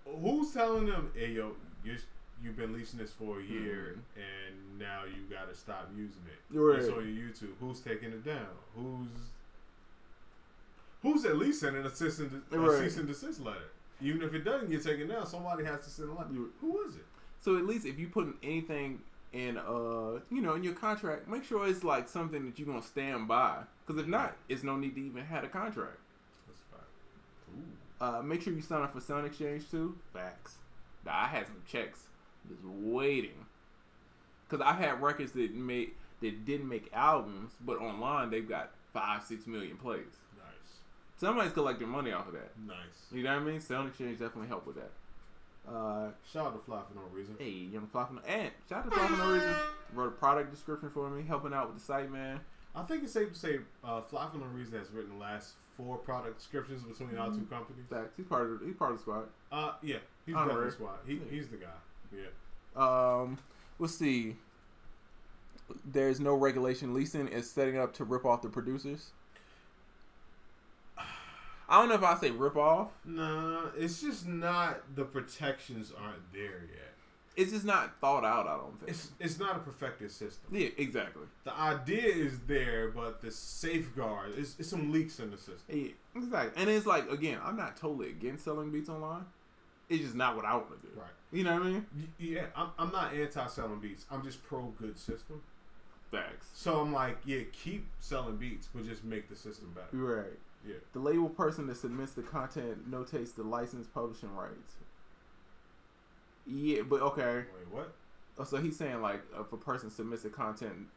Who's telling them, hey, yo, you've been leasing this for a year, and now you got to stop using it. Right. It's on your YouTube. Who's taking it down? Who's at least sending a cease and desist letter? Even if it doesn't get taken down, somebody has to send a letter. Who is it? So at least if you put anything in, in your contract, make sure it's like something that you're gonna stand by. Because if not, it's no need to even have a contract. That's fine. Ooh. Make sure you sign up for Sound Exchange too. Facts. Now, I had some checks just waiting. Because I had records that didn't make albums, but online they've got 5-6 million plays. Nice. Somebody's collecting money off of that. Nice. You know what I mean? Sound Exchange definitely helped with that. Shout out to Fly for No Reason. Hey, Young Fly for No and shout out to Fly for No Reason. Wrote a product description for me, helping out with the site, man. I think it's safe to say Fly for No Reason has written the last 4 product descriptions between our 2 companies. Facts. He's part of the squad. Yeah, he's definitely the squad. He's the guy. Yeah. Let's see. There's no regulation. Leasing is setting up to rip off the producers. I don't know if I say rip off. Nah, it's just not, the protections aren't there yet. It's just not thought out, I don't think. It's not a perfected system. Yeah, exactly. The idea is there, but the safeguard, it's some leaks in the system. Yeah, exactly. And it's like, again, I'm not totally against selling beats online. It's just not what I want to do. Right. You know what I mean? Yeah, I'm not anti-selling beats. I'm just pro-good system. Facts. So I'm like, yeah, keep selling beats, but just make the system better. Right. Yeah. The label person that submits the content notates the licensed publishing rights. Yeah, but okay. Wait, what? Oh, so he's saying like if a person submits the content,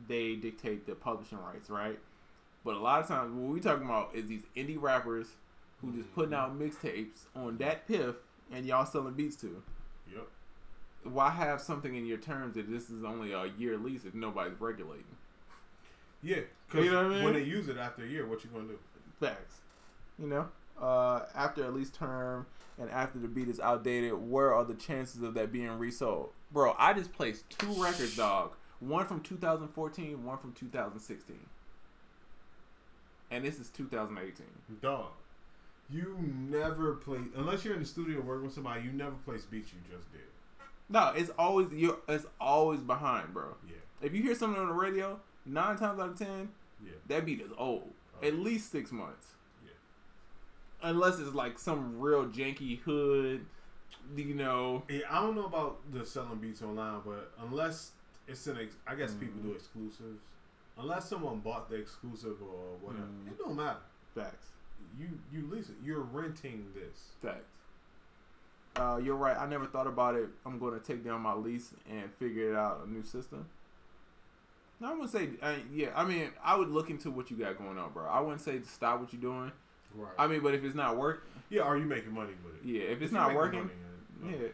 they dictate the publishing rights, right? But a lot of times what we talking about is these indie rappers who just putting out mixtapes on that piff and y'all selling beats to. Yep. Why have something in your terms that this is only a year lease if nobody's regulating? Yeah, because you know what I mean? when they use it after a year, what you gonna do? Facts. You know, after a lease term and after the beat is outdated, where are the chances of that being resold? Bro, I just placed 2 records, dog. One from 2014, one from 2016. And this is 2018. Dog, you never play, unless you're in the studio working with somebody, you never place beats you just did. No, it's always behind, bro. Yeah. If you hear something on the radio, 9 times out of 10, that beat is old. At least 6 months. Yeah. Unless it's like some real janky hood, you know. Yeah, I don't know about the selling beats online, but unless it's I guess people do exclusives. Unless someone bought the exclusive or whatever, it don't matter. Facts. You lease it. You're renting this. Facts. You're right. I never thought about it. I'm going to take down my lease and figure it out a new system. No, I'm gonna say, I mean, I would look into what you got going on, bro. I wouldn't say stop what you're doing. Right. I mean, but if it's not working, are you making money with it? Yeah, if it's not working,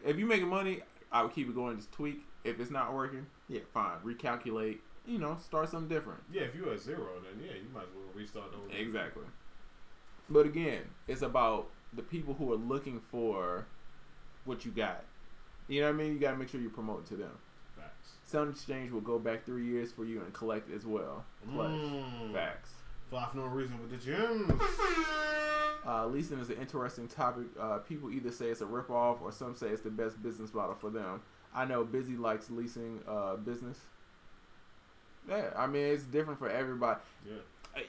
if you're making money, I would keep it going, just tweak. If it's not working, fine, recalculate. You know, start something different. Yeah, if you're at 0, then you might as well restart over. Exactly. But again, it's about the people who are looking for what you got. You know what I mean? You got to make sure you promote to them. Sound Exchange will go back 3 years for you and collect as well. Facts. Fly for No Reason with the gems. Leasing is an interesting topic. People either say it's a ripoff or some say it's the best business model for them. I know Busy likes leasing business. Yeah, I mean, it's different for everybody. Yeah.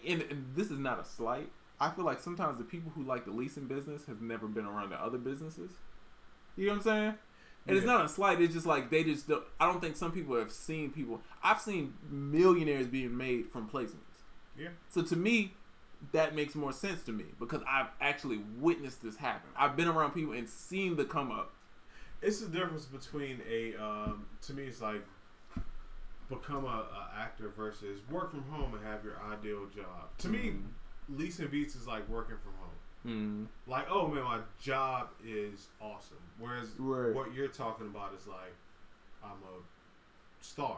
And this is not a slight. I feel like sometimes the people who like the leasing business have never been around the other businesses. You know what I'm saying? And it's not a slight. It's just like they just don't. I don't think some people have seen people. I've seen millionaires being made from placements. Yeah. So to me, that makes more sense to me because I've actually witnessed this happen. I've been around people and seen the come up. It's the difference between to me, it's like become a actor versus work from home and have your ideal job. To me, leasing beats is like working from home. Like, oh man, my job is awesome. Whereas what you're talking about is like, I'm a star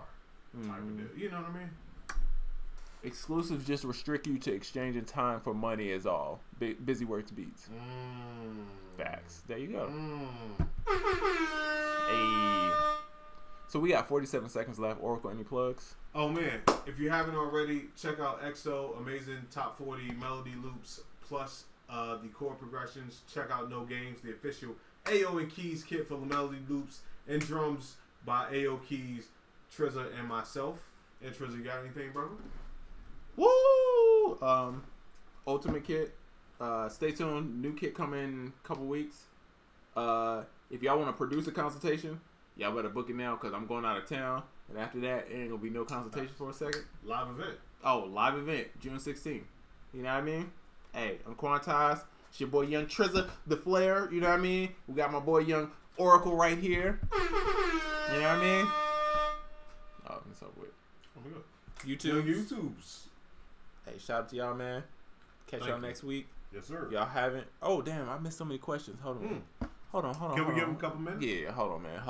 type of deal. You know what I mean? Exclusives just restrict you to exchanging time for money is all. Busy works beats. Facts. There you go. Hey. So we got 47 seconds left. Oracle, any plugs? Oh man, if you haven't already, check out EXO, amazing top 40 melody loops plus the chord progressions. Check out No Games, the official AO and Keys kit for the melody loops and drums by AO Keys, Trizza, and myself. And Trizza, you got anything, brother? Woo! Ultimate kit. Stay tuned. New kit coming in a couple weeks. If y'all want to produce a consultation, y'all better book it now because I'm going out of town. And after that, it ain't going to be no consultation for a second. Live event. Oh, live event, June 16th. You know what I mean? Hey, UnQuantized. It's your boy Young Trizza, the Flair. You know what I mean? We got my boy Young Oracle right here. You know what I mean? Oh, what's up with? Oh my God. YouTube. YouTubes. Hey, shout out to y'all, man. Catch y'all next week. Yes, sir. Y'all haven't. Oh, damn, I missed so many questions. Hold on. Hold on. Can we give them a couple minutes? Yeah, hold on, man.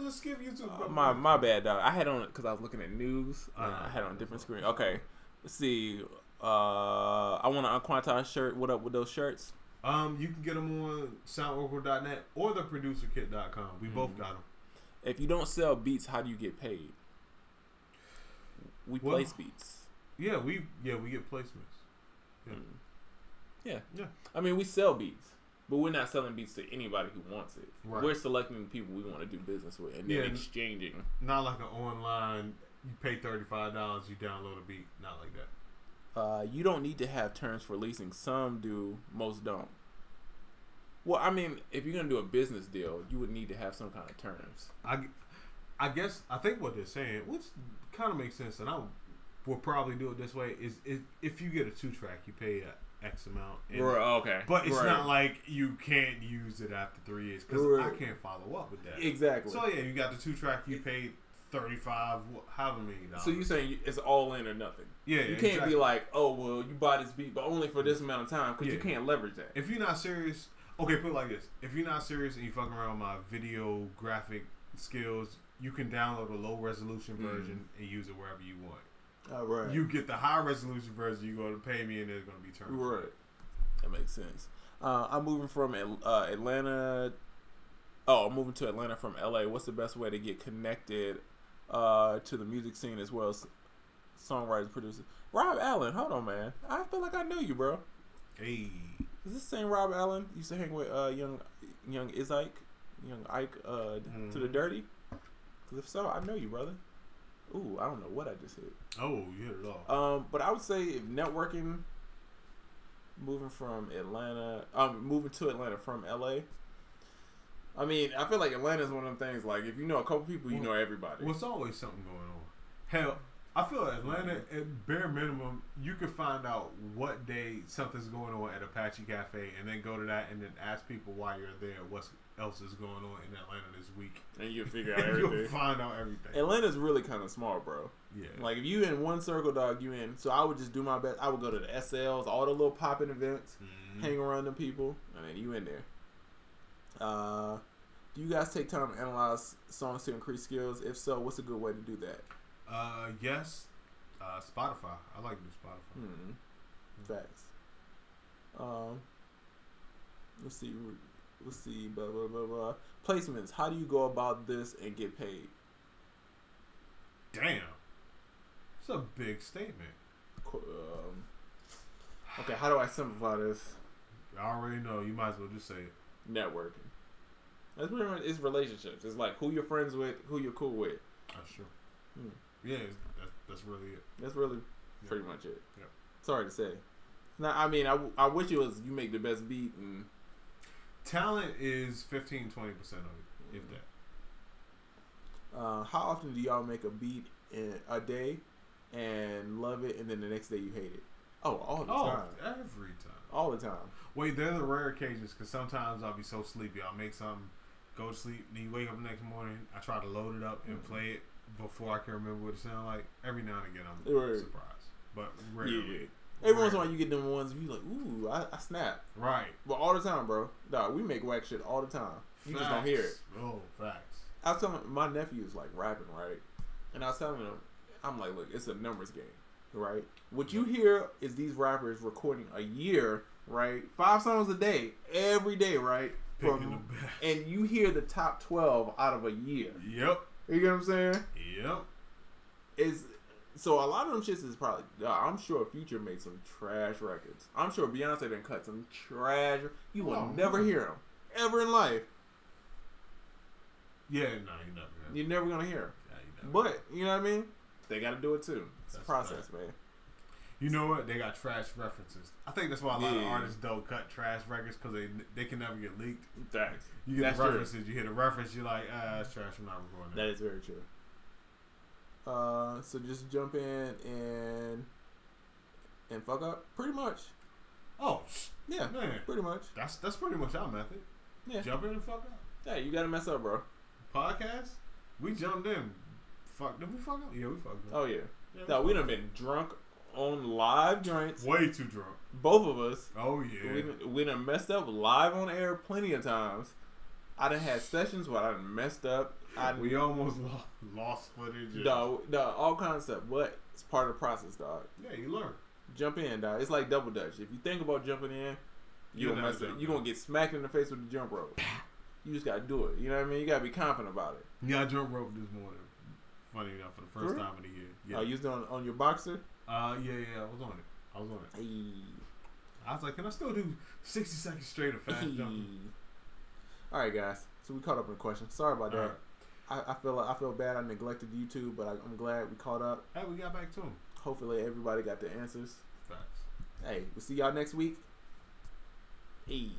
Let's give YouTube. My bad, dog. I had on because I was looking at news. I had on a different screen. Okay, let's see. I want an UnQuantized shirt. What up with those shirts? You can get them on soundoracle.net or theproducerkit.com. We both got them. If you don't sell beats, how do you get paid? We place beats. Yeah, we get placements. Yeah. Yeah. I mean, we sell beats. But we're not selling beats to anybody who wants it. Right. We're selecting the people we want to do business with and then exchanging. Not like an online, you pay $35, you download a beat. Not like that. You don't need to have terms for leasing. Some do, most don't. Well, I mean, if you're going to do a business deal, you would need to have some kind of terms. I think what they're saying, which kind of makes sense, and I would probably do it this way, is if you get a 2-track, you pay X amount. Okay. But it's not like you can't use it after 3 years because I can't follow up with that. Exactly. So yeah, you got the 2-track, you paid $35, however many dollars. So you're saying it's all in or nothing? Yeah. You can't be like, oh well, you buy this beat, but only for this amount of time because you can't leverage that. If you're not serious, okay, put it like this: if you're not serious and you fucking around with my video graphic skills, you can download a low resolution version and use it wherever you want. All right. You get the high resolution version, you're going to pay me, and there's going to be terms. Right. That makes sense. I'm moving from Atlanta. Oh, I'm moving to Atlanta from LA. What's the best way to get connected to the music scene as well as songwriters, producers? Rob Allen. Hold on, man. I feel like I know you, bro. Hey. Is this the same Rob Allen used to hang with young Ike to the Dirty? Because if so, I know you, brother. Ooh, I don't know what I just hit. Oh, you hit it all. But I would say if networking, moving to Atlanta from LA. I mean, I feel like Atlanta is one of them things. Like, if you know a couple people, you know everybody. Well, it's always something going on. Hell, I feel Atlanta, at bare minimum, you can find out what day something's going on at Apache Cafe, and then go to that, and then ask people why you're there, what else is going on in Atlanta this week, and you'll figure out everything. You'll find out everything. Atlanta's really kind of small, bro. Yeah. Like, if you in one circle, dog, you in. So I would just do my best. I would go to the SLs, all the little popping events, hang around them people, and then you in there. Do you guys take time to analyze songs to increase skills? If so, what's a good way to do that? Yes. Spotify. I like to do Spotify. Facts. Let's see. Blah blah blah blah. Placements. How do you go about this and get paid? Damn. It's a big statement. Okay, how do I simplify this? I already know. You might as well just say it. Networking. That's pretty much, it's relationships. It's like who you're friends with, who you're cool with. That's true. Yeah, that's really it. That's really pretty much it. Yeah. Sorry to say. Now, I mean, I wish it was you make the best beat and talent is 15-20% of it, if that. How often do y'all make a beat in a day and love it, and then the next day you hate it? Oh, all the time. Every time. All the time. Wait, they're the rare occasions because sometimes I'll be so sleepy. I'll make something, go to sleep, and you wake up the next morning. I try to load it up and play it before I can remember what it sounds like. Every now and again, I'm surprised. But rarely. Every once in a while, you get them ones you like, ooh, I snap. Right. But all the time, bro. Dog, we make whack shit all the time. You just don't hear it. Oh, facts. I was telling my nephew is like rapping, right? And I was telling him, I'm like, look, it's a numbers game, right? What you hear is these rappers recording a year, right? 5 songs a day, every day, right? And you hear the top 12 out of a year. Yep. You get what I'm saying? Yep. So a lot of them shits is probably. I'm sure Future made some trash records. I'm sure Beyonce done cut some trash. You will never hear them ever in life. Yeah, no, you never. You're never gonna hear 'em. Yeah, you never. But you know what I mean? They got to do it too. It's a process, man. You know what? They got trash references. I think that's why a lot of artists don't cut trash records because they can never get leaked. Thanks. You get the references. You hit a reference. You're like, it's trash. I'm not recording that. That is very true. So just jump in and fuck up, pretty much. Oh, yeah, man, pretty much. That's pretty much our method. Yeah, jump in and fuck up. Yeah, you gotta mess up, bro. Podcast, we jumped in. Fuck, did we fuck up? Yeah, we fucked up. Oh yeah. No, we done been drunk on live joints. Way too drunk. Both of us. Oh yeah. We done messed up live on air plenty of times. I done had sessions where I done messed up. We almost lost footage. No, all kinds of stuff. But it's part of the process, dog. Yeah, you learn. Jump in, dog. It's like double dutch. If you think about jumping in, you gonna mess up. You gonna get smacked in the face with the jump rope. You just gotta do it. You know what I mean? You gotta be confident about it. Yeah, I jump rope this morning. Funny enough, for the first time in the year. Yeah. Oh, you was on your boxer? Yeah, I was on it. Hey. I was like, can I still do 60 seconds straight of fast jumping? All right, guys. So we caught up in the question. Sorry about that. Right. I feel bad. I neglected YouTube, but I'm glad we caught up. Hey, we got back to him. Hopefully, everybody got the answers. Facts. Hey, we'll see y'all next week. Hey.